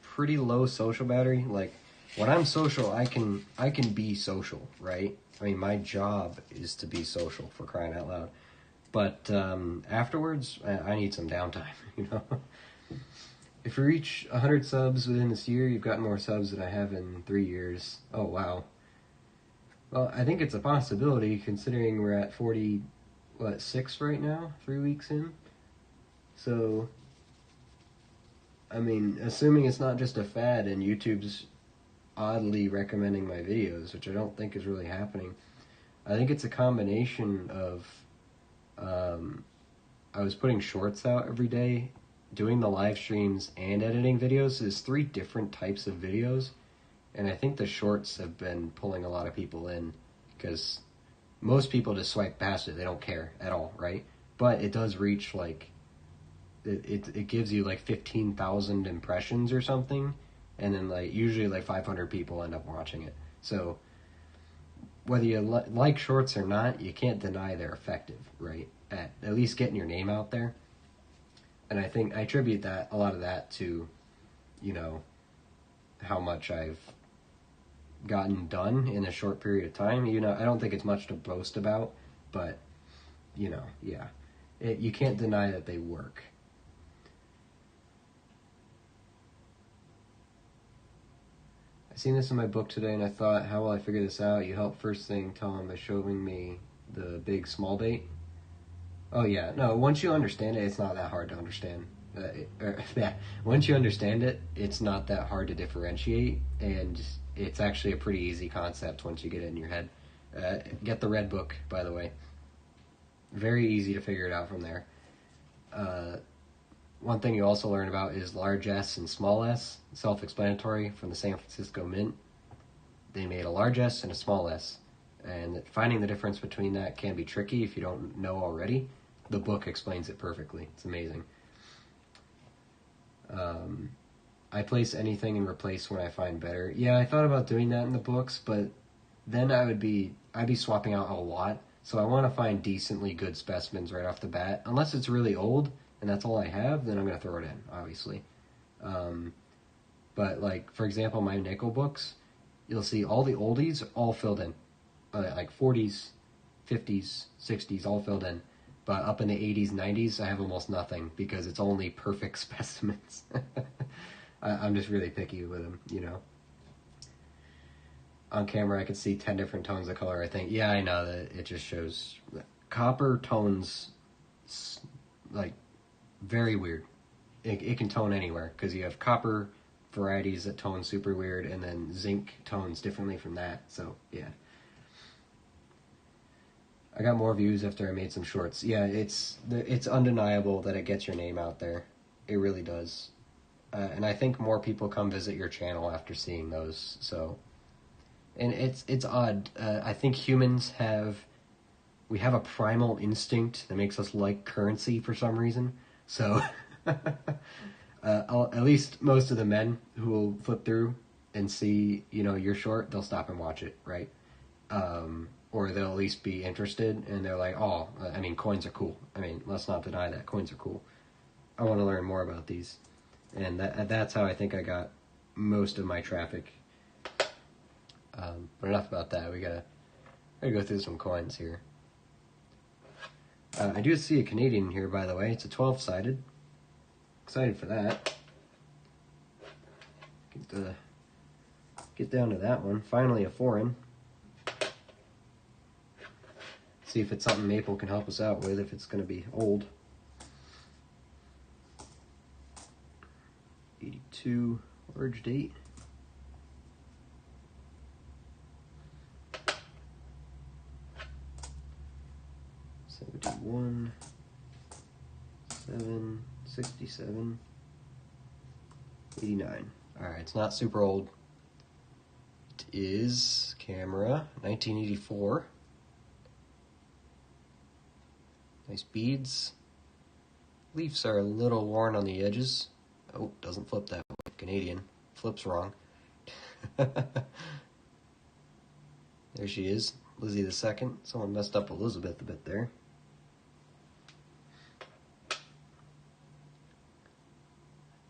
pretty low social battery. Like when I'm social, I can be social, right? I mean, my job is to be social, for crying out loud. But afterwards, I need some downtime, If we reach 100 subs within this year, you've got more subs than I have in 3 years. Oh, wow. Well, I think it's a possibility, considering we're at 46 right now, 3 weeks in. So, I mean, assuming it's not just a fad and YouTube's oddly recommending my videos, which I don't think is really happening. I think it's a combination of I was putting shorts out every day, doing the live streams and editing videos. There's 3 different types of videos, and I think the shorts have been pulling a lot of people in, because most people just swipe past it. They don't care at all, right? But it does reach like it gives you like 15,000 impressions or something and then like usually like 500 people end up watching it. So whether you like shorts or not, you can't deny they're effective, right? At least getting your name out there. And I think I attribute that a lot of that to, you know, how much I've gotten done in a short period of time. You know, I don't think it's much to boast about, but you know, yeah, you can't deny that they work. I seen this in my book today, and I thought, how will I figure this out? You help first thing tell him by showing me the big small bait. Oh yeah, no. Once you understand it, it's not that hard to understand. Yeah, once you understand it, it's not that hard to differentiate, and it's actually a pretty easy concept once you get it in your head. Get the red book, by the way. Very easy to figure it out from there. One thing you also learn about is large S and small s, self-explanatory from the San Francisco Mint. They made a large S and a small s, and finding the difference between that can be tricky if you don't know already. The book explains it perfectly. It's amazing. I place anything and replace when I find better. Yeah, I thought about doing that in the books, but then I'd be swapping out a lot. So I want to find decently good specimens right off the bat. Unless it's really old and that's all I have, then I'm going to throw it in, obviously. But like, for example, my nickel books, you'll see all the oldies all filled in. Like 40s, 50s, 60s, all filled in. But up in the 80s, 90s, I have almost nothing because it's only perfect specimens. I'm just really picky with them, you know. On camera, I could see 10 different tones of color, I think. Yeah, I know that it just shows copper tones, like, very weird. It can tone anywhere because you have copper varieties that tone super weird, and then zinc tones differently from that. So, yeah. I got more views after I made some shorts. Yeah, it's undeniable that it gets your name out there. It really does. And I think more people come visit your channel after seeing those. So, and it's odd. I think humans have a primal instinct that makes us like currency for some reason. So, at least most of the men who will flip through and see, you know, your short, they'll stop and watch it, right? Or they'll at least be interested, and they're like, oh, I mean, coins are cool. I mean, let's not deny that. Coins are cool. I want to learn more about these. And that's how I think I got most of my traffic. But enough about that. We gotta go through some coins here. I do see a Canadian here, by the way. It's a 12-sided. Excited for that. Get down to that one. Finally a foreign. See if it's something Maple can help us out with, if it's going to be old. 82 origin date. '71, 7, 67, 89. Alright, it's not super old. It is camera 1984. Nice beads. Leaves are a little worn on the edges. Oh, doesn't flip that way. Canadian. Flips wrong. There she is. Lizzie the Second. Someone messed up Elizabeth a bit there.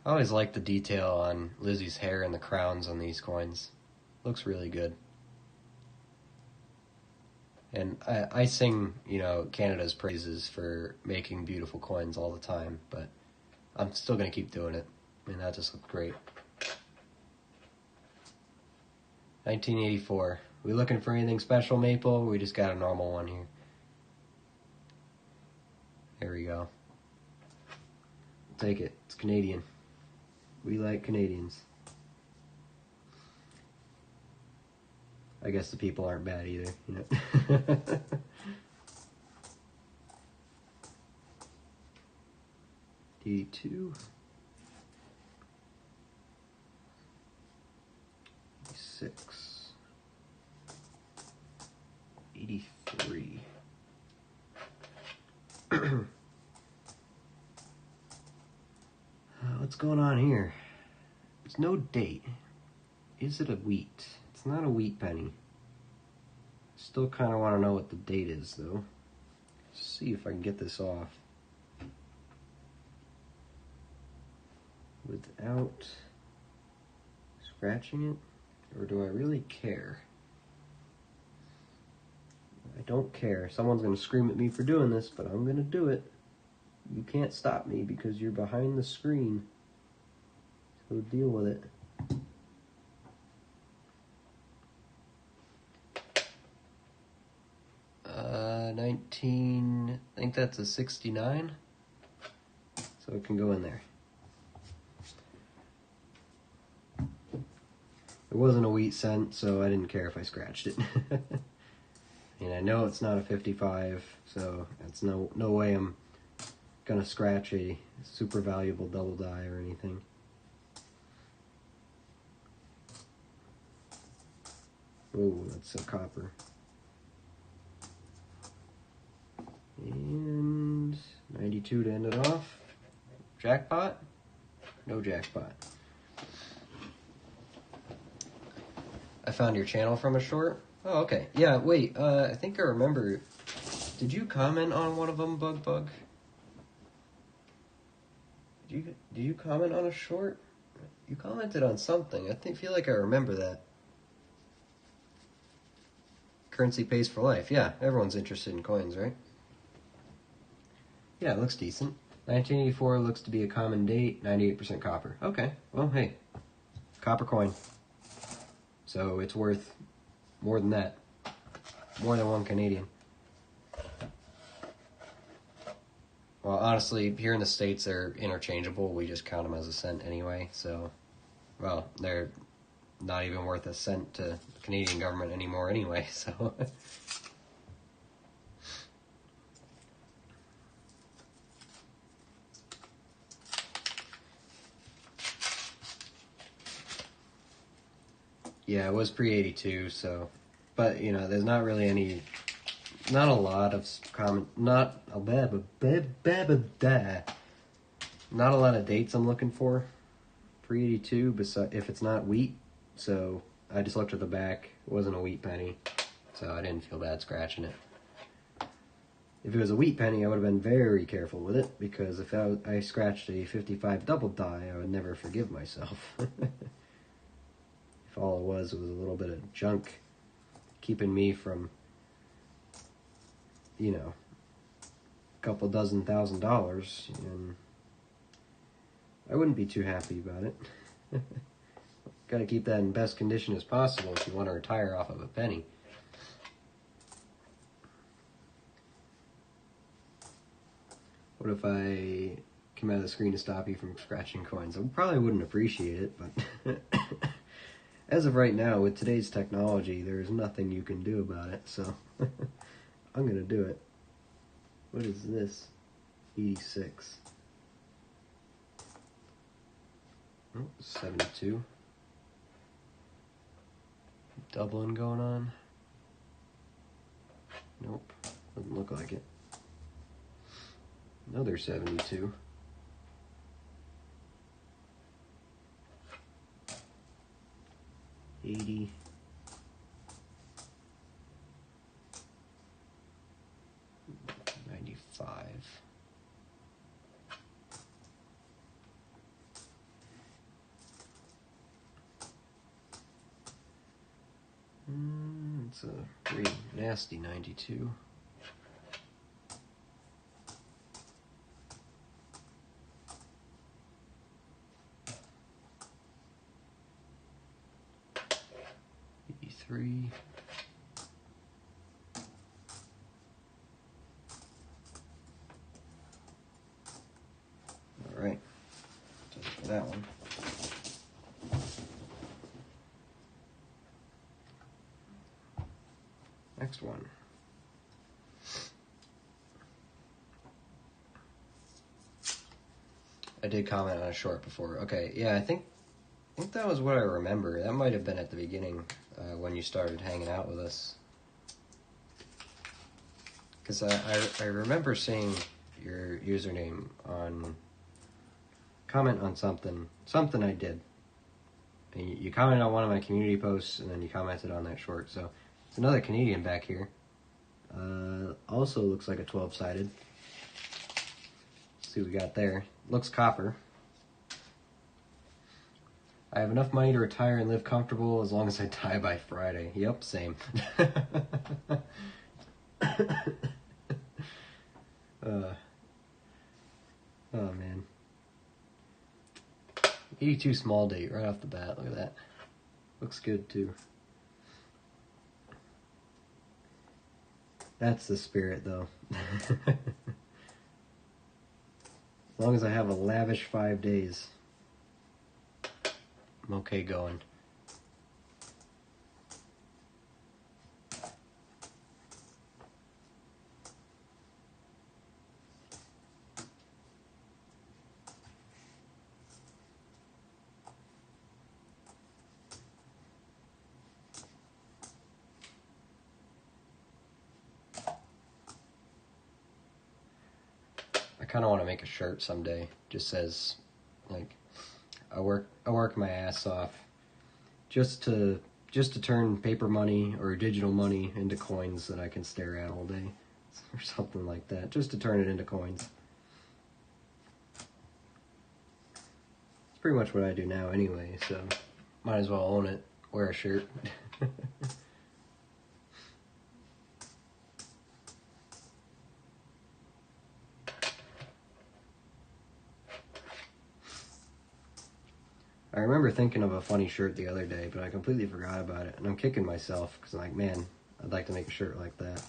I always like the detail on Lizzie's hair and the crowns on these coins. Looks really good. And I sing, you know, Canada's praises for making beautiful coins all the time, but I'm still going to keep doing it. I mean, that just looked great. 1984. We looking for anything special, Maple? We just got a normal one here. There we go. Take it. It's Canadian. We like Canadians. I guess the people aren't bad either, you know. 82. 86. 83. What's going on here? There's no date. Is it a wheat? It's not a wheat penny. Still kind of want to know what the date is, though. Let's see if I can get this off without scratching it. Or do I really care? I don't care. Someone's going to scream at me for doing this, but I'm going to do it. You can't stop me because you're behind the screen. So deal with it. I think that's a 69. So it can go in there. It wasn't a wheat cent, so I didn't care if I scratched it. And I know it's not a 55, so it's no way I'm gonna scratch a super valuable double die or anything. Oh, that's a copper. And 92 to end it off. Jackpot? No jackpot. I found your channel from a short. Oh, okay. Yeah, wait, I think I remember. Did you comment on one of them, Bug? Did you comment on a short? You commented on something. Feel like I remember that. Currency pays for life. Yeah, everyone's interested in coins, right? Yeah, it looks decent. 1984 looks to be a common date. 98% copper. Okay. Well, hey, copper coin. So it's worth more than that. More than 1 Canadian. Well, honestly, here in the States, they're interchangeable. We just count them as a cent anyway. So, well, they're not even worth a cent to the Canadian government anymore anyway. So, yeah, it was pre-82. So, but you know, there's not really any. Not a lot of common, not a not a lot of dates I'm looking for. Pre-82, if it's not wheat, so I just looked at the back. It wasn't a wheat penny, so I didn't feel bad scratching it. If it was a wheat penny, I would have been very careful with it, because if I scratched a 55 double die, I would never forgive myself. If all it was a little bit of junk keeping me from, you know, a couple dozen $1,000, and I wouldn't be too happy about it. Got to keep that in best condition as possible if you want to retire off of a penny. What if I came out of the screen to stop you from scratching coins? I probably wouldn't appreciate it, but as of right now, with today's technology, there's nothing you can do about it, so I'm going to do it. What is this? 86. Oh, 72. Doubling going on. Nope, doesn't look like it. Another 72. $80. $95. It's a pretty nasty 92. $83. All right, just for that one. Next one. I did comment on a short before. Okay, yeah, I think that was what I remember. That might have been at the beginning when you started hanging out with us. Because I remember seeing your username on comment on something I did. And you commented on one of my community posts, and then you commented on that short. So it's another Canadian back here. Also looks like a 12-sided. See what we got there. Looks copper. I have enough money to retire and live comfortable as long as I die by Friday. Yep, same. Oh man. 82 small date right off the bat. Look at that. Looks good too. That's the spirit though. As long as I have a lavish 5 days, I'm okay going. I kind of want to make a shirt someday. Just says, like, I work my ass off just to turn paper money or digital money into coins that I can stare at all day, or something like that. Just to turn it into coins. It's pretty much what I do now anyway. So might as well own it. Wear a shirt. I remember thinking of a funny shirt the other day, but I completely forgot about it, and I'm kicking myself because I'm like, man, I'd like to make a shirt like that.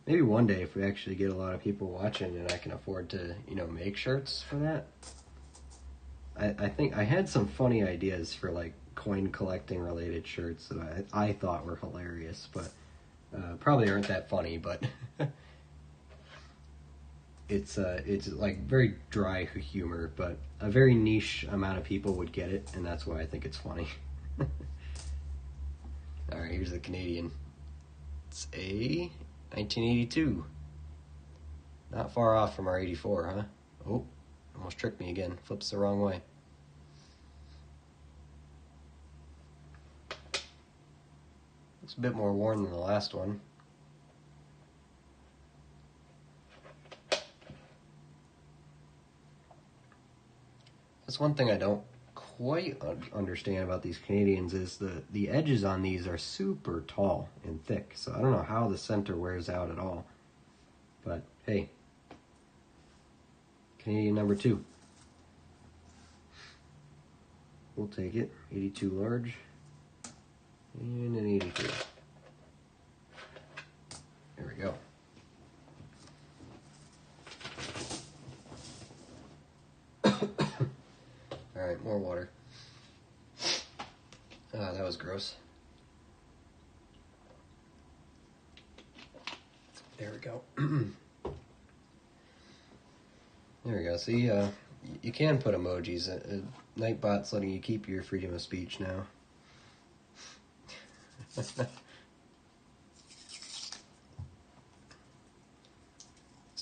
Maybe one day if we actually get a lot of people watching and I can afford to, make shirts for that. I think I had some funny ideas for like coin collecting related shirts that I thought were hilarious, but probably aren't that funny, but it's like very dry humor, but a very niche amount of people would get it, and that's why I think it's funny. Alright, here's the Canadian. It's a 1982. Not far off from our 84, huh? Oh, almost tricked me again. Flips the wrong way. Looks a bit more worn than the last one. That's one thing I don't quite understand about these Canadians is the edges on these are super tall and thick. So I don't know how the center wears out at all. But hey, Canadian number 2. We'll take it. 82 large and an 83. There we go. Alright, more water. Ah, that was gross. There we go. There we go. See, you can put emojis. Nightbot's letting you keep your freedom of speech now. Just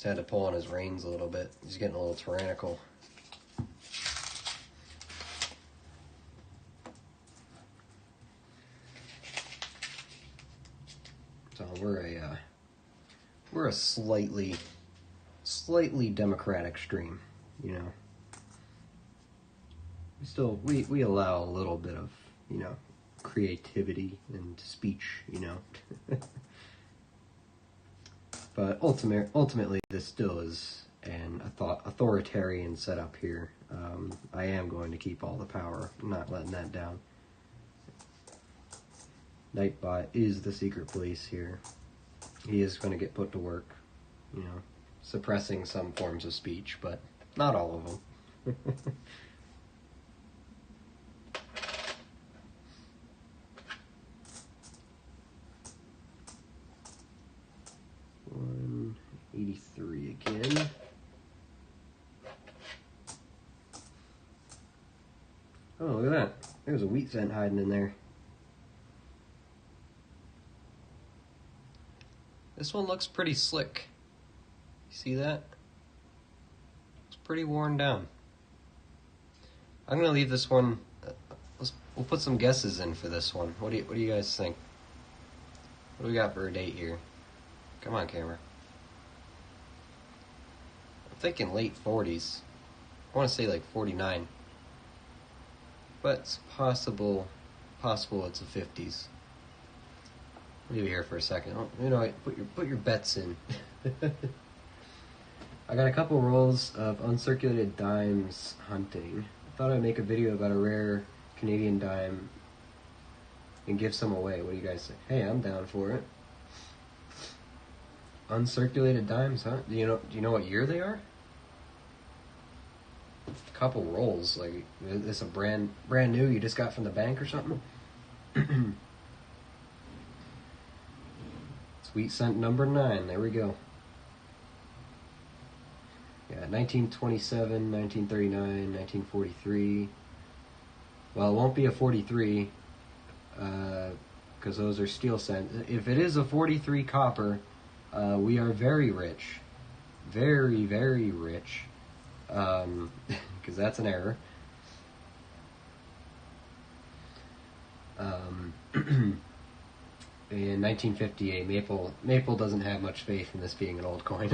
had to pull on his reins a little bit. He's getting a little tyrannical. So we're a slightly democratic stream, We allow a little bit of, creativity and speech, But ultimately, this still is an authoritarian setup here. I am going to keep all the power. I'm not letting that down. Nightbot is the secret police here. He is going to get put to work, suppressing some forms of speech, but not all of them. 183 again. Oh, look at that. There's a wheat cent hiding in there. This one looks pretty slick. You see that? It's pretty worn down. I'm going to leave this one We'll put some guesses in for this one. What do you guys think? What do we got for a date here? Come on, camera. I'm thinking late 40s. I want to say like 49. But it's possible it's the 50s. Leave it here for a second. Oh, you know, put your bets in. I got a couple rolls of uncirculated dimes hunting. I thought I'd make a video about a rare Canadian dime and give some away. What do you guys think? Hey, I'm down for it. Uncirculated dimes, huh? Do you know what year they are? A couple rolls. Like, is this a brand new you just got from the bank or something? Sweet cent number 9. There we go. Yeah, 1927, 1939, 1943. Well, it won't be a 43, because those are steel cents. If it is a 43 copper, we are very rich. Very, very rich. Because that's an error. In 1958, Maple doesn't have much faith in this being an old coin.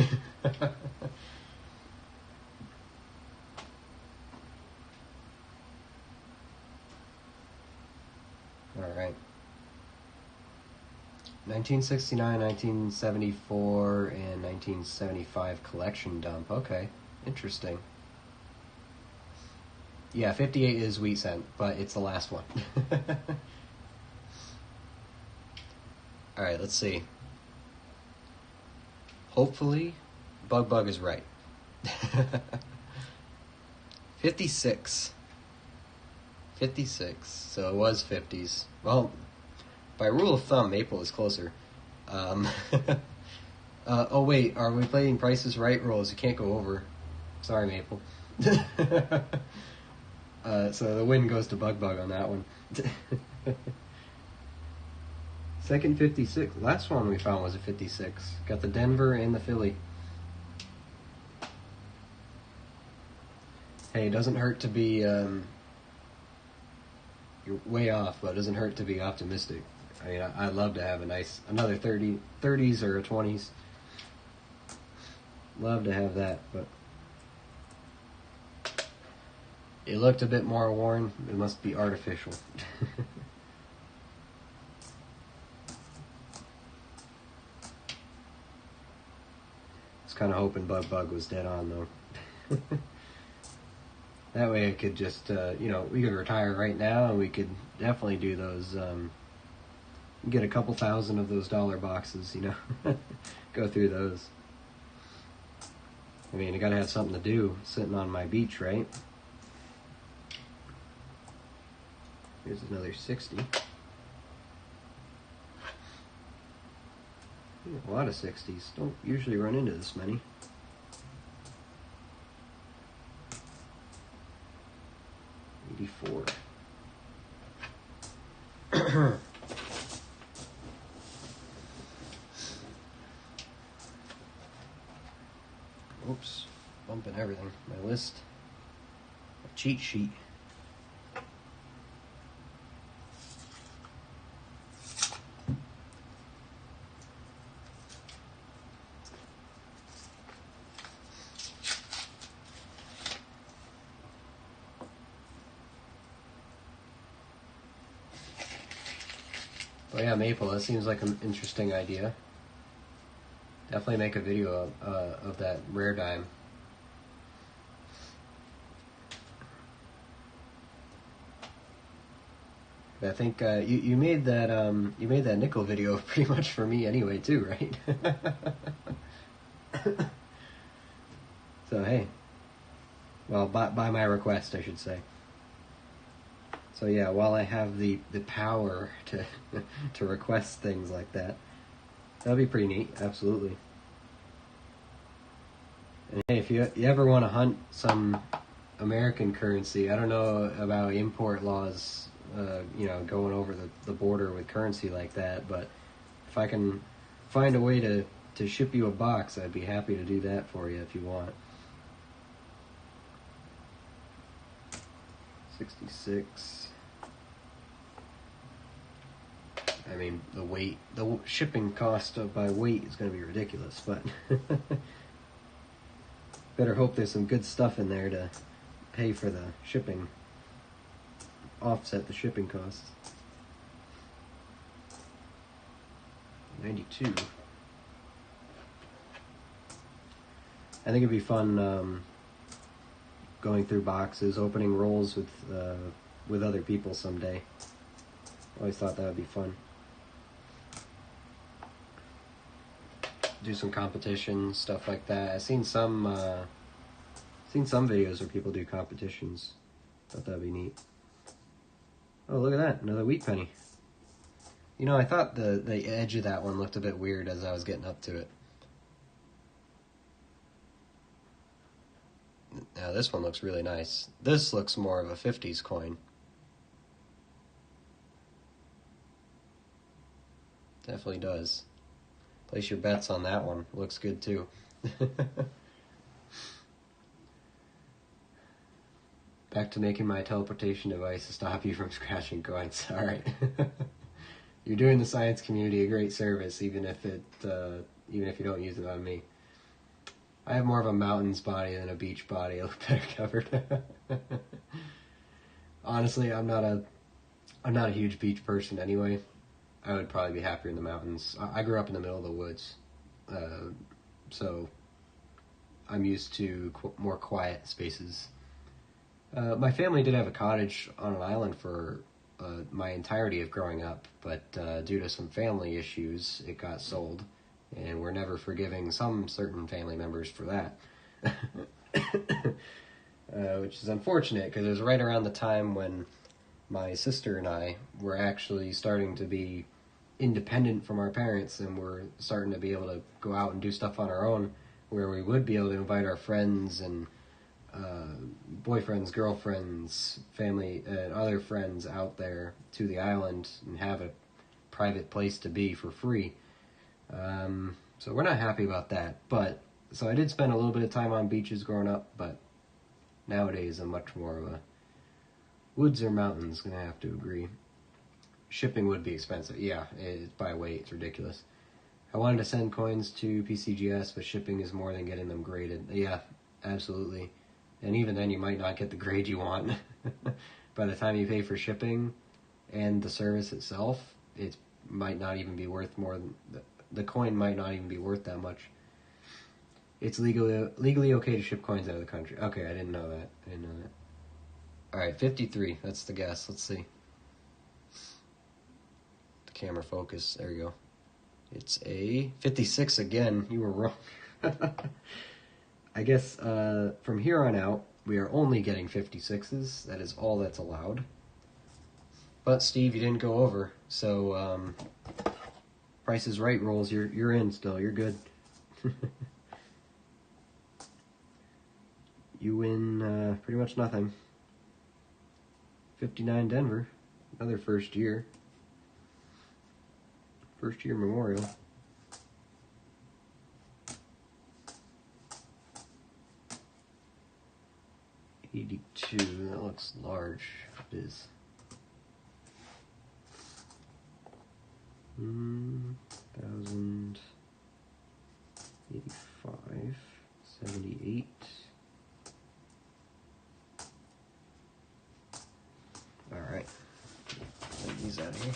Alright. 1969, 1974, and 1975 collection dump. Okay, interesting. Yeah, 58 is wheat cent, but it's the last one. Alright, let's see. Hopefully, Bug is right. 56. 56. So it was 50s. Well, by rule of thumb, Maple is closer. Oh wait, are we playing Price is Right rolls? You can't go over. Sorry, Maple. So the win goes to Bug on that one. Second 56. Last one we found was a 56. Got the Denver and the Philly. Hey, it doesn't hurt to be, you're way off, but it doesn't hurt to be optimistic. I mean, I'd love to have another 30s or a 20s. Love to have that, but it looked a bit more worn. It must be artificial. I was kind of hoping Bug was dead on, though. That way I could just, we could retire right now, and we could definitely do those, get a couple thousand of those dollar boxes, go through those. I mean, I gotta have something to do sitting on my beach, right? Here's another 60. A lot of 60s. Don't usually run into this many. $84. Oops, bumping everything. My list. My cheat sheet. Oh yeah, Maple, that seems like an interesting idea. Definitely make a video of that rare dime. I think you made that nickel video pretty much for me anyway too, right? So hey, well, by my request, I should say. So yeah, while I have the power to to request things like that, that'd be pretty neat. Absolutely. And hey, if you ever want to hunt some American currency, I don't know about import laws, going over the border with currency like that, but if I can find a way to ship you a box, I'd be happy to do that for you if you want. 66. I mean, the shipping cost by weight is going to be ridiculous, but better hope there's some good stuff in there to pay for the shipping, offset the shipping costs. 92. I think it'd be fun going through boxes, opening rolls with other people someday. Always thought that would be fun. Do some competitions, stuff like that. I've seen some videos where people do competitions. Thought that'd be neat. Oh, look at that, another wheat penny. You know, I thought the edge of that one looked a bit weird as I was getting up to it. Now this one looks really nice. This looks more of a 50s coin. Definitely does. Place your bets on that one. Looks good too. Back to making my teleportation device to stop you from scratching coins. Alright. You're doing the science community a great service, even if you don't use it on me. I have more of a mountains body than a beach body. I look better covered. Honestly, I'm not a huge beach person anyway. I would probably be happier in the mountains. I grew up in the middle of the woods, so I'm used to more quiet spaces. My family did have a cottage on an island for my entirety of growing up, but due to some family issues, it got sold, and we're never forgiving some certain family members for that. Which is unfortunate, because it was right around the time when my sister and I were actually starting to be independent from our parents, and we're starting to be able to go out and do stuff on our own, where we would be able to invite our friends and boyfriends, girlfriends, family, and other friends out there to the island and have a private place to be for free. So we're not happy about that. But so I did spend a little bit of time on beaches growing up, but nowadays I'm much more of a woods or mountains, gonna have to agree. Shipping would be expensive. Yeah, it's by weight, it's ridiculous. I wanted to send coins to PCGS, but shipping is more than getting them graded. Yeah, absolutely. And even then, you might not get the grade you want. By the time you pay for shipping and the service itself, it might not even be worth more than... The coin might not even be worth that much. It's legally okay to ship coins out of the country. Okay, I didn't know that. Alright, 53. That's the guess. Let's see. The camera focus. There you go. It's a 56 again. You were wrong. I guess from here on out, we are only getting 56s. That is all that's allowed. But Steve, you didn't go over, so Price is Right rolls. You're in still. You're good. You win pretty much nothing. 59 Denver. Another first year. First year memorial. $82, that looks large. It is. 1,000, 85, 78. Alright. Get these out of here.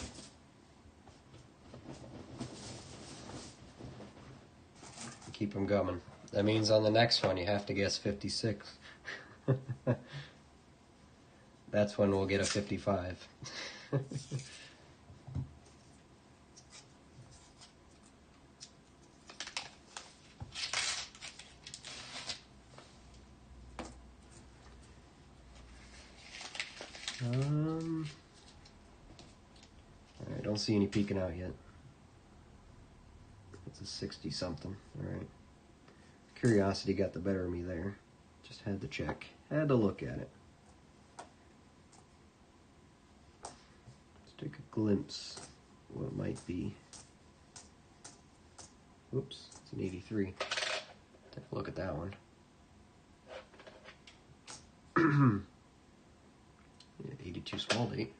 Keep them coming. That means on the next one you have to guess 56. That's when we'll get a 55. I don't see any peeking out yet. It's a 60 something. Alright. Curiosity got the better of me there. Just had to check. Had to look at it. Let's take a glimpse what it might be. Oops, it's an 83. Take a look at that one. Yeah, 82 small date.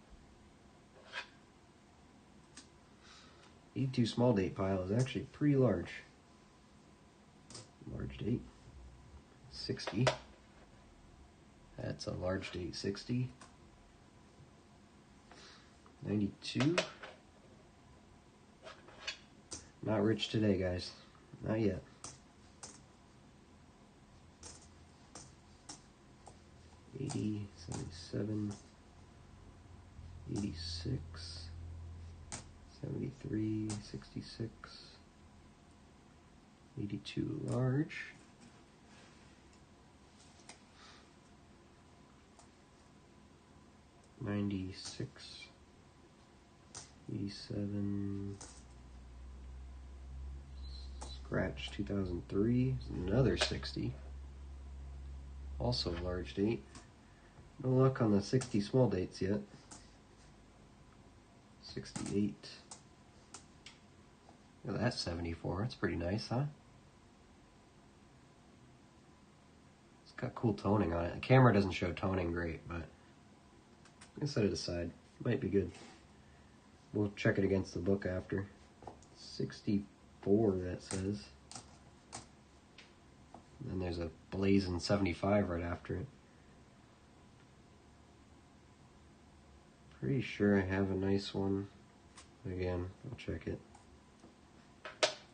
82 small date pile is actually pretty large. Large date. 60. That's a large date 60. 92. Not rich today, guys. Not yet. 80, 77, 86, 73, 66, 82 large. 96, 87, scratch 2003, another 60, also large date. No luck on the 60 small dates yet. 68. Look at that 74, that's pretty nice, huh? It's got cool toning on it. The camera doesn't show toning great, but I'm gonna set it aside. Might be good. We'll check it against the book after. 64, that says. And then there's a blazing 75 right after it. Pretty sure I have a nice one. Again, I'll check it.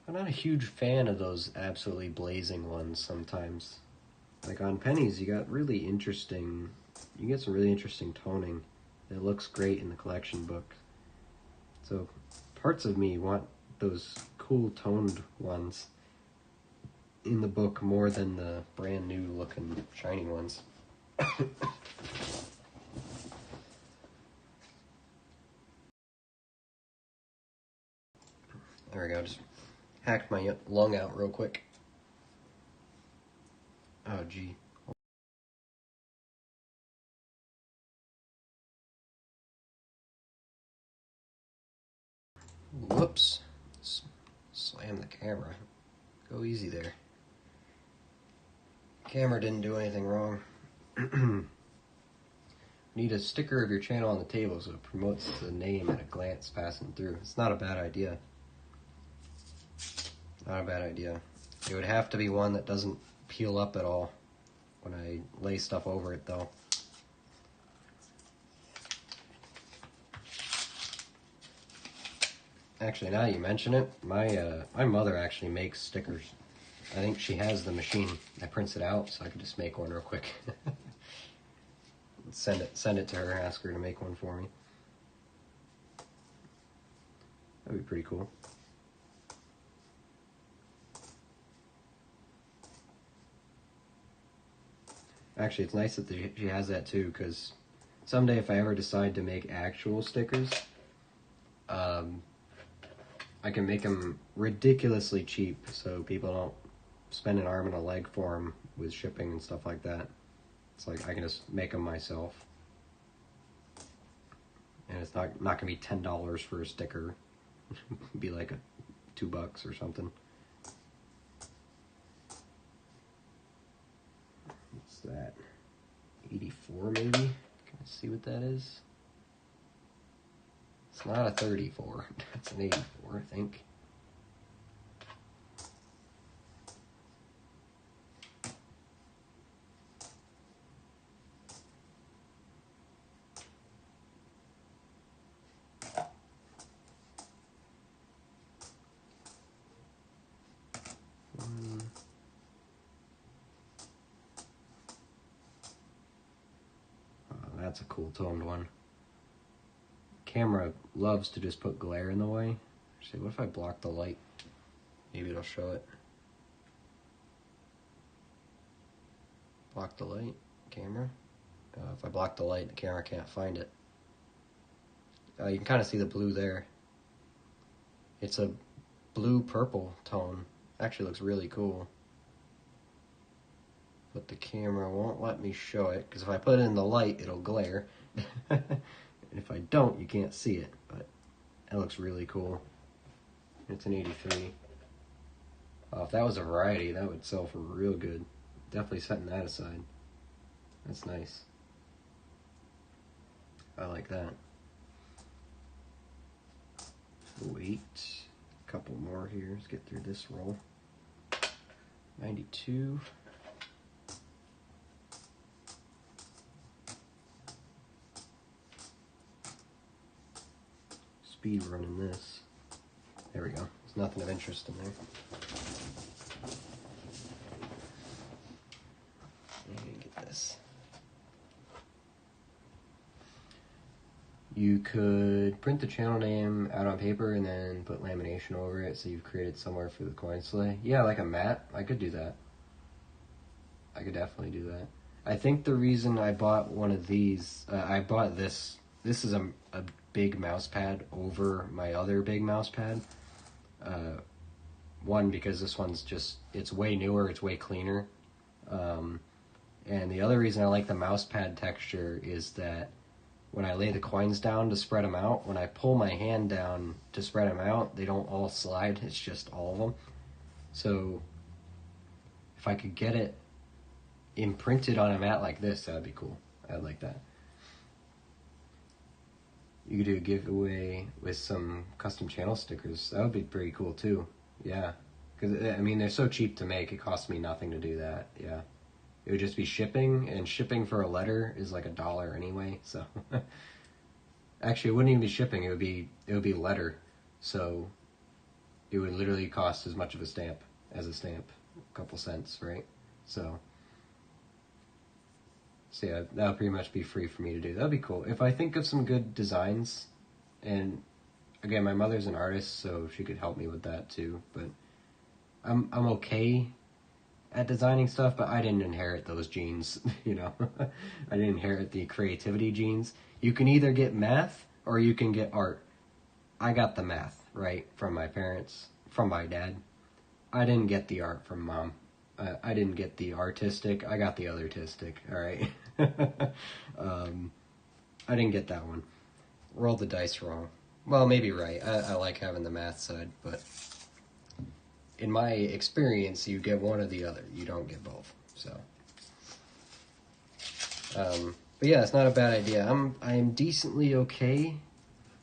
I'm not a huge fan of those absolutely blazing ones sometimes. Like on pennies, you get some really interesting toning that looks great in the collection book. So parts of me want those cool toned ones in the book more than the brand new looking shiny ones. There we go, just hacked my lung out real quick. Oh gee. Whoops. Slam the camera. Go easy there. Camera didn't do anything wrong. Need a sticker of your channel on the table so it promotes the name at a glance passing through. It's not a bad idea. Not a bad idea. It would have to be one that doesn't peel up at all when I lay stuff over it, though. Actually, now you mention it, my mother actually makes stickers. I think she has the machine that prints it out, so I could just make one real quick. Send it to her, ask her to make one for me. That'd be pretty cool. Actually, it's nice that she has that too, because someday if I ever decide to make actual stickers, I can make them ridiculously cheap so people don't spend an arm and a leg for them with shipping and stuff like that. It's like I can just make them myself. And it's not going to be $10 for a sticker. It'd be like $2 or something. What's that? 84 maybe? Can I see what that is? It's not a 34. It's an 84, I think. That's a cool toned one. Camera loves to just put glare in the way. Actually, what if I block the light? Maybe it'll show it. Block the light, camera. If I block the light, the camera can't find it. You can kind of see the blue there. It's a blue-purple tone. Actually looks really cool. But the camera won't let me show it, because if I put it in the light, it'll glare. And if I don't, you can't see it, but that looks really cool. It's an 83. If that was a variety, that would sell for real good. Definitely setting that aside. That's nice. I like that. Weight, couple more here. Let's get through this roll. 92. Speed running this. There we go. There's nothing of interest in there. Let me get this. You could print the channel name out on paper and then put lamination over it so you've created somewhere for the coin sleigh. Yeah, like a mat. I could do that. I could definitely do that. I think the reason I bought one of these, I bought this. This is a big mouse pad over my other big mouse pad. One, because this one's just, it's way newer, it's way cleaner. And the other reason I like the mouse pad texture is that when I lay the coins down to spread them out, when I pull my hand down to spread them out, they don't all slide, it's just all of them. So if I could get it imprinted on a mat like this, that'd be cool. I'd like that. You could do a giveaway with some custom channel stickers. That would be pretty cool too. Yeah. Because, I mean, they're so cheap to make, it costs me nothing to do that. Yeah. It would just be shipping, and shipping for a letter is like $1 anyway, so. Actually, it wouldn't even be shipping, it would be letter. So it would literally cost as much of a stamp as a stamp. A couple cents, right? So yeah, that would pretty much be free for me to do. That'd be cool. If I think of some good designs, and again, my mother's an artist, so she could help me with that too, but I'm okay at designing stuff, but I didn't inherit those genes, you know. I didn't inherit the creativity genes. You can either get math or you can get art. I got the math, right, from my parents, from my dad. I didn't get the art from mom. I didn't get the artistic, I got the other artistic, all right? I didn't get that one. Rolled the dice wrong. Well, maybe right. I like having the math side, but in my experience, you get one or the other. You don't get both, so. But yeah, it's not a bad idea. I'm decently okay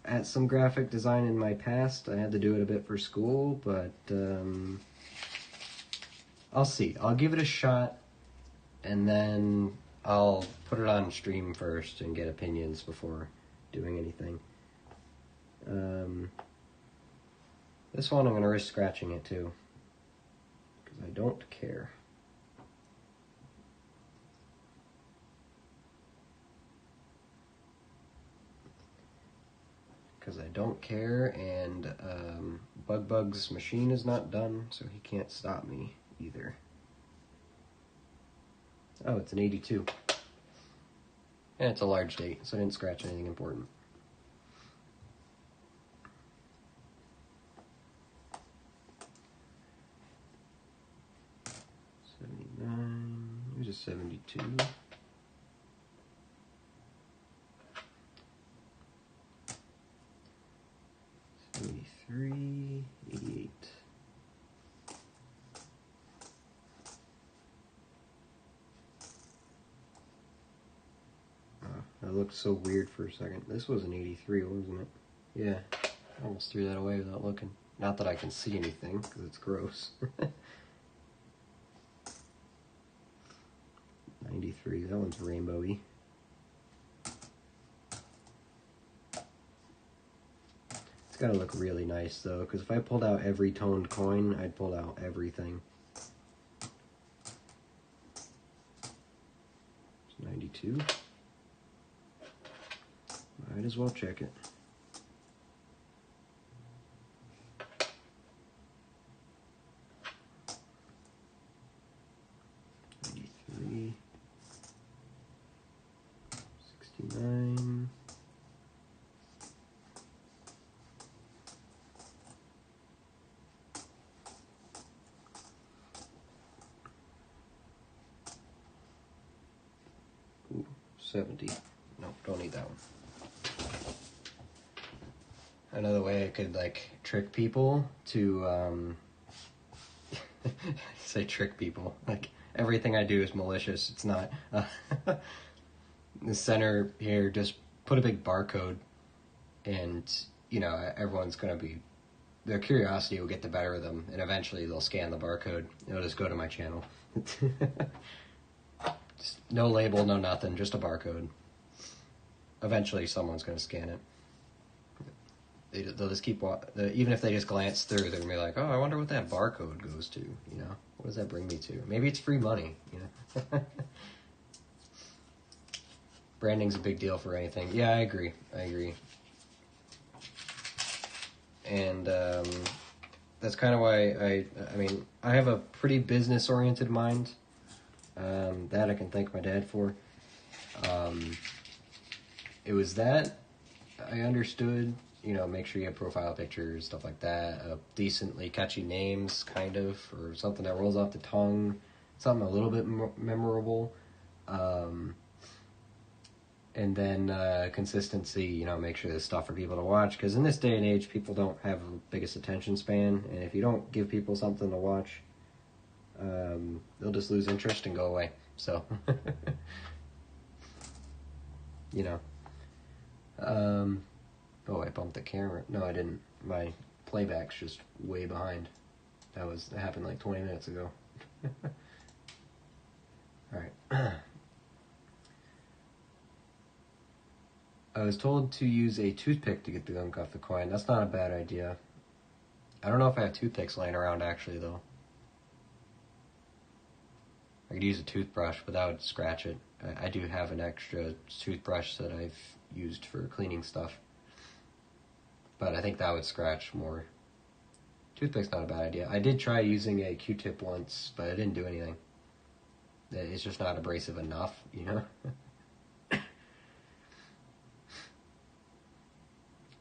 at some graphic design in my past. I had to do it a bit for school, but I'll see. I'll give it a shot, and then I'll put it on stream first and get opinions before doing anything. This one I'm going to risk scratching it too, because I don't care. Because I don't care, and Bug's machine is not done, so he can't stop me either. Oh, it's an 82. And it's a large date, so I didn't scratch anything important. Here's a 72. 73, 88. That looked so weird for a second. This was an 83, wasn't it? Yeah, I almost threw that away without looking. Not that I can see anything, because it's gross. 93, that one's rainbowy. It's gotta look really nice though, because if I pulled out every toned coin, I'd pull out everything. It's 92. Might as well check it. $93, 69. Ooh, 70. Nope, don't need that one. Another way I could, like, trick people to, say trick people, like, everything I do is malicious, it's not. The center here, just put a big barcode, and, you know, everyone's gonna be their curiosity will get the better of them, and eventually they'll scan the barcode. It'll just go to my channel. Just no label, no nothing, just a barcode. Eventually someone's going to scan it. They'll just keep, even if they just glance through, they're going to be like, oh, I wonder what that barcode goes to, you know? What does that bring me to? Maybe it's free money, you know? Branding's a big deal for anything. Yeah, I agree. And that's kind of why I mean, I have a pretty business-oriented mind. That I can thank my dad for. It was that I understood, you know, make sure you have profile pictures, stuff like that, decently catchy names, kind of, or something that rolls off the tongue, something a little bit memorable. And then consistency, you know, make sure there's stuff for people to watch, because in this day and age, people don't have the biggest attention span, and if you don't give people something to watch, they'll just lose interest and go away. So, you know. Oh, I bumped the camera. No, I didn't. My playback's just way behind. That happened like 20 minutes ago. Alright. I was told to use a toothpick to get the gunk off the coin. That's not a bad idea. I don't know if I have toothpicks laying around, actually, though. I could use a toothbrush, but that would scratch it. I do have an extra toothbrush that I've used for cleaning stuff. But I think that would scratch more. Toothpick's not a bad idea. I did try using a Q-tip once, but it didn't do anything. It's just not abrasive enough, you know?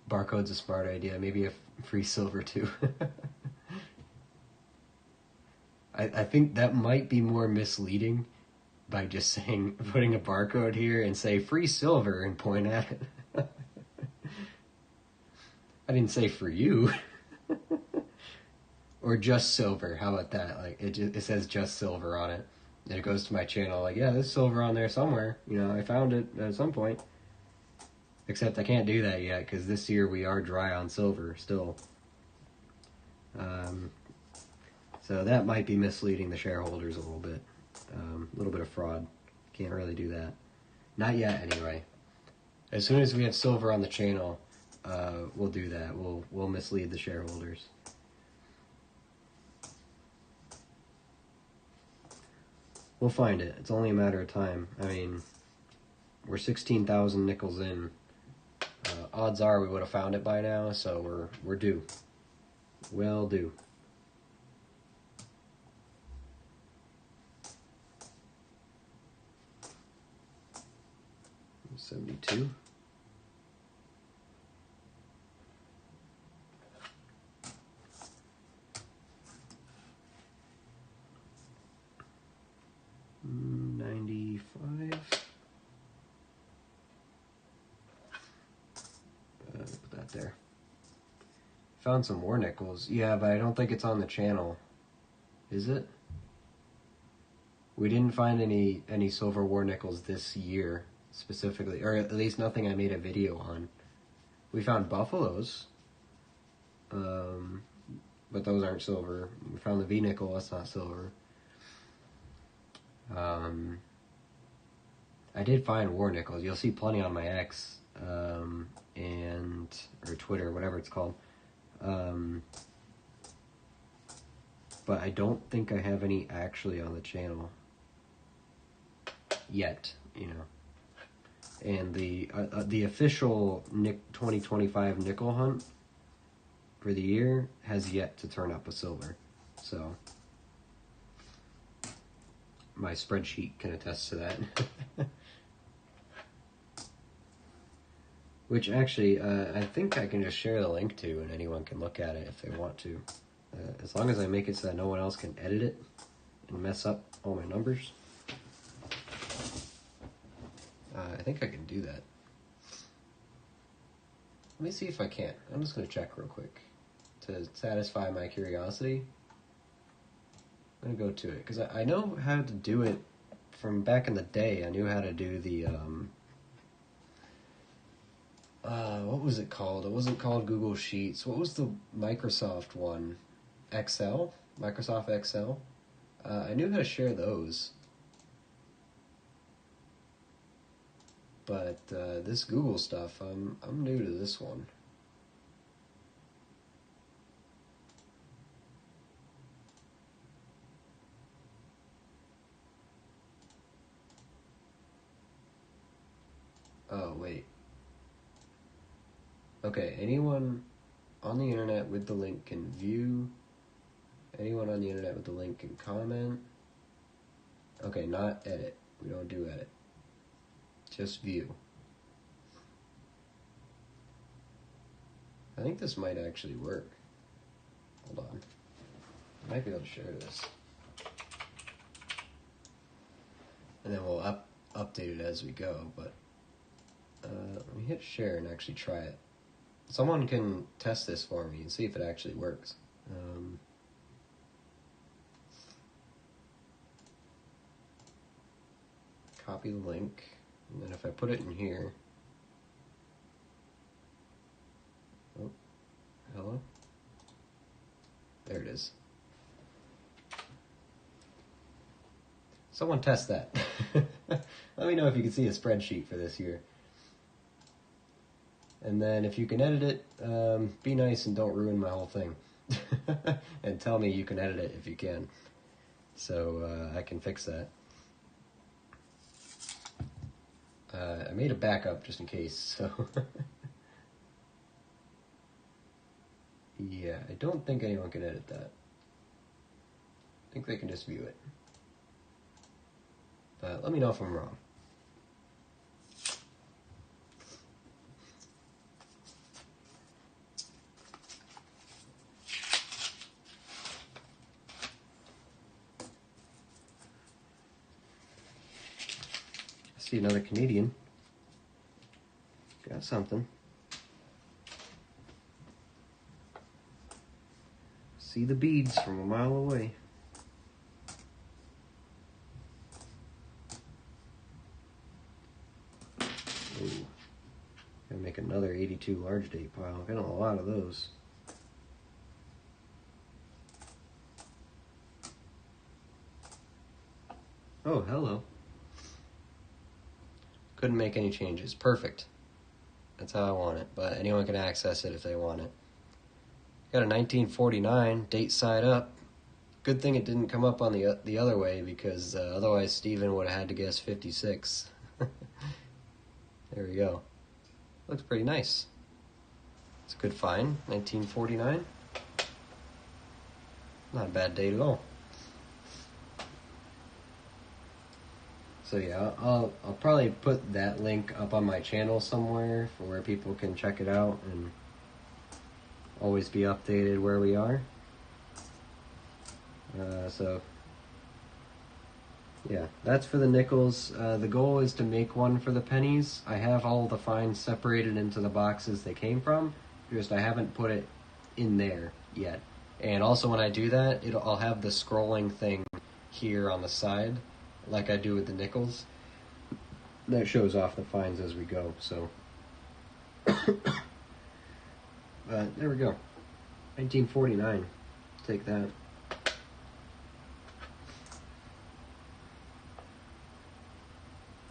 Barcode's a smart idea. Maybe a free silver, too. I think that might be more misleading by just saying, putting a barcode here and say free silver and point at it. I didn't say for you. Or just silver. How about that? Like it says just silver on it. And it goes to my channel like, yeah, there's silver on there somewhere. You know, I found it at some point. Except I can't do that yet because this year we are dry on silver still. So that might be misleading the shareholders a little bit. A little bit of fraud. Can't really do that. Not yet, anyway. As soon as we have silver on the channel, we'll do that. We'll mislead the shareholders. We'll find it. It's only a matter of time. I mean, we're 16,000 nickels in. Odds are we would have found it by now, so we're due. Well due. 72. Put that there. Found some more nickels. Yeah, but I don't think it's on the channel. Is it? We didn't find any silver war nickels this year, specifically. Or at least nothing I made a video on. We found buffaloes. But those aren't silver. We found the V nickel, that's not silver. I did find war nickels. You'll see plenty on my X, or Twitter, whatever it's called. But I don't think I have any actually on the channel yet, you know. And the official 2025 nickel hunt for the year has yet to turn up a silver. So my spreadsheet can attest to that. Which actually, I think I can just share the link to, and anyone can look at it if they want to. As long as I make it so that no one else can edit it and mess up all my numbers. I think I can do that. Let me see if I can. I'm just going to check real quick to satisfy my curiosity. I'm going to go to it, because I know how to do it from back in the day. I knew how to do the What was it called? It wasn't called Google Sheets. What was the Microsoft one? Excel? Microsoft Excel? I knew how to share those. But this Google stuff, I'm new to this one. Oh, wait. Okay, anyone on the internet with the link can view. Anyone on the internet with the link can comment. Okay, not edit. We don't do edit. Just view. I think this might actually work. Hold on. I might be able to share this. And then we'll update it as we go, but let me hit share and actually try it. Someone can test this for me and see if it actually works. Copy the link, and then if I put it in here, oh, hello? There it is. Someone test that. Let me know if you can see a spreadsheet for this here. And then if you can edit it, be nice and don't ruin my whole thing. And tell me you can edit it if you can. So I can fix that. I made a backup just in case, so... Yeah, I don't think anyone can edit that. I think they can just view it. But let me know if I'm wrong. I see another Canadian. Got something. See the beads from a mile away. Ooh. Gotta make another 82 large date pile. Got a lot of those. Oh, hello. Couldn't make any changes. Perfect. That's how I want it. But anyone can access it if they want it. Got a 1949 date side up. Good thing it didn't come up on the other way, because otherwise Steven would have had to guess 56. There we go. Looks pretty nice. It's a good find. 1949. Not a bad date at all. So yeah, I'll probably put that link up on my channel somewhere for where people can check it out and always be updated where we are. So yeah, that's for the nickels. The goal is to make one for the pennies. I have all the finds separated into the boxes they came from, just I haven't put it in there yet. And also when I do that, I'll have the scrolling thing here on the side, like I do with the nickels. That shows off the finds as we go, so. There we go. 1949. Take that.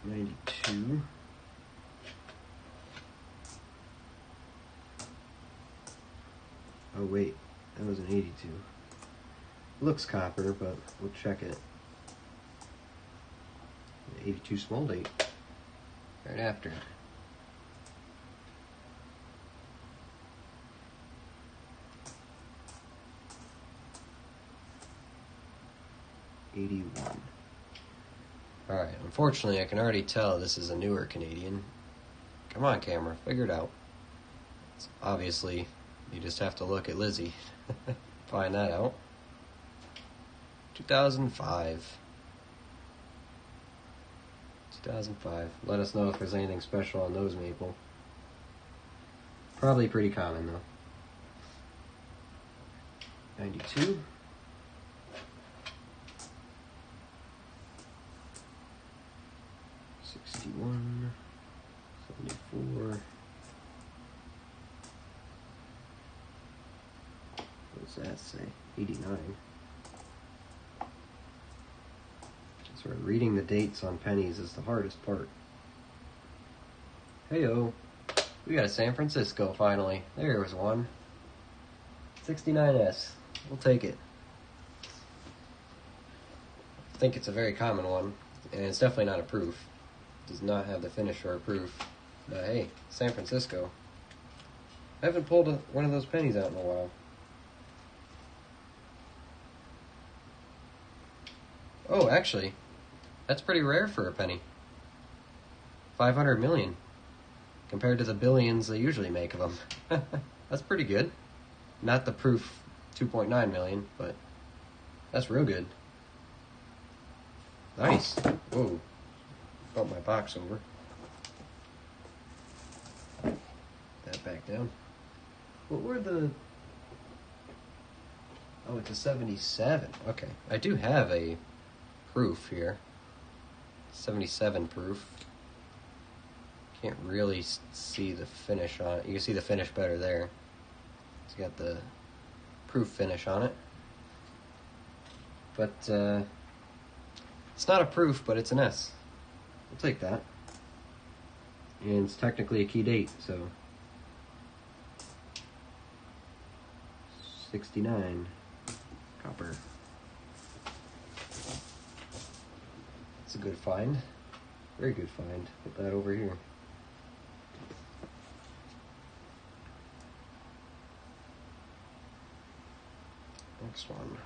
$92. Oh wait, that was an 82. Looks copper, but we'll check it. 82 small date. Right after. $81. Alright, unfortunately I can already tell this is a newer Canadian. Come on, camera, figure it out. It's obviously, you just have to look at Lizzie. Find that out. 2005. 2005. Let us know if there's anything special on those maple. Probably pretty common though. 92. 61. 74. that say? 89. Sort of reading the dates on pennies is the hardest part. Heyo, we got a San Francisco finally. There was one. 69S. We'll take it. I think it's a very common one, and it's definitely not a proof. It does not have the finish for a proof. But hey, San Francisco. I haven't pulled one of those pennies out in a while. Oh, actually, that's pretty rare for a penny. 500 million. Compared to the billions they usually make of them. That's pretty good. Not the proof 2.9 million, but that's real good. Nice. Whoa. Bumped my box over. That back down. What were the... Oh, it's a 77. Okay. I do have a proof here. 77 proof. Can't really see the finish on it. You can see the finish better there. It's got the proof finish on it. But it's not a proof, but it's an S. We'll take that. And it's technically a key date, so 69 copper. It's a good find. Very good find. Put that over here. Next one.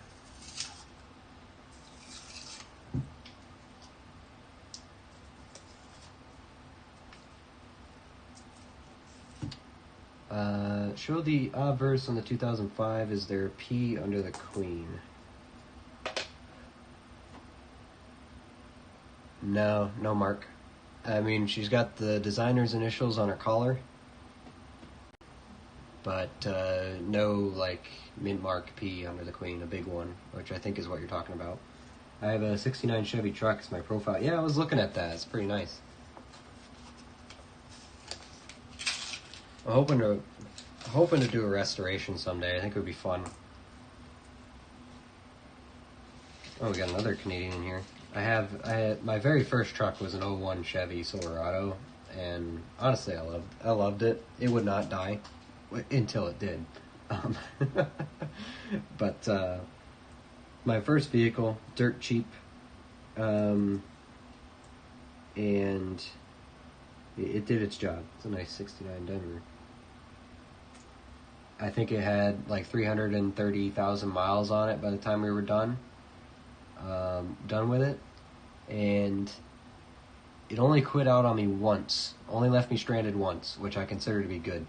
Show the obverse on the 2005. Is there a P under the queen? No mark. I mean, she's got the designer's initials on her collar, but no, like, mint mark P under the queen, a big one, which I think is what you're talking about. I have a 69 Chevy truck. It's my profile. Yeah, I was looking at that. It's pretty nice. I'm hoping to do a restoration someday. I think it would be fun. Oh, we got another Canadian in here. I had my very first truck was an '01 Chevy Silverado, and honestly, I loved it. It would not die until it did. But my first vehicle, dirt cheap, and it did its job. It's a nice '69 Denver. I think it had like 330,000 miles on it by the time we were done with it, and it only quit out on me once. Only left me stranded once, which I consider to be good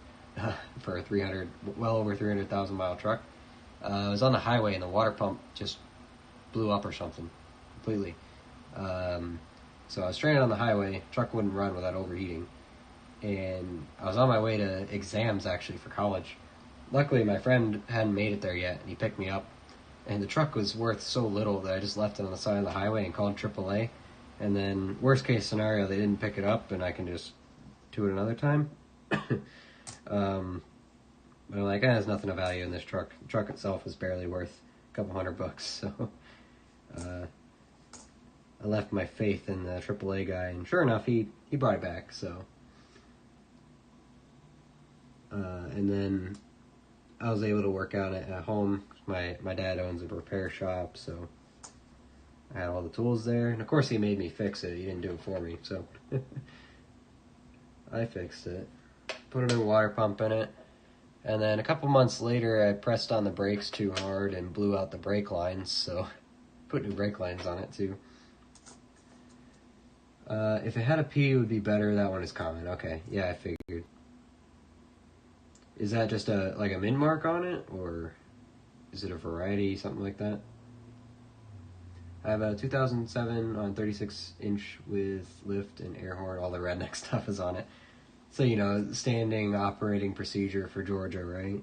for a well over 300,000 mile truck. I was on the highway and the water pump just blew up or something completely. So I was stranded on the highway. Truck wouldn't run without overheating, and I was on my way to exams actually for college. Luckily, my friend hadn't made it there yet, and he picked me up. And the truck was worth so little that I just left it on the side of the highway and called AAA. And then, worst case scenario, they didn't pick it up, and I can just do it another time. But I'm like, there's nothing of value in this truck. The truck itself is barely worth a couple $100, so I left my faith in the AAA guy, and sure enough, he brought it back. So, and then I was able to work on it at home. My dad owns a repair shop, so I had all the tools there. And of course he made me fix it. He didn't do it for me, so I fixed it. Put a new water pump in it. And then a couple months later, I pressed on the brakes too hard and blew out the brake lines, so put new brake lines on it too. If it had a P, it would be better. That one is common. Okay, yeah, I figured. Is that just a min mark on it, or is it a variety, something like that? I have a 2007 on 36-inch with lift and air horn. All the redneck stuff is on it. So, standing operating procedure for Georgia, right?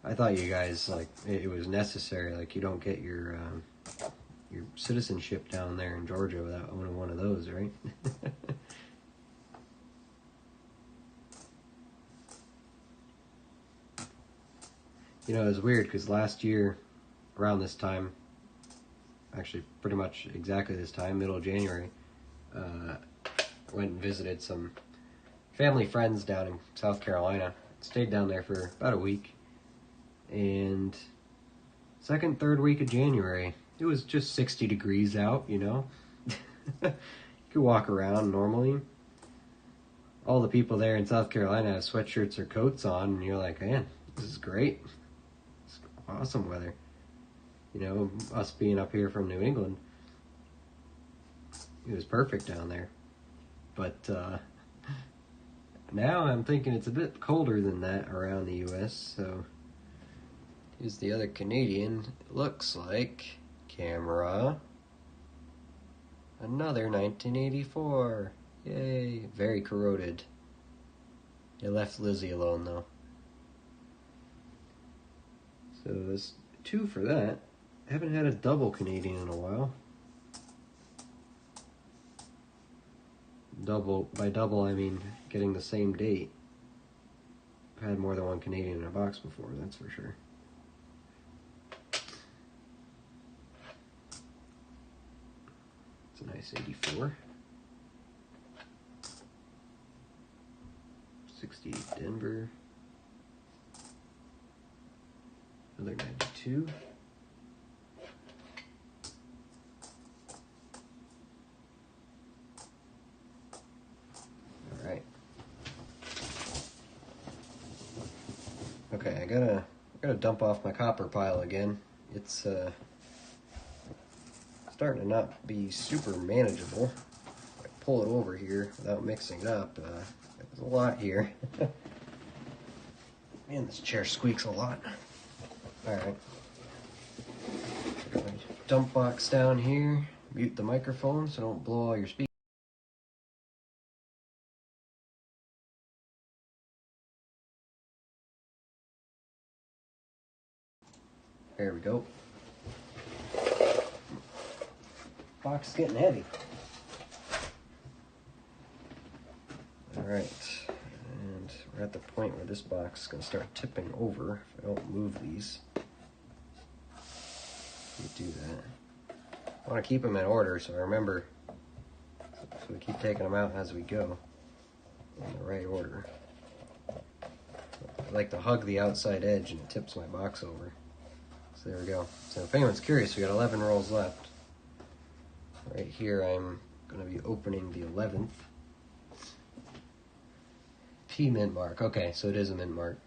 I thought you guys, it was necessary. You don't get your citizenship down there in Georgia without owning one of those, right? You know, it was weird because last year, around this time, actually pretty much exactly this time, middle of January, I went and visited some family friends down in South Carolina. Stayed down there for about a week. And second, third week of January, it was just 60 degrees out, you know. You could walk around normally. All the people there in South Carolina have sweatshirts or coats on, and you're like, man, this is great. It's awesome weather. You know, us being up here from New England, it was perfect down there. But now I'm thinking it's a bit colder than that around the U.S., so here's the other Canadian. It looks like camera. Another 1984. Yay. Very corroded. They left Lizzie alone, though. So there's 2 for that. I haven't had a double Canadian in a while. By double, I mean getting the same date. I've had more than one Canadian in a box before, that's for sure. It's a nice 84. 68 Denver. Another 92. All right. Okay, I gotta dump off my copper pile again. It's starting to not be super manageable. If I pull it over here without mixing it up, there's a lot here. Man, this chair squeaks a lot. Alright. Got my dump box down here. Mute the microphone so don't blow all your speakers. There we go. Box is getting heavy. Alright. And we're at the point where this box is going to start tipping over if I don't move these. Do that. I want to keep them in order so I remember, so we keep taking them out as we go in the right order. I like to hug the outside edge and it tips my box over. So there we go. So if anyone's curious, we got 11 rolls left. Right here I'm going to be opening the 11th. P mint mark. Okay, so it is a mint mark.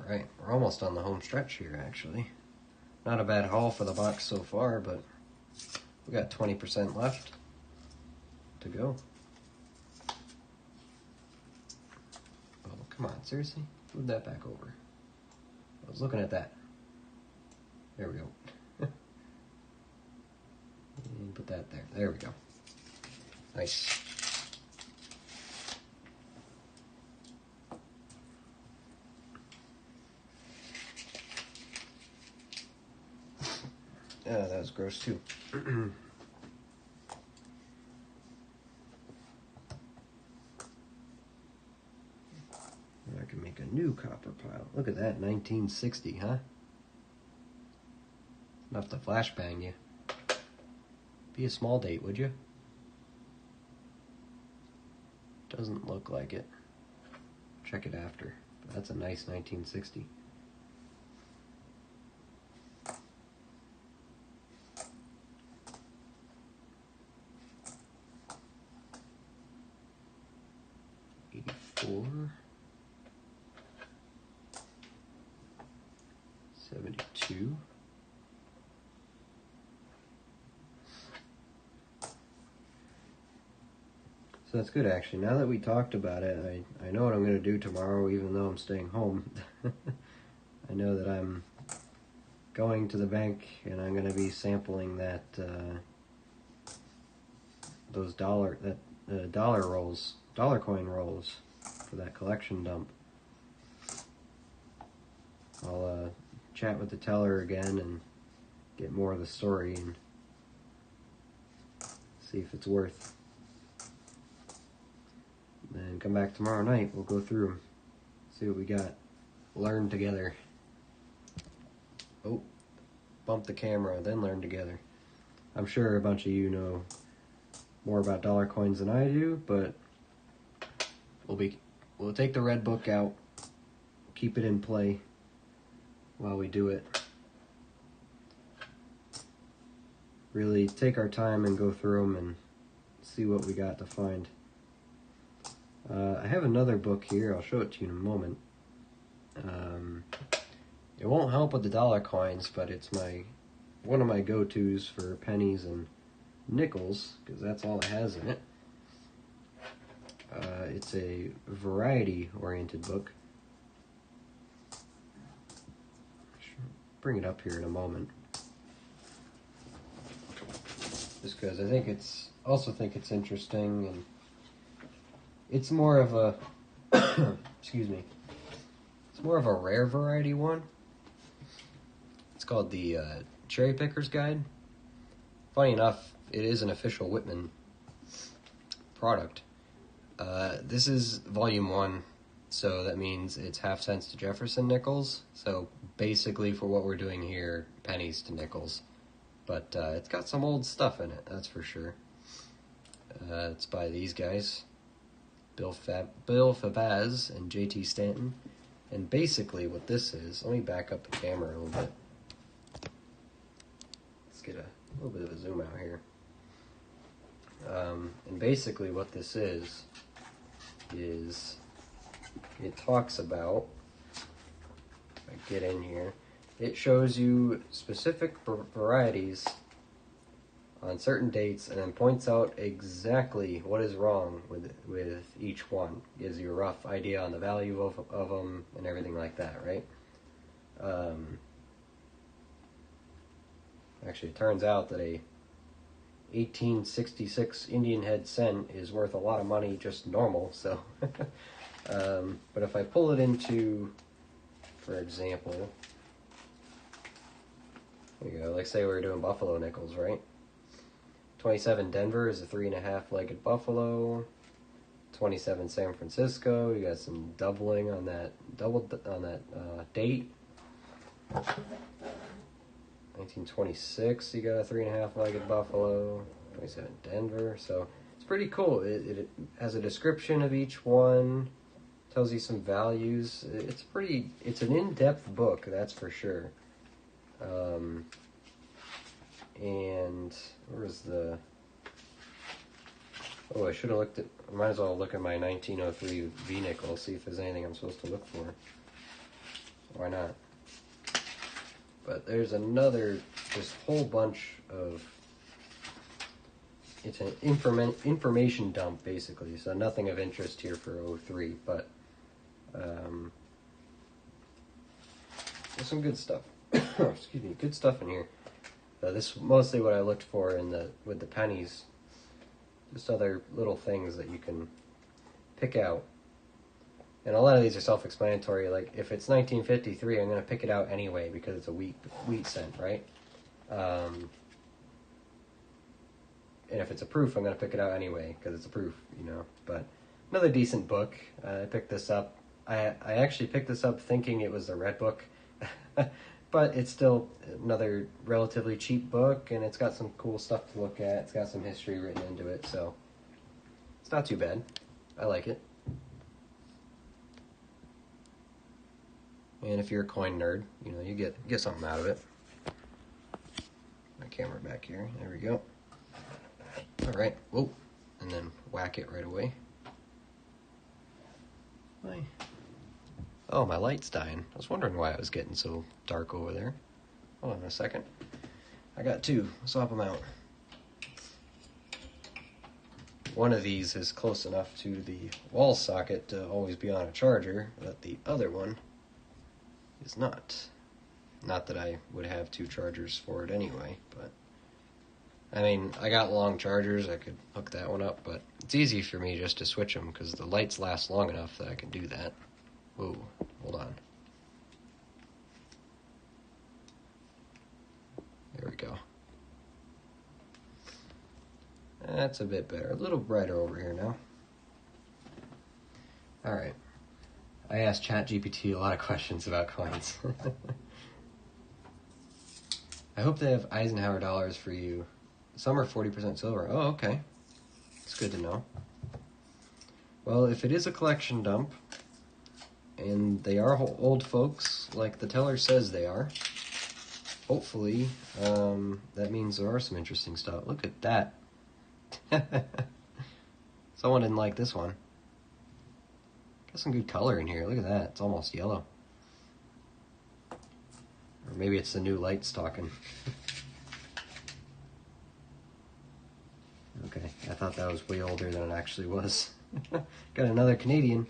Alright, we're almost on the home stretch here, actually. Not a bad haul for the box so far, but we got 20% left to go. Oh, come on, seriously? Move that back over. I was looking at that. There we go. And put that there. There we go. Nice. Yeah, that was gross too. I can make a new copper pile. Look at that, 1960, huh? Enough to flashbang you. Be a small date, would you? Doesn't look like it. Check it after. But that's a nice 1960. '84. 72. So that's good, actually. Now that we talked about it, I know what I'm going to do tomorrow, even though I'm staying home. I know that I'm going to the bank, and I'm going to be sampling that those dollar coin rolls for that collection dump. I'll chat with the teller again and get more of the story and see if it's worth. And come back tomorrow night. We'll go through them, see what we got. Learn together. Oh, bump the camera, then learn together. I'm sure a bunch of you know more about dollar coins than I do, but we'll take the red book out, keep it in play while we do it. Really take our time and go through them and see what we got to find. I have another book here. I'll show it to you in a moment. It won't help with the dollar coins, but it's one of my go-tos for pennies and nickels, because that's all it has in it. It's a variety-oriented book. Bring it up here in a moment. Just because I think it's interesting, and it's more of a excuse me. It's more of a rare variety one. It's called the Cherry Picker's Guide. Funny enough, it is an official Whitman product. This is volume 1, so that means it's half cents to Jefferson nickels. So basically, for what we're doing here, pennies to nickels. But it's got some old stuff in it, that's for sure. It's by these guys, Bill Fabaz and J.T. Stanton. And basically what this is, let me back up the camera a little bit. Let's get a little bit of a zoom out here. And basically what this is it talks about, if I get in here, it shows you specific varieties on certain dates and then points out exactly what is wrong with each one. Gives you a rough idea on the value of them and everything like that, right? Actually, it turns out that a 1866 Indian head cent is worth a lot of money just normal, so... but if I pull it into, for example... There you go, like say we were doing buffalo nickels, right? 27 Denver is a 3.5-legged buffalo. 27 San Francisco, you got some doubling on that date. 1926, you got a 3.5-legged buffalo. 27 Denver, so it's pretty cool. It has a description of each one, tells you some values. It's an in-depth book, that's for sure. And where's the... Oh, I should have looked at... I might as well look at my 1903 V-nickel, see if there's anything I'm supposed to look for. Why not? But there's another, just whole bunch of... It's an information dump, basically, so nothing of interest here for 03, but... there's some good stuff. Excuse me, good stuff in here. This is mostly what I looked for with the pennies. Just other little things that you can pick out. And a lot of these are self-explanatory. Like, if it's 1953, I'm going to pick it out anyway because it's a wheat cent, right? And if it's a proof, I'm going to pick it out anyway because it's a proof, you know. But another decent book. I picked this up. I actually picked this up thinking it was the red book. But it's still another relatively cheap book, and it's got some cool stuff to look at. It's got some history written into it, so it's not too bad. I like it. And if you're a coin nerd, you know, you get something out of it. My camera back here. There we go. All right. Whoa. And then whack it right away. Oh, my light's dying. I was wondering why it was getting so dark over there. Hold on a second. I got two. Swap them out. One of these is close enough to the wall socket to always be on a charger, but the other one is not. Not that I would have two chargers for it anyway, but... I mean, I got long chargers. I could hook that one up, but it's easy for me just to switch them because the lights last long enough that I can do that. Whoa, hold on. There we go. That's a bit better. A little brighter over here now. Alright. I asked ChatGPT a lot of questions about coins. I hope they have Eisenhower dollars for you. Some are 40% silver. Oh, okay. It's good to know. Well, if it is a collection dump, and they are old folks, like the teller says they are, hopefully, that means there are some interesting stuff. Look at that. Someone didn't like this one. Got some good color in here. Look at that. It's almost yellow. Or maybe it's the new lights talking. Okay, I thought that was way older than it actually was. Got another Canadian.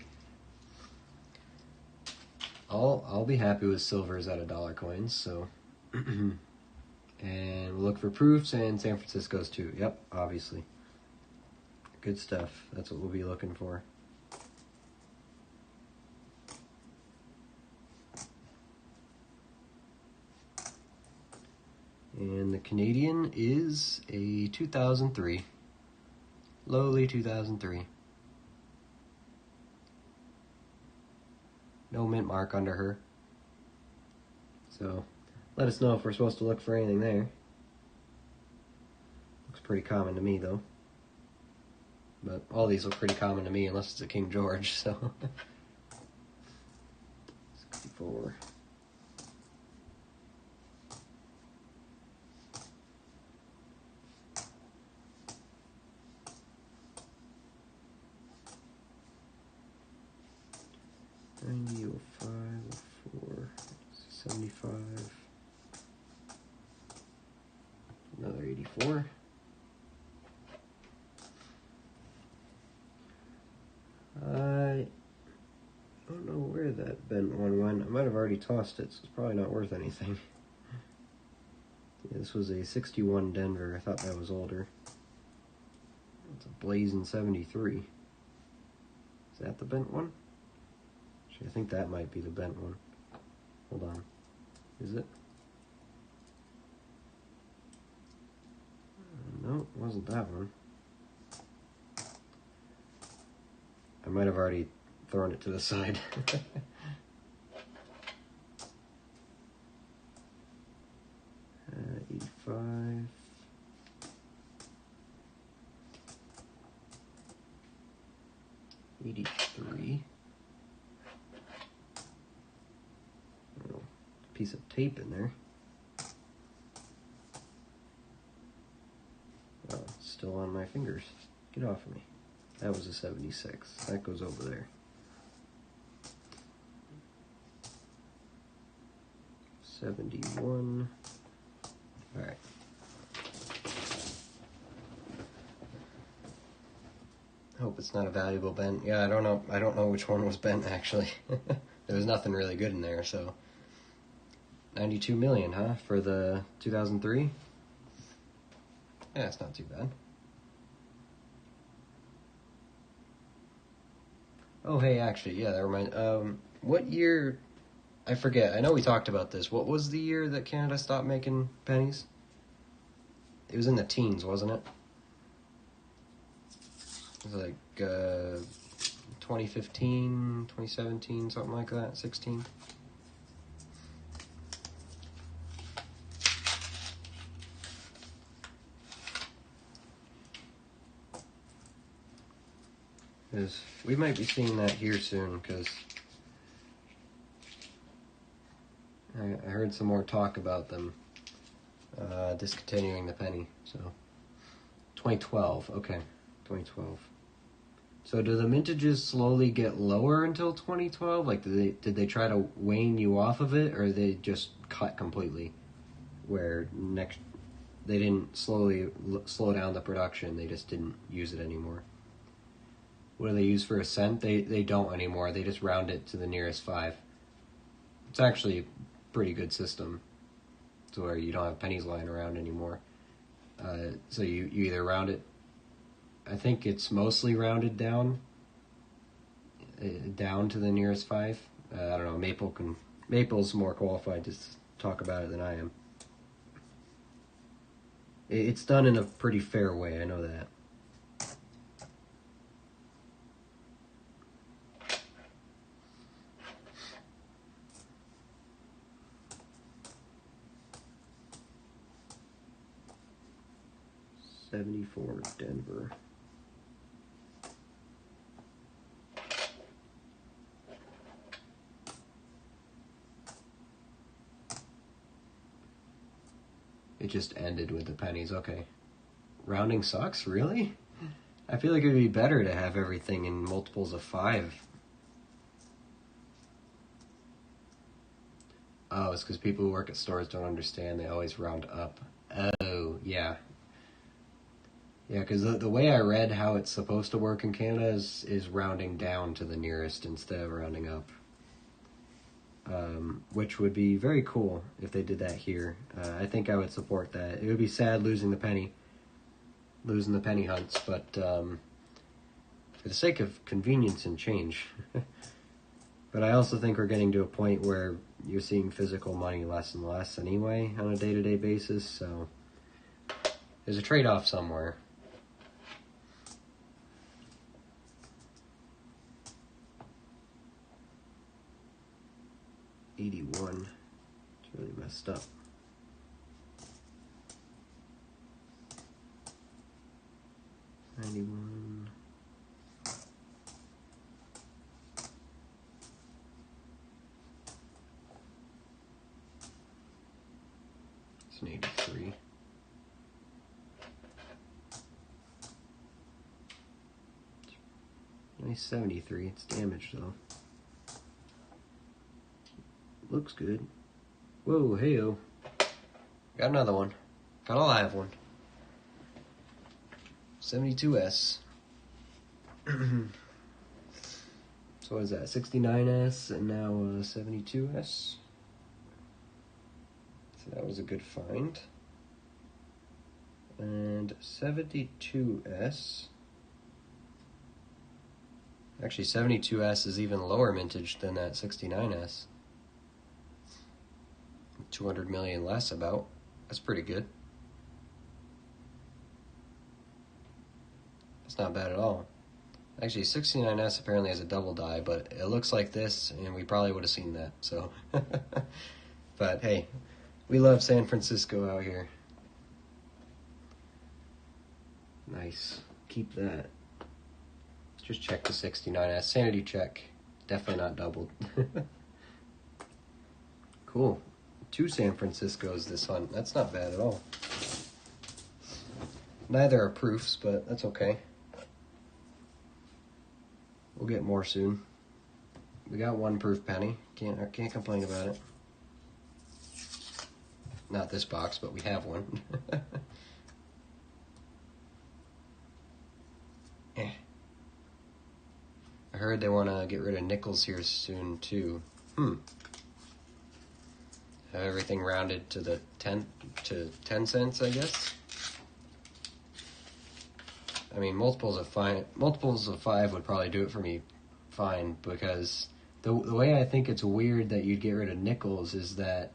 I'll be happy with silvers out of dollar coins, so. And we'll look for proofs, and San Francisco's too. Yep, obviously. Good stuff. That's what we'll be looking for. And the Canadian is a 2003. Lowly 2003. No mint mark under her. So, let us know if we're supposed to look for anything there. Looks pretty common to me, though. But all these look pretty common to me, unless it's a King George, so. 64. $90, $05, $04, $75, another $84. I don't know where that bent one went. I might have already tossed it, so it's probably not worth anything. Yeah, this was a 61 Denver. I thought that was older. It's a blazing 73. Is that the bent one? Actually, I think that might be the bent one. Hold on. Is it? No, it wasn't that one. I might have already thrown it to the side. 85. $83. Oh, piece of tape in there. Oh, it's still on my fingers. Get off of me. That was a 76. That goes over there. 71. All right. Hope it's not a valuable bent. Yeah, I don't know. I don't know which one was bent actually. There was nothing really good in there, so 92 million, huh, for the 2003? Yeah, it's not too bad. Oh, hey, actually, yeah, that reminds. What year? I forget. I know we talked about this. What was the year that Canada stopped making pennies? It was in the teens, wasn't it? It was like 2015, 2017, something like that. 16. Because we might be seeing that here soon, because I heard some more talk about them discontinuing the penny. So 2012, okay, 2012. So do the mintages slowly get lower until 2012? Like, did they try to wane you off of it, or they just cut completely? Where they didn't slow down the production, they just didn't use it anymore. What do they use for a cent? They don't anymore. They just round it to the nearest 5. It's actually a pretty good system, to where you don't have pennies lying around anymore. So you either round it. I think it's mostly rounded down to the nearest 5. I don't know. Maple's more qualified to talk about it than I am. It's done in a pretty fair way. I know that. 74 Denver. It just ended with the pennies. Okay. Rounding sucks? Really? I feel like it would be better to have everything in multiples of 5. Oh, it's because people who work at stores don't understand. They always round up. Oh, yeah. Yeah, because the way I read how it's supposed to work in Canada is rounding down to the nearest instead of rounding up. Which would be very cool if they did that here. I think I would support that. It would be sad losing the penny hunts, but for the sake of convenience and change. But I also think we're getting to a point where you're seeing physical money less and less anyway on a day-to-day basis, so there's a trade-off somewhere. $81. It's really messed up. $91. It's an 83. Nice 73. It's damaged though. Looks good. Whoa, hey-o. Got another one. Got a live one. 72S. So what is that? 69S and now 72S. So that was a good find. And 72S. Actually, 72S is even lower mintage than that 69S. 200 million less about. That's pretty good. That's not bad at all. Actually, 69S apparently has a double die, but it looks like this, and we probably would have seen that, so. But hey, we love San Francisco out here. Nice. Keep that. Just check the 69S. Sanity check. Definitely not doubled. Cool. 2 San Franciscos this hunt. That's not bad at all. Neither are proofs, but that's okay. We'll get more soon. We got 1 proof penny. Can't complain about it. Not this box, but we have one. I heard they want to get rid of nickels here soon too. Have everything rounded to the 10 cents, I guess. I mean, multiples of 5 would probably do it for me fine, because the way I think it's weird that you'd get rid of nickels is that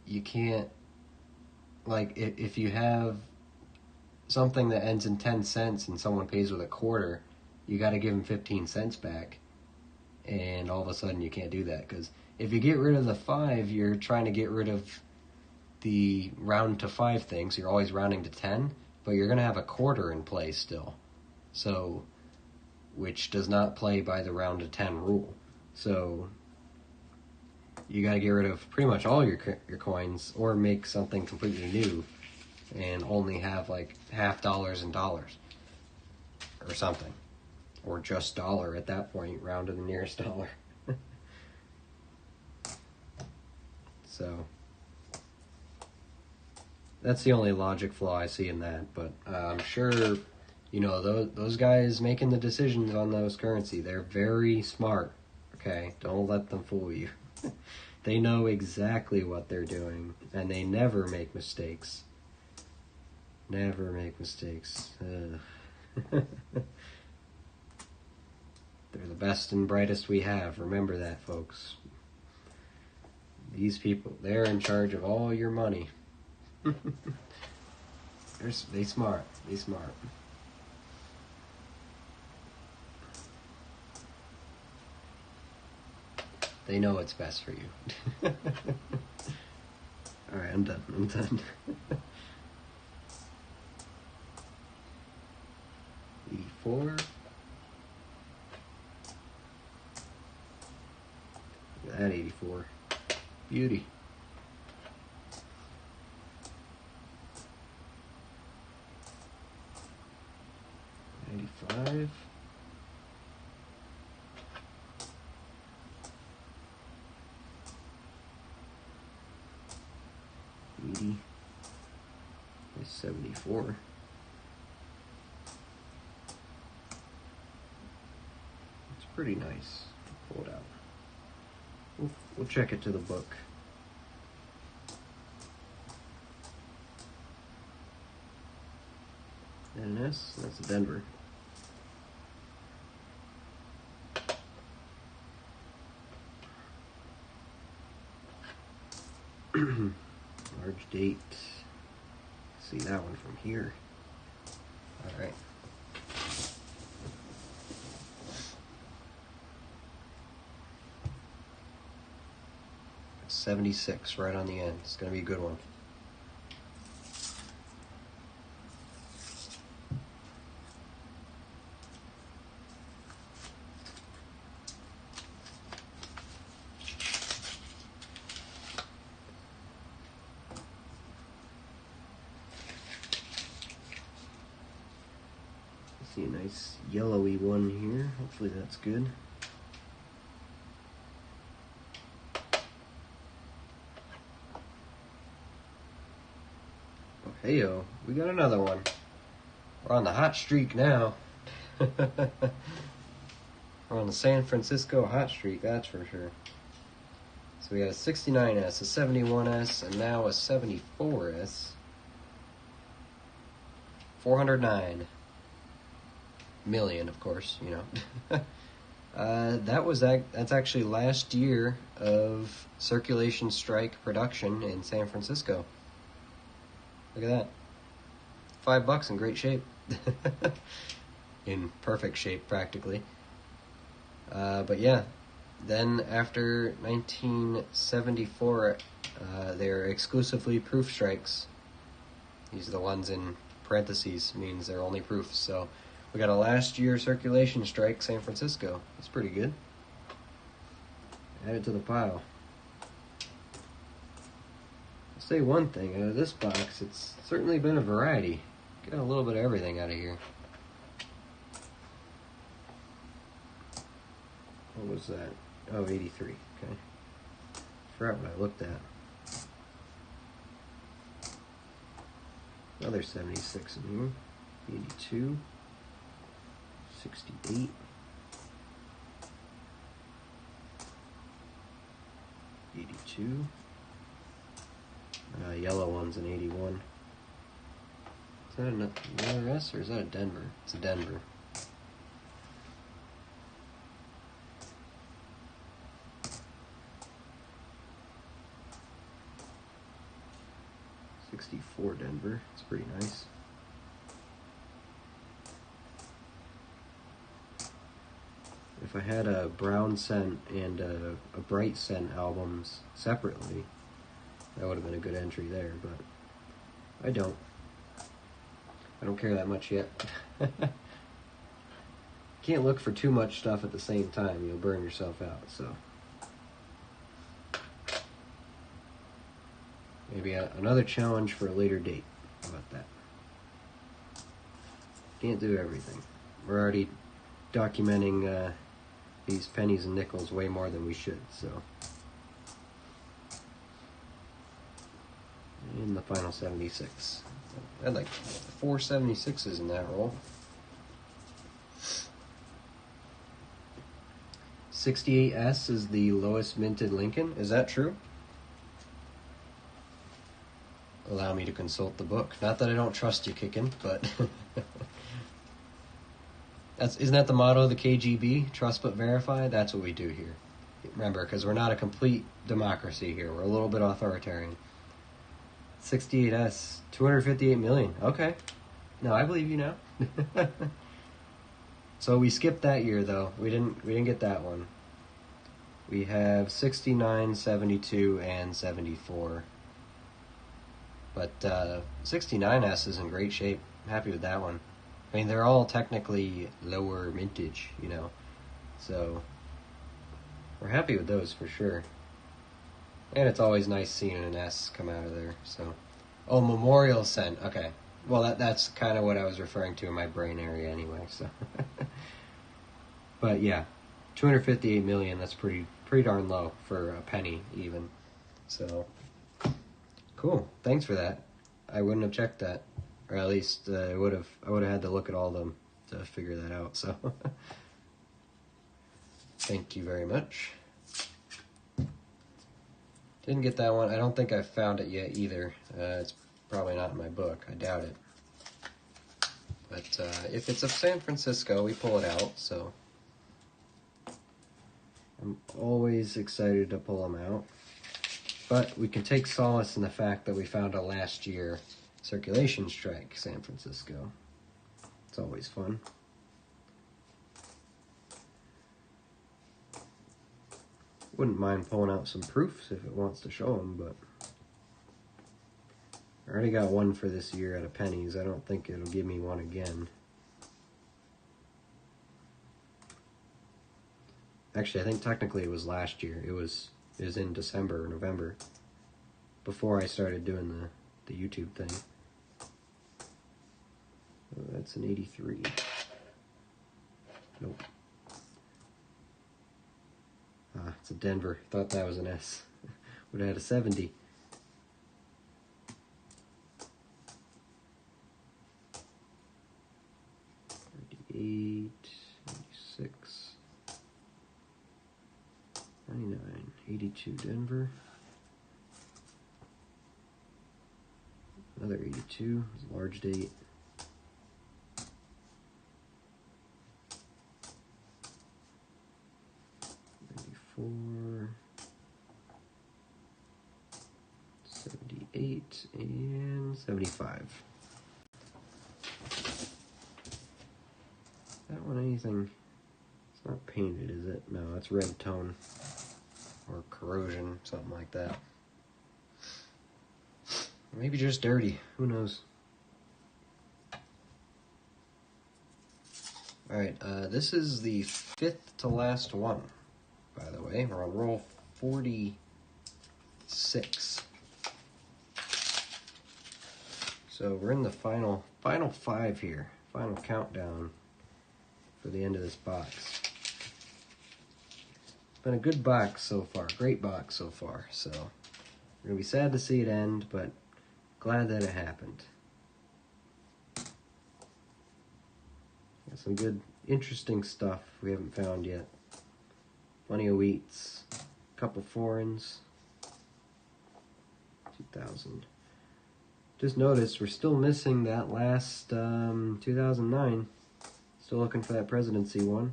you can't, like, if you have something that ends in 10 cents and someone pays with a quarter, you got to give them 15 cents back, and all of a sudden you can't do that, because if you get rid of the 5, you're trying to get rid of the round to 5 thing, so you're always rounding to 10, but you're going to have a quarter in play still, so, which does not play by the round to 10 rule. So you got to get rid of pretty much all your coins, or make something completely new and only have like half dollars and dollars or something, or just dollar at that point, round to the nearest dollar. So that's the only logic flaw I see in that, but I'm sure, you know, those guys making the decisions on those currency, they're very smart, okay? Don't let them fool you. They know exactly what they're doing, and they never make mistakes. Never make mistakes. They're the best and brightest we have. Remember that, folks. These people, they're in charge of all your money. They smart. They smart. They know what's best for you. Alright, I'm done. 84. Look at that 84. Beauty. 95. 80. 74. It's pretty nice. Pull it out. We'll check it to the book. And that's a Denver. Large date. See that one from here. All right. 76 right on the end. It's going to be a good one. See a nice yellowy one here. Hopefully that's good. Oh, hey-o, we got another one. We're on the hot streak now. We're on the San Francisco hot streak, that's for sure. So we got a 69S, a 71S, and now a 74S. 409 million, of course, you know. That's actually last year of circulation strike production in San Francisco. Look at that. $5 in great shape. In perfect shape, practically. But yeah, then after 1974, they're exclusively proof strikes. These are the ones in parentheses, means they're only proofs. So we got a last year circulation strike, San Francisco. That's pretty good. Add it to the pile. I'll say one thing, out of this box, it's certainly been a variety. Get a little bit of everything out of here. What was that? Oh, 83. Okay. Forgot what I looked at. Another 76 in here. 82. 68. 82. Yellow one's an 81. Is that another S or is that a Denver? It's a Denver. '64 Denver. It's pretty nice. If I had a brown scent and a bright scent albums separately, that would have been a good entry there, but I don't. I don't care that much yet. Can't look for too much stuff at the same time. You'll burn yourself out, so. Maybe another challenge for a later date. How about that? Can't do everything. We're already documenting these pennies and nickels way more than we should, so. And the final 76. I had like 4 76s in that roll. 68S is the lowest minted Lincoln. Is that true? Allow me to consult the book. Not that I don't trust you, Kickin', but isn't that the motto of the KGB? Trust but verify? That's what we do here. Remember, because we're not a complete democracy here. We're a little bit authoritarian. 68S, 258 million. Okay. No, I believe you now. So we skipped that year though. We didn't get that one. We have 69, 72, and 74. But 69S is in great shape. I'm happy with that one. I mean, they're all technically lower mintage, you know, so we're happy with those for sure. And it's always nice seeing an S come out of there, so. Oh, memorial scent, okay. Well, that's kind of what I was referring to in my brain area anyway, so. But yeah, 258 million, that's pretty darn low for a penny even. So, cool, thanks for that. I wouldn't have checked that, or at least I would have had to look at all of them to figure that out, so. Thank you very much. Didn't get that one. I don't think I've found it yet either. It's probably not in my book. I doubt it. But if it's of San Francisco, we pull it out, so I'm always excited to pull them out. But we can take solace in the fact that we found a last year circulation strike, San Francisco. It's always fun. Wouldn't mind pulling out some proofs if it wants to show them, but I already got one for this year out of pennies. I don't think it'll give me one again. Actually, I think technically it was last year. It was in December or November, before I started doing the YouTube thing. Oh, that's an 83. Nope. Ah, it's a Denver. Thought that was an S. Would have had a 70. $38, $86, $99, $82 Denver. Another 82, large date. $94, 78, and 75. That one anything? It's not painted, is it? No, it's red tone or corrosion, something like that. Maybe just dirty. Who knows? Alright, this is the 5th to last one, by the way. We're on roll 46. So we're in the final 5 here. Final countdown for the end of this box. It's been a good box so far. Great box so far. So we're going to be sad to see it end, but glad that it happened. Got some good, interesting stuff we haven't found yet. Plenty of wheats, a couple foreigns. 2000. Just noticed we're still missing that last 2009. Still looking for that presidency one.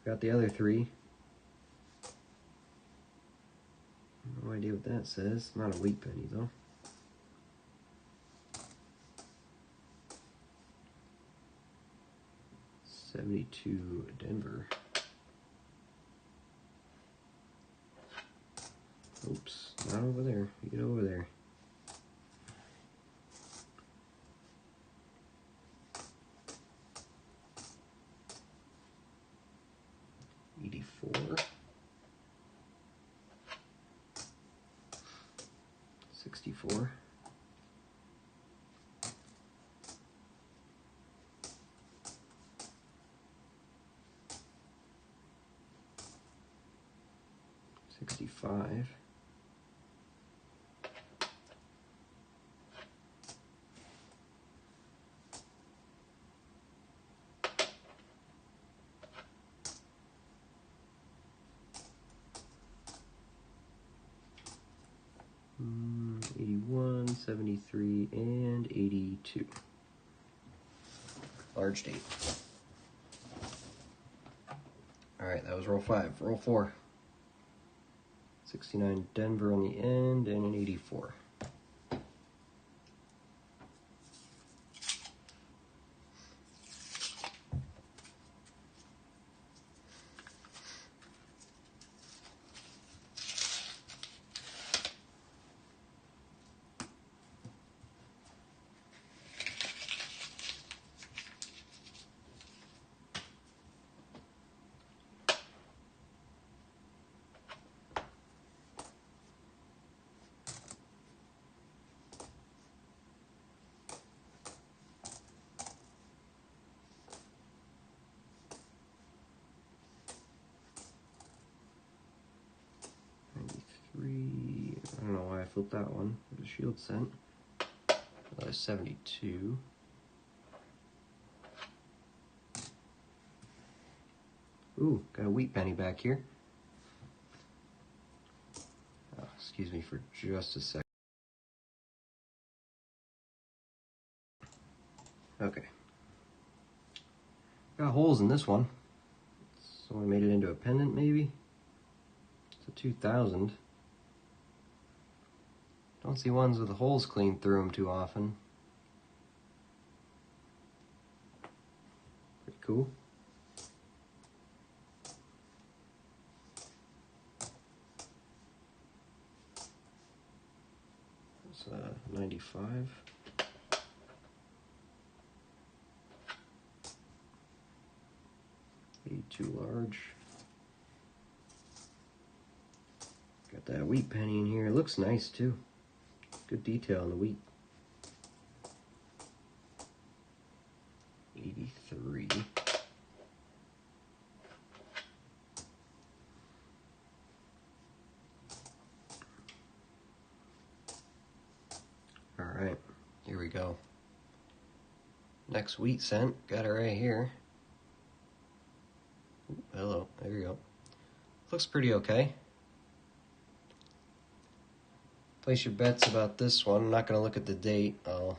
Got the other 3. No idea what that says. Not a wheat penny though. $72 Denver. Oops, not over there. Get over there. $84. 64. $65. $81, $73, and $82. Large date. Alright, that was roll 5. Roll 4. 69 Denver on the end, and an 84. flip that one. The shield cent. 72. Ooh, got a wheat penny back here. Oh, excuse me for just a sec. Okay. Got holes in this one. Someone made it into a pendant, maybe? It's a 2000. Don't see ones with the holes cleaned through them too often. Pretty cool. It's 95. Too large. Got that wheat penny in here. It looks nice too. Good detail on the wheat. 83. All right, here we go. Next wheat cent. Got it right here. Ooh, hello, there you go. Looks pretty okay. Place your bets about this one. I'm not going to look at the date. I'll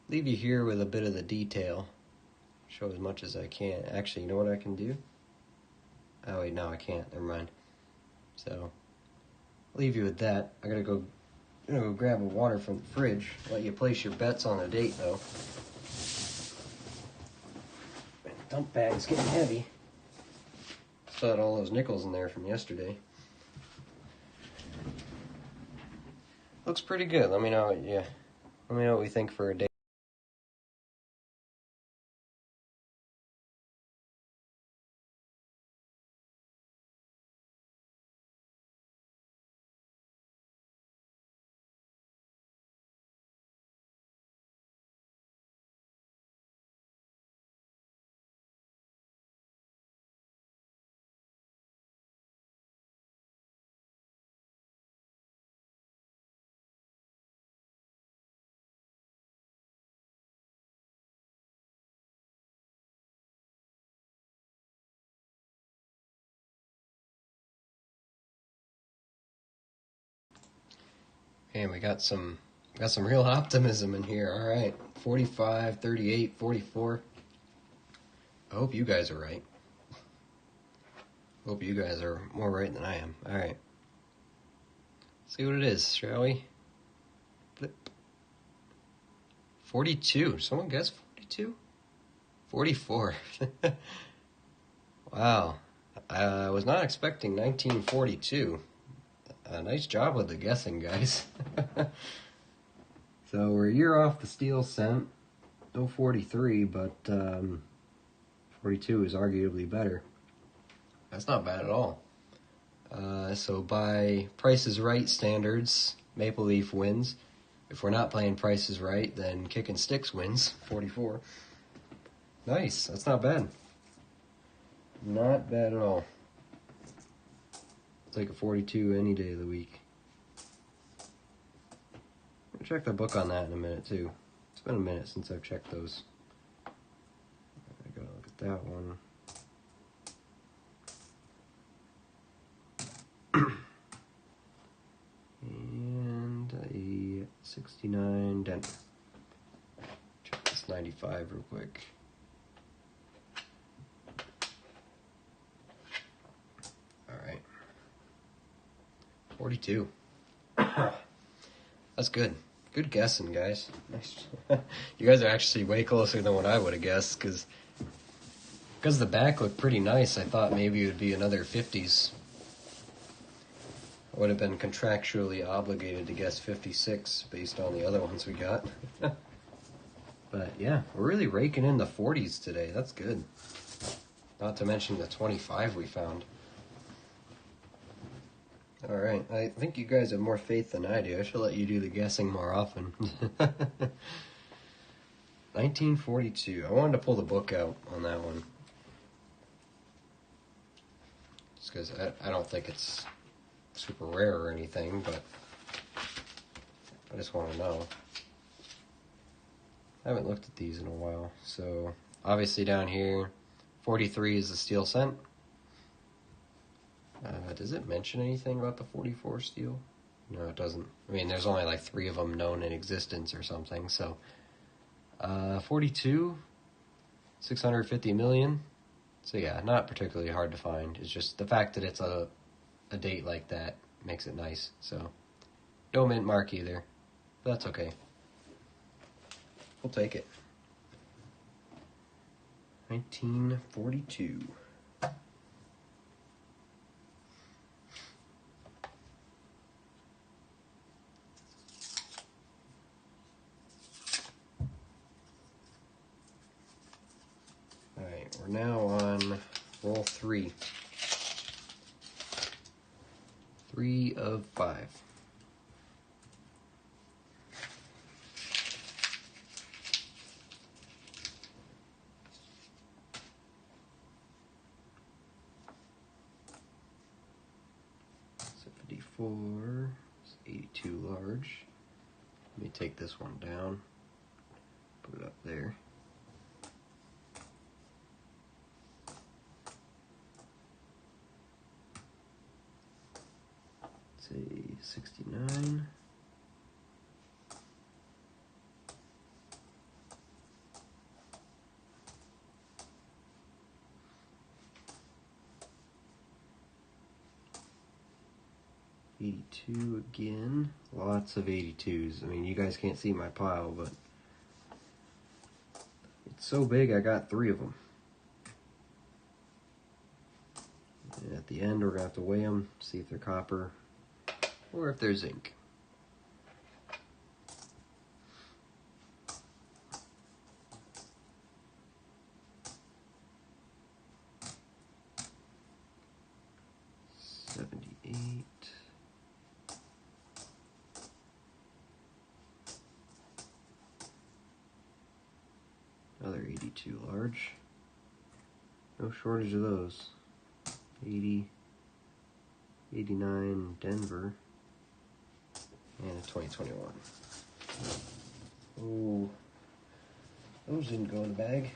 leave you here with a bit of the detail. Show as much as I can. Actually, you know what I can do? Oh wait, no I can't. Never mind. So, I'll leave you with that. I'm gonna go grab a water from the fridge. Let you place your bets on the date though. Dump bag's getting heavy. Still had all those nickels in there from yesterday. Looks pretty good. Let me know what we think for a day. And we got some real optimism in here. All right, 45, 38, 44. I hope you guys are right. Hope you guys are more right than I am. All right. See what it is, shall we? Flip. 42. Someone guess 42? 44. Wow. I was not expecting 1942. Nice job with the guessing, guys. So we're a year off the steel cent. No 43, but 42 is arguably better. That's not bad at all. So by Price is Right standards, Maple Leaf wins. If we're not playing Price is Right, then Kickin' Sticks wins, 44. Nice, that's not bad. Not bad at all. I'll take a 42 any day of the week. I'll check the book on that in a minute too. It's been a minute since I've checked those. I gotta look at that one. And a 69 Denver. Check this 95 real quick. Alright. 42. That's good. Good guessing, guys. Nice. You guys are actually way closer than what I would have guessed, because the back looked pretty nice. I thought maybe it would be another 50s. I would have been contractually obligated to guess 56 based on the other ones we got. But yeah, we're really raking in the 40s today. That's good. Not to mention the 25 we found. All right, I think you guys have more faith than I do. I should let you do the guessing more often. 1942. I wanted to pull the book out on that one. Just because I don't think it's super rare or anything, but I just want to know. I haven't looked at these in a while. So obviously down here, 43 is the steel cent. Does it mention anything about the 44 steel? No, it doesn't. I mean, there's only like 3 of them known in existence or something. So 42, 650 million. So yeah, not particularly hard to find. It's just the fact that it's a date like that makes it nice. So no mint mark either. But that's okay. We'll take it. 1942. Alright, we're now on roll 3. 3 of 5. $74, 82 large. Let me take this one down, put it up there. Say 69. $82 again. Lots of 82s. I mean, you guys can't see my pile, but it's so big I got 3 of them. And at the end, we're going to have to weigh them, see if they're copper or if they're zinc. Another 82 large. No shortage of those. 80, 89 Denver, and a 2021. Oh, those didn't go in the bag.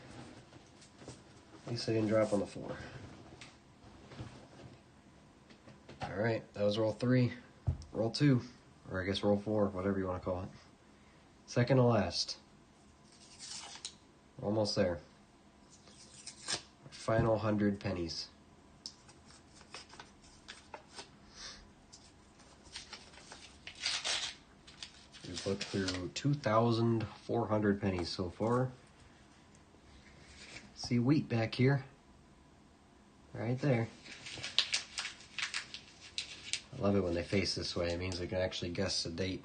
At least they didn't drop on the floor. Alright, that was roll 3. Roll 2, or I guess roll 4, whatever you want to call it. Second to last. Almost there. Final 100 pennies. We've looked through 2,400 pennies so far. See wheat back here. Right there. I love it when they face this way. It means they can actually guess the date.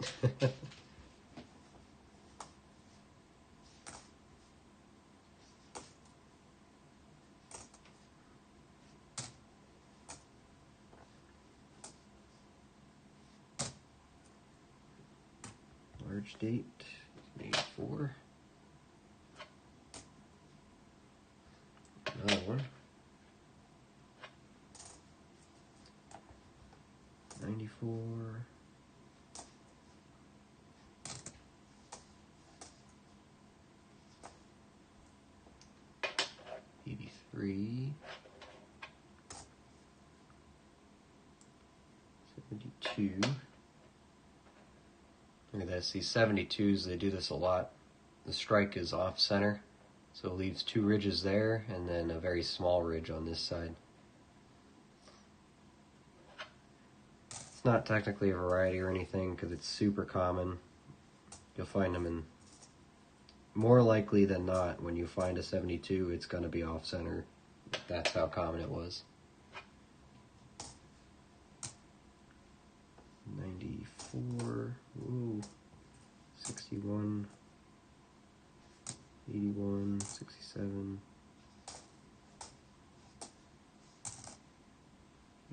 Large date, 84. Another one. 94. 83. 72. Look at this, these 72s, they do this a lot. The strike is off center, so it leaves 2 ridges there and then a very small ridge on this side. It's not technically a variety or anything because it's super common. You'll find them in, more likely than not, when you find a 72, it's going to be off center. That's how common it was. 94, ooh, 61, 81, 67,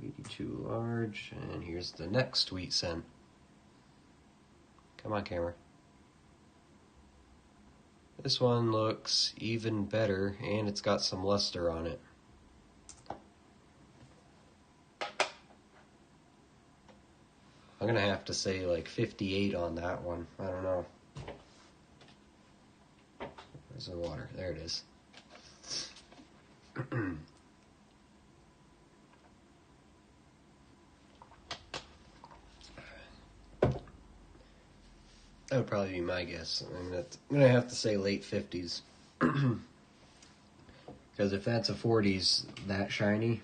82 large, and here's the next wheat cent. Come on, camera. This one looks even better, and it's got some luster on it. I'm gonna have to say like 58 on that one. I don't know. Where's the water? There it is. That would probably be my guess. I'm gonna have to say late 50s. Because if that's a 40s that shiny,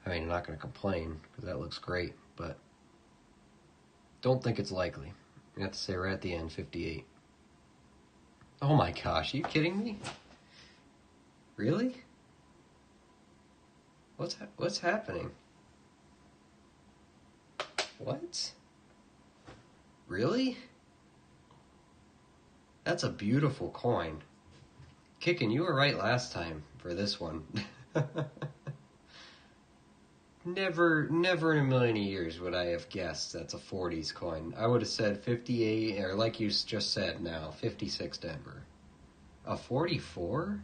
I mean, I'm not gonna complain because that looks great, but don't think it's likely. I have to say right at the end, 58. Oh my gosh, are you kidding me? Really? What's happening? What? Really? That's a beautiful coin. Kickin', you were right last time for this one. Never in a million years would I have guessed that's a 40s coin. I would have said 58, or like you just said now, 56 Denver. A 44?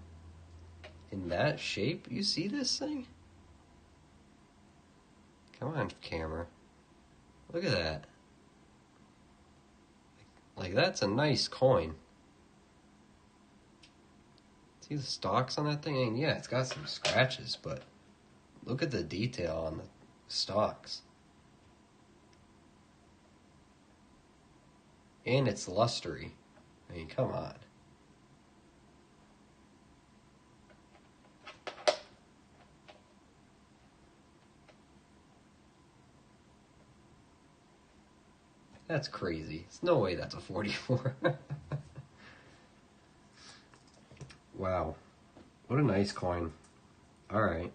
In that shape? You see this thing? Come on, camera. Look at that. Like, that's a nice coin. See the stalks on that thing? I mean, yeah, it's got some scratches, but look at the detail on the stalks. And it's lustery. I mean, come on. That's crazy. There's no way that's a 44. Wow. What a nice coin. Alright.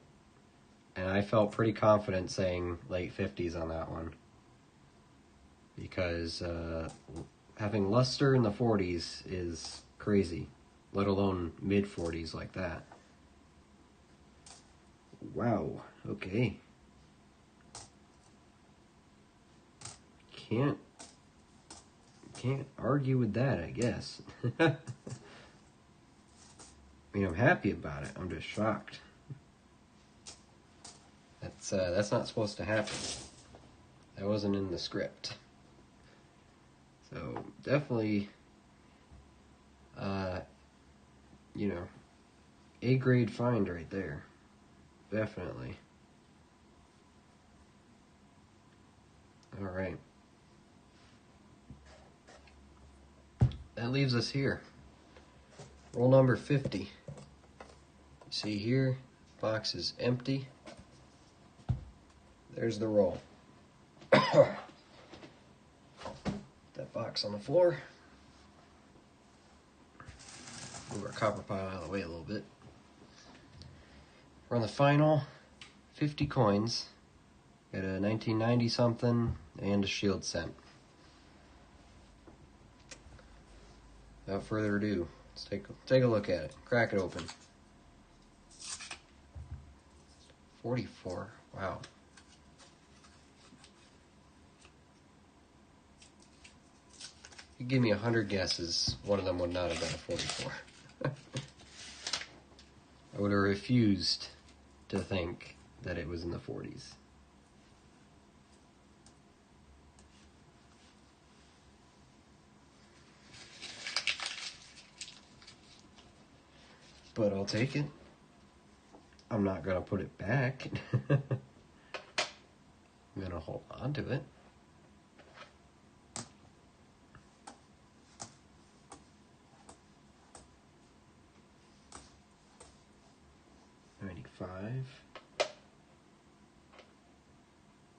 And I felt pretty confident saying late 50s on that one. Because having luster in the 40s is crazy. Let alone mid 40s like that. Wow. Okay. Can't argue with that, I guess. I mean, I'm happy about it. I'm just shocked. That's not supposed to happen. That wasn't in the script. So definitely, you know, A grade find right there. Definitely. All right. That leaves us here. Roll number 50. See here, box is empty. There's the roll. That box on the floor. Move our copper pile out of the way a little bit. We're on the final 50 coins. Got a 1990 something and a shield cent. Without further ado, let's take a look at it. Crack it open. 44. Wow. You give me 100 guesses, one of them would not have been a 44. I would have refused to think that it was in the 40s. But I'll take it. I'm not going to put it back. I'm going to hold on to it.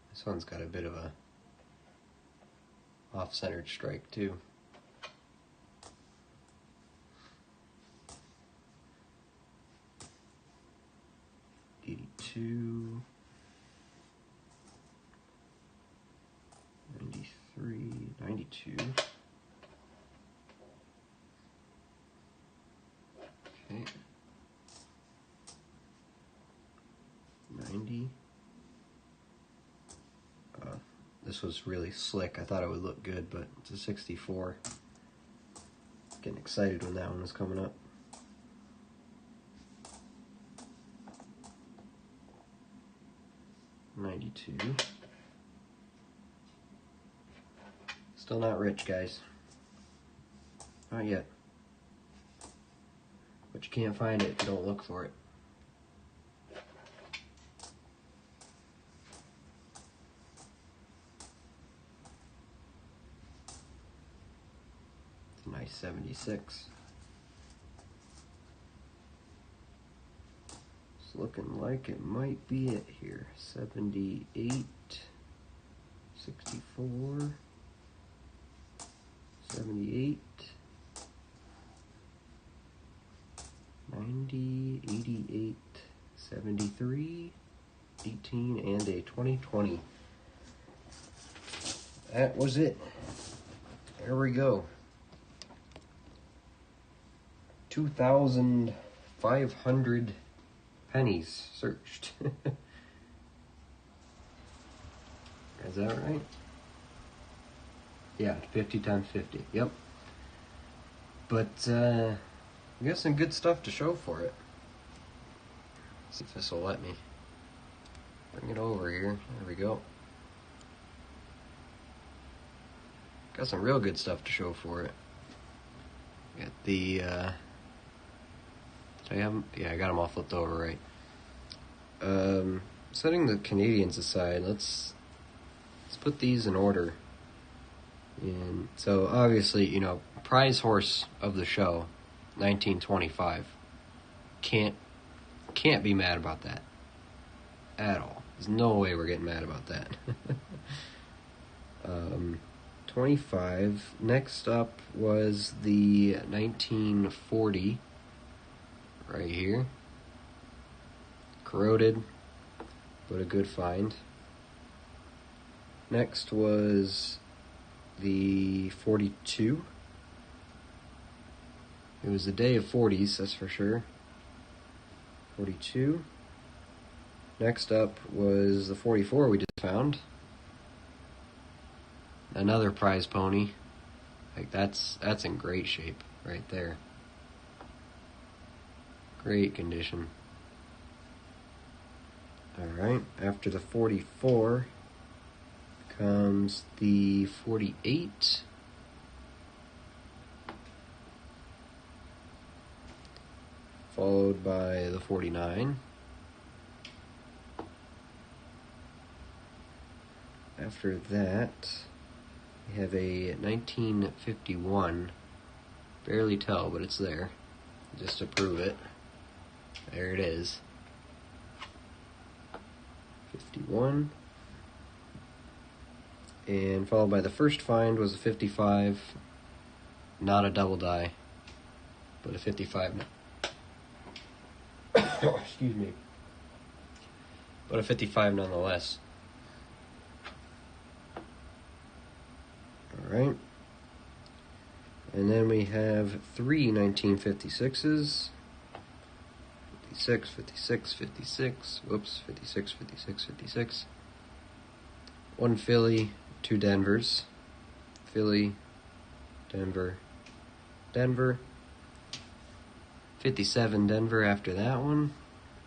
This one's got a bit of a off-centered strike too. $82, 93, 92. Okay. 90. This was really slick. I thought it would look good, but it's a 64. Getting excited when that one was coming up. $92. Still not rich, guys. Not yet. But you can't find it if you don't look for it. It's a nice 76. It's looking like it might be it here. 78, 64, 78, 90, 88, 73, 18, and a 2020. That was it. There we go. 2,500 pennies searched. Is that right? Yeah, 50 times 50. Yep. But we got some good stuff to show for it. See if this will let me. Bring it over here. There we go. Got some real good stuff to show for it. Got the did I have them? Yeah, I got them all flipped over right. Setting the Canadians aside, let's put these in order. And so obviously, you know, prize horse of the show, 1925. Can't be mad about that at all. There's no way we're getting mad about that. 25. Next up was the 1940 right here. Corroded, but a good find. Next was the 42. It was the day of 40s, that's for sure. 42. Next up was the 44 we just found. Another prize pony. Like that's in great shape right there. Great condition. Alright, after the 44 comes the 48. Followed by the 49. After that, we have a 1951. Barely tell, but it's there. Just to prove it. There it is. 51. And followed by the first find was a 55. Not a double die, but a 55. Excuse me. But a 55 nonetheless. Alright. And then we have three 1956s. 56, 56, 56. Whoops, 56, 56, 56. One Philly, two Denvers. Philly, Denver, Denver. 57 Denver after that one.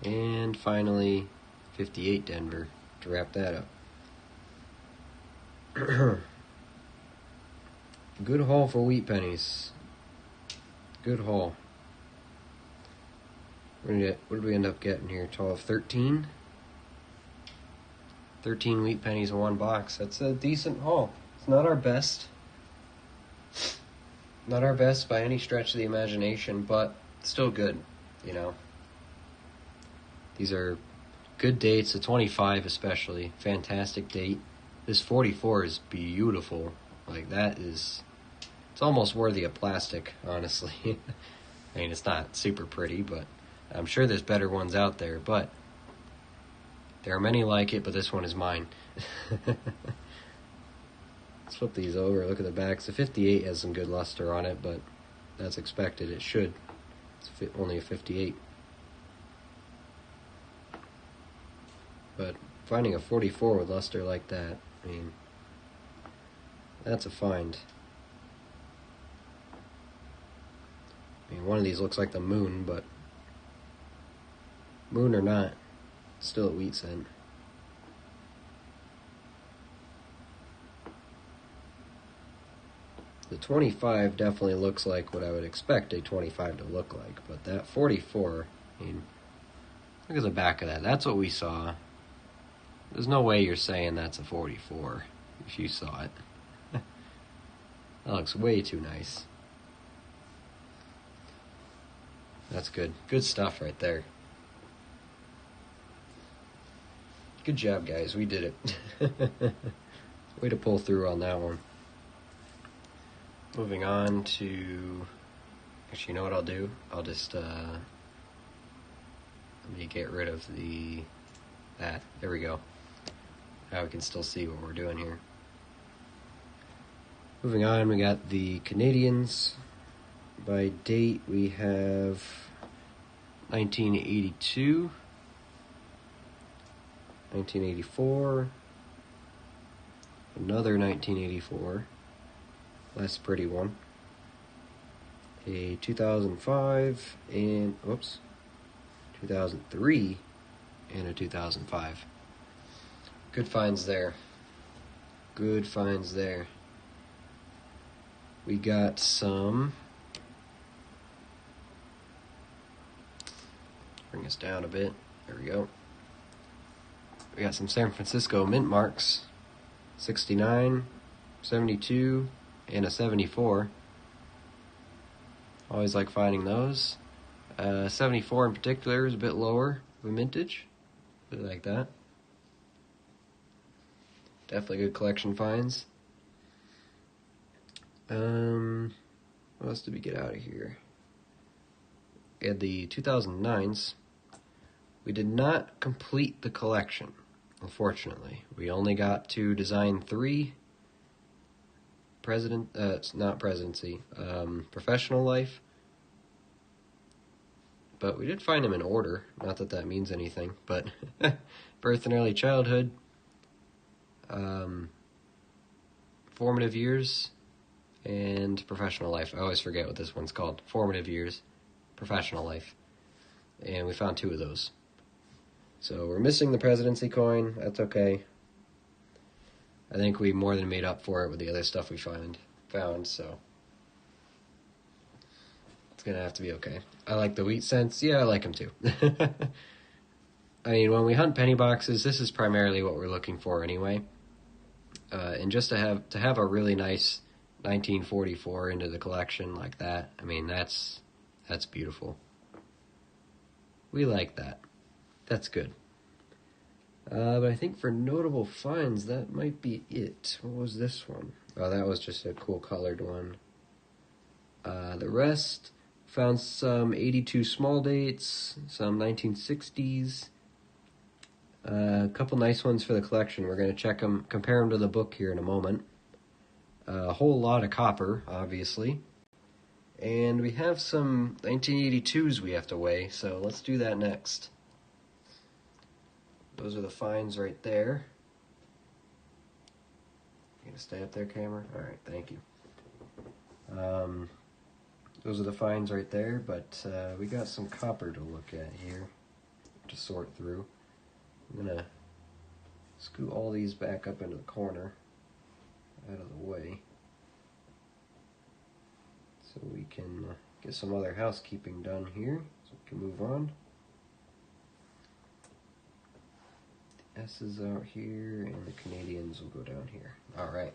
And finally, 58 Denver to wrap that up. Good haul for wheat pennies. Good haul. What did we end up getting here? 12, 13? 13 wheat pennies in one box. That's a decent haul. It's not our best. Not our best by any stretch of the imagination, but still good, you know. These are good dates. The 25 especially. Fantastic date. This 44 is beautiful. Like, that is... It's almost worthy of plastic, honestly. I mean, it's not super pretty, but I'm sure there's better ones out there, but there are many like it, but this one is mine. Let's flip these over. Look at the backs. The 58 has some good luster on it, but that's expected. It should. It's only a 58. But finding a 44 with luster like that, I mean, that's a find. I mean, one of these looks like the moon, but moon or not, still at wheat cent. The 25 definitely looks like what I would expect a 25 to look like, but that 44, I mean, look at the back of that. That's what we saw. There's no way you're saying that's a 44 if you saw it. That looks way too nice. That's good. Good stuff right there. Good job, guys. We did it. Way to pull through on that one. Moving on to... Actually, you know what I'll do? I'll just... let me get rid of that. There we go. Now we can still see what we're doing here. Moving on, we got the Canadians. By date, we have 1982, 1984, another 1984, less pretty one, a 2005, and, 2003, and a 2005. Good finds there. Good finds there. We got some... Bring us down a bit. There we go. We got some San Francisco mint marks. 69, 72, and a 74. Always like finding those. 74 in particular is a bit lower of a mintage. Really like that. Definitely good collection finds. What else did we get out of here? We had the 2009s. We did not complete the collection, unfortunately. We only got to design 3. Not presidency. Professional life. But we did find them in order. Not that that means anything, but birth and early childhood. Formative years. And professional life. I always forget what this one's called. Formative years. Professional life. And we found 2 of those. So we're missing the presidency coin. That's okay. I think we more than made up for it with the other stuff we found, so it's going to have to be okay. I like the wheat cents. Yeah, I like them too. I mean, when we hunt penny boxes, this is primarily what we're looking for anyway. And just to have a really nice 1944 into the collection like that, I mean, that's beautiful. We like that. That's good. But I think for notable finds, that might be it. What was this one? Oh, that was just a cool colored one. The rest, found some 82 small dates, some 1960s. A couple nice ones for the collection. We're going to check them, compare them to the book here in a moment. A whole lot of copper, obviously. And we have some 1982s we have to weigh, so let's do that next. Those are the finds right there. You gonna stay up there, camera? Alright, thank you. Those are the finds right there, but we got some copper to look at here to sort through. I'm gonna scoot all these back up into the corner, out of the way, so we can get some other housekeeping done here, so we can move on. The S's out here, and the Canadians will go down here. Alright,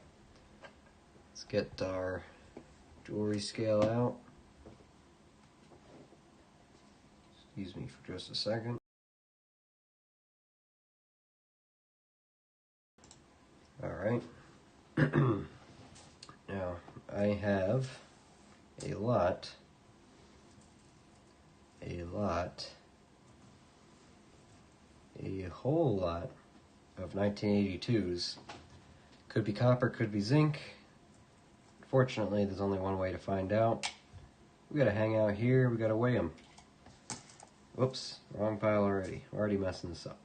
let's get our jewelry scale out. Excuse me for just a second. Alright. Now, I have a whole lot of 1982s. Could be copper, could be zinc. Fortunately, there's only one way to find out. We gotta hang out here, we gotta weigh them. Whoops, wrong pile already. Already messing this up.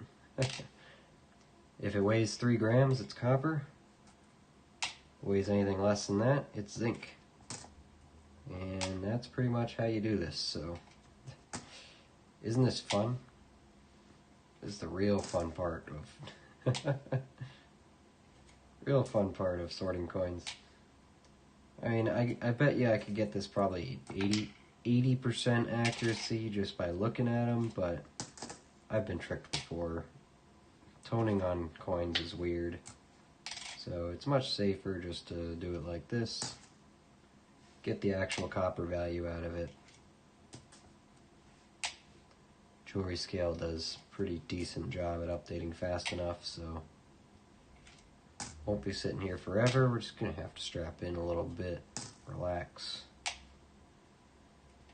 If it weighs 3 grams, it's copper. If it weighs anything less than that, it's zinc. And that's pretty much how you do this, so. Isn't this fun? This is the real fun part of sorting coins. I mean, I bet you I could get this probably 80% accuracy just by looking at them, but I've been tricked before. Toning on coins is weird. So it's much safer just to do it like this. Get the actual copper value out of it. Jewelry Scale does a pretty decent job at updating fast enough, so won't be sitting here forever. We're just gonna have to strap in a little bit, relax,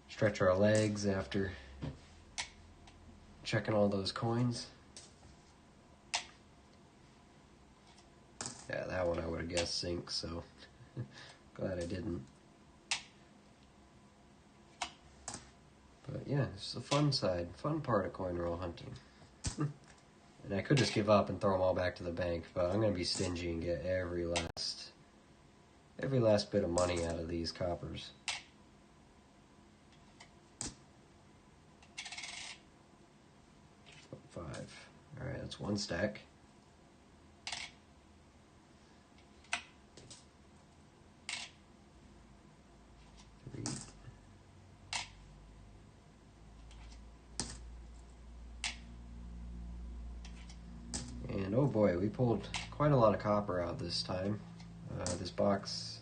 stretch our legs after checking all those coins. Yeah, that one I would have guessed sink, so glad I didn't. But yeah, it's the fun side, fun part of coin roll hunting. And I could just give up and throw them all back to the bank, but I'm going to be stingy and get every last bit of money out of these coppers. 5. Alright, that's one stack. And oh boy, we pulled quite a lot of copper out this time. This box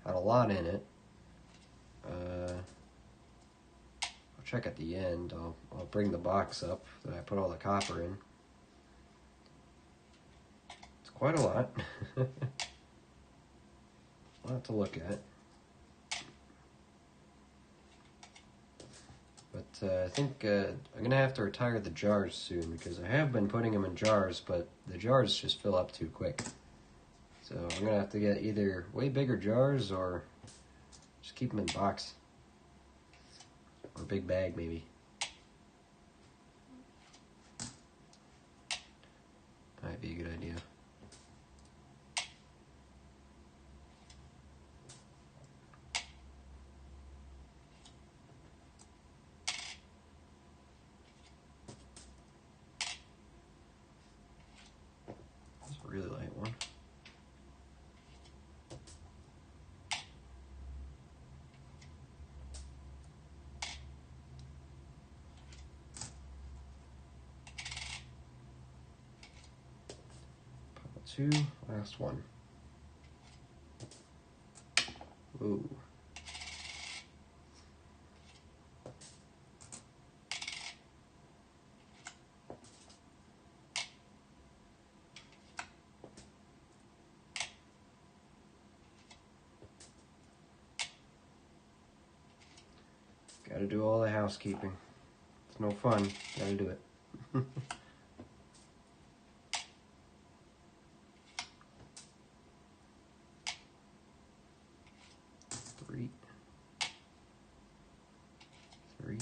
had a lot in it. I'll check at the end. I'll bring the box up that I put all the copper in. It's quite a lot. A lot to look at. But I think I'm going to have to retire the jars soon, because I have been putting them in jars, but the jars just fill up too quick. So I'm going to have to get either way bigger jars or just keep them in the box. Or a big bag, maybe. Might be a good idea. Really light one. Pile 2, last one. Ooh. Gotta do all the housekeeping. It's no fun. Gotta do it. 3. 3.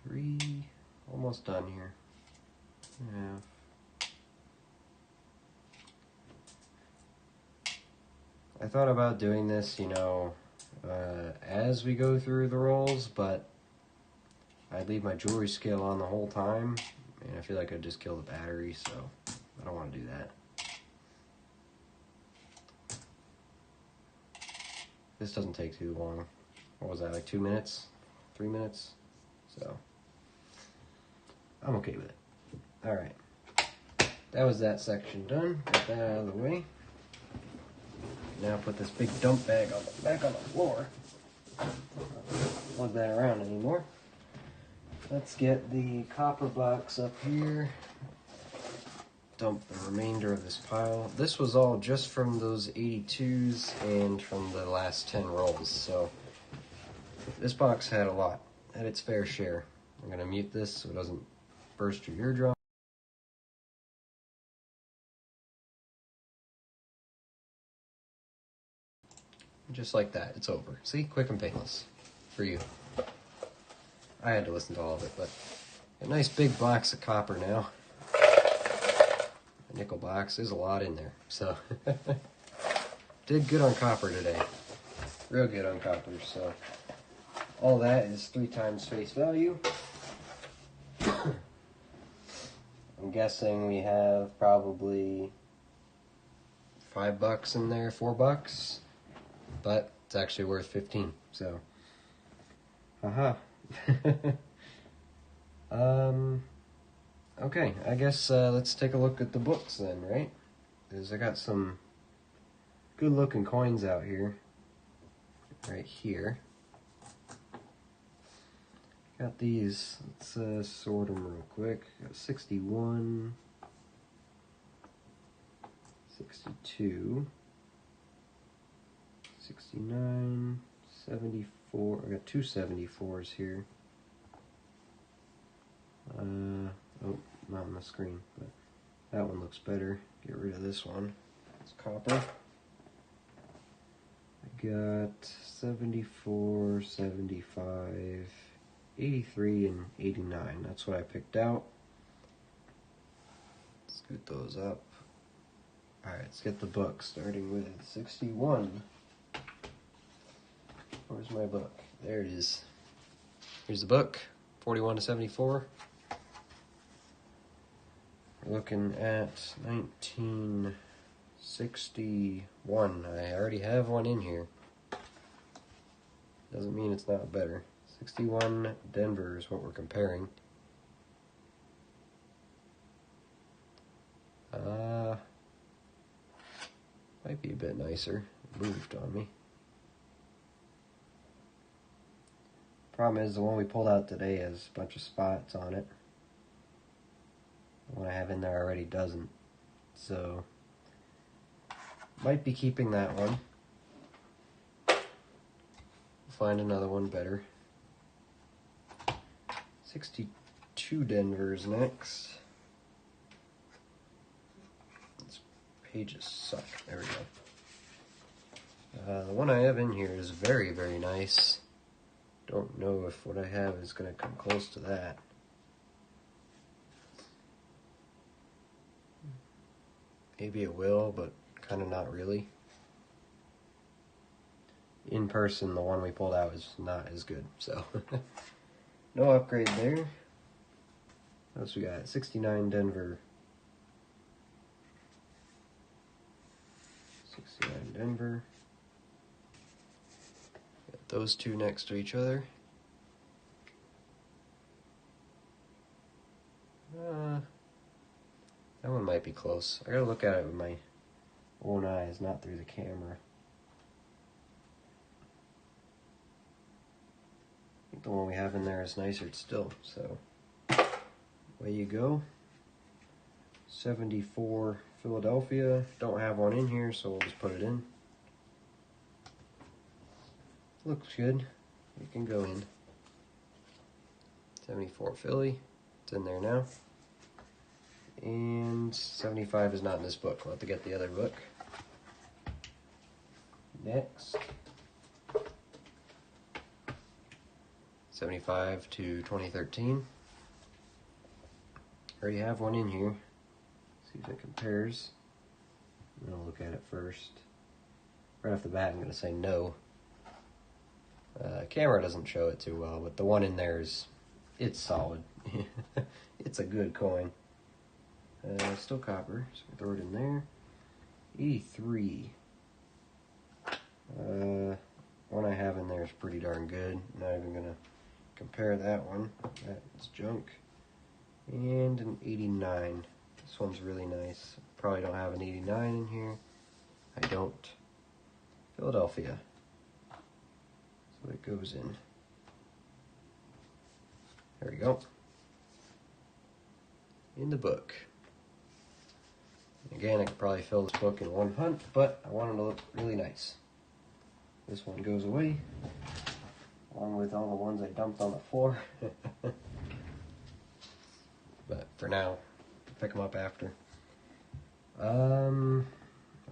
3. Almost done here. Yeah. I thought about doing this, as we go through the rolls, but I'd leave my jewelry scale on the whole time, and I feel like I'd just kill the battery, so I don't want to do that. This doesn't take too long. What was that, like 2 minutes? 3 minutes? So, I'm okay with it. Alright. That was that section done. Got that out of the way. Now put this big dump bag back on the floor. Don't lug that around anymore. Let's get the copper box up here. Dump the remainder of this pile. This was all just from those 82s and from the last 10 rolls, so this box had a lot, had its fair share. I'm gonna mute this so it doesn't burst your eardrum. Just like that, it's over. See, quick and painless for you. I had to listen to all of it, but a nice big box of copper now. A nickel box, there's a lot in there, so did good on copper today. Real good on copper, so all that is 3 times face value. I'm guessing we have probably $5 in there, $4, but it's actually worth 15. So, haha. Okay, I guess let's take a look at the books then, right? Because I got some good looking coins out here, right here. Got these. Let's sort them real quick. Got 61, 62, 69, 74. I got 2 74s here. Oh, not on the screen, but that one looks better. Get rid of this one. It's copper. I got 74, 75, 83, and 89. That's what I picked out. Let's scoot those up. Alright, let's get the book, starting with 61. Where's my book? There it is. Here's the book, 41 to 74. We're looking at 1961. I already have one in here. Doesn't mean it's not better. 61 Denver is what we're comparing. Might be a bit nicer. It moved on me. Problem is, the one we pulled out today has a bunch of spots on it. The one I have in there already doesn't. So, might be keeping that one. Find another one better. 62 Denver's next. These pages suck. There we go. The one I have in here is very, very nice. Don't know if what I have is going to come close to that. Maybe it will, but kind of not really. In person, the one we pulled out is not as good, so no upgrade there. What else we got? 69 Denver. 69 Denver. Got those two next to each other. That one might be close. I gotta look at it with my own eyes, not through the camera. I think the one we have in there is nicer still, so away you go. 74 Philadelphia. Don't have one in here, so we'll just put it in. Looks good. It can go in. 74 Philly. It's in there now. And 75 is not in this book. We'll have to get the other book. Next. 75 to 2013. Already have one in here. See if it compares. I'm going to look at it first. Right off the bat, I'm going to say no. Camera doesn't show it too well, but the one in there it's solid. It's a good coin. Still copper, so we throw it in there. 83. One I have in there is pretty darn good. Not even gonna compare that one. That's junk. And an 89. This one's really nice. Probably don't have an 89 in here. I don't. Philadelphia. So it goes in. There we go. In the book. Again, I could probably fill this book in one hunt, but I want it to look really nice. This one goes away, along with all the ones I dumped on the floor. But for now, pick them up after.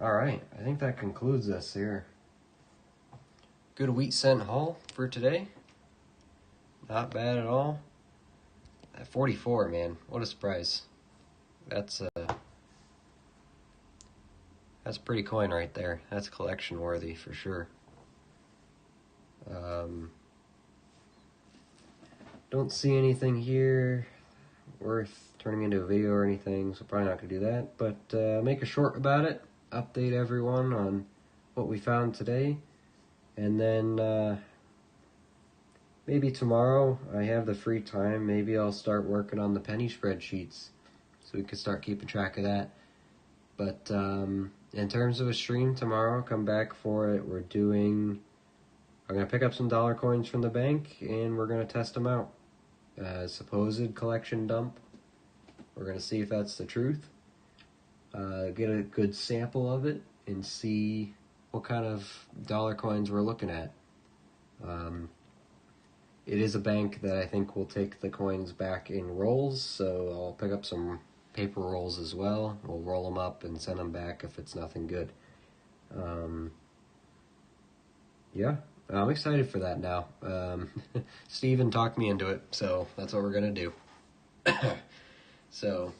Alright, I think that concludes us here. Good wheat cent haul for today. Not bad at all. At 44, man, what a surprise. That's That's a pretty coin right there. That's collection worthy for sure. Don't see anything here worth turning into a video or anything, so probably not going to do that. But make a short about it, update everyone on what we found today, and then maybe tomorrow I have the free time. Maybe I'll start working on the penny spreadsheets so we can start keeping track of that. But in terms of a stream tomorrow, come back for it. I'm going to pick up some dollar coins from the bank and we're going to test them out. Supposed collection dump. We're going to see if that's the truth. Get a good sample of it and see what kind of dollar coins we're looking at. It is a bank that I think will take the coins back in rolls, so I'll pick up some paper rolls as well. We'll roll them up and send them back if it's nothing good. Yeah, I'm excited for that now. Steven talked me into it, so that's what we're going to do. So,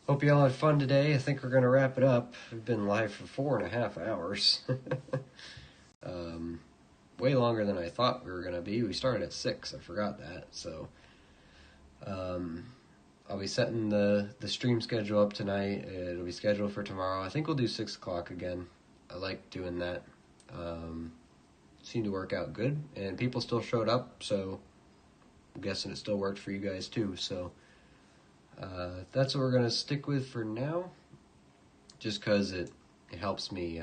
hope you all had fun today. I think we're going to wrap it up. We've been live for 4.5 hours. Way longer than I thought we were going to be. We started at 6, I forgot that. So, I'll be setting the stream schedule up tonight. It'll be scheduled for tomorrow. I think we'll do 6 o'clock again. I like doing that. Seemed to work out good, and people still showed up, so I'm guessing it still worked for you guys too. So that's what we're going to stick with for now, just because it helps me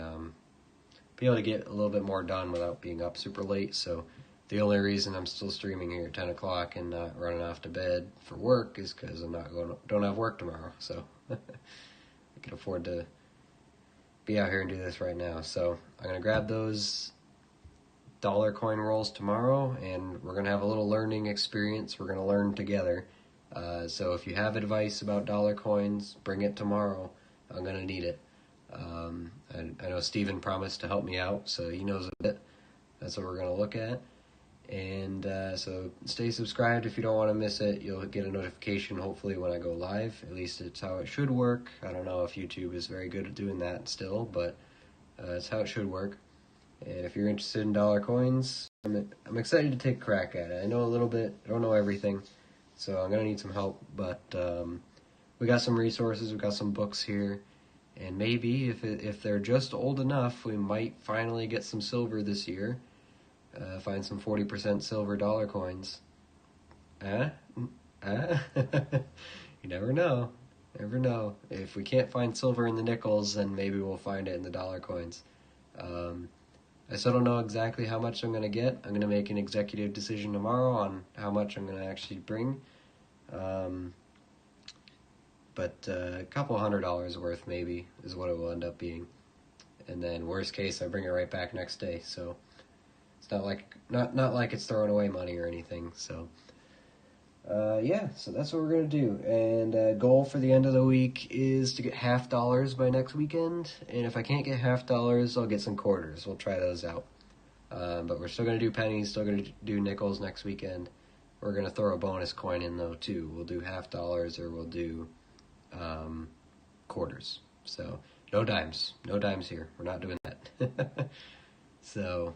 be able to get a little bit more done without being up super late. So the only reason I'm still streaming here at 10 o'clock and not running off to bed for work is because don't have work tomorrow. So I can afford to be out here and do this right now. So I'm going to grab those dollar coin rolls tomorrow, and we're going to have a little learning experience. We're going to learn together. So if you have advice about dollar coins, bring it tomorrow. I'm going to need it. I know Steven promised to help me out, so he knows a bit. That's what we're going to look at. And so stay subscribed if you don't want to miss it. You'll get a notification hopefully when I go live. At least it's how it should work. I don't know if YouTube is very good at doing that still, but it's how it should work. And if you're interested in dollar coins, I'm excited to take a crack at it. I know a little bit. I don't know everything, so I'm going to need some help. But we got some resources. We got some books here. And maybe if they're just old enough, we might finally get some silver this year. Find some 40% silver dollar coins. You never know. Never know. If we can't find silver in the nickels, then maybe we'll find it in the dollar coins. I still don't know exactly how much I'm going to get. I'm going to make an executive decision tomorrow on how much I'm going to actually bring. But a couple $100 worth maybe is what it will end up being. And then worst case, I bring it right back next day. So it's not like it's throwing away money or anything. So yeah, so that's what we're going to do. And goal for the end of the week is to get $50 by next weekend. And if I can't get $50, I'll get some quarters. We'll try those out. But we're still going to do pennies, still going to do nickels next weekend. We're going to throw a bonus coin in though too. We'll do $50 or we'll do quarters. So no dimes here. We're not doing that. So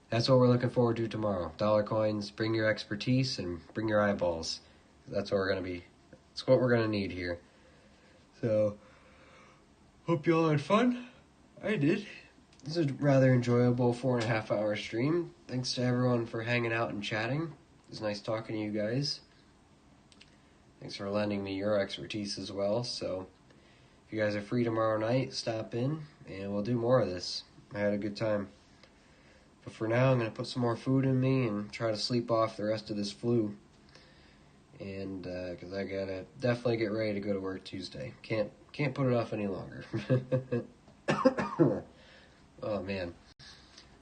that's what we're looking forward to tomorrow. Dollar coins, bring your expertise and bring your eyeballs. That's what we're going to be. That's what we're going to need here. So, hope you all had fun. I did. This is a rather enjoyable 4.5 hour stream. Thanks to everyone for hanging out and chatting. It was nice talking to you guys. Thanks for lending me your expertise as well. So, if you guys are free tomorrow night, stop in and we'll do more of this. I had a good time. But for now, I'm going to put some more food in me and try to sleep off the rest of this flu. And, because I got to definitely get ready to go to work Tuesday. Can't put it off any longer. Oh, man.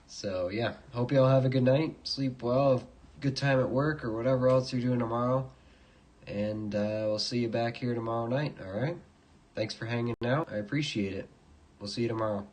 So, yeah. Hope you all have a good night. Sleep well. Have a good time at work or whatever else you're doing tomorrow. And we'll see you back here tomorrow night, all right? Thanks for hanging out. I appreciate it. We'll see you tomorrow.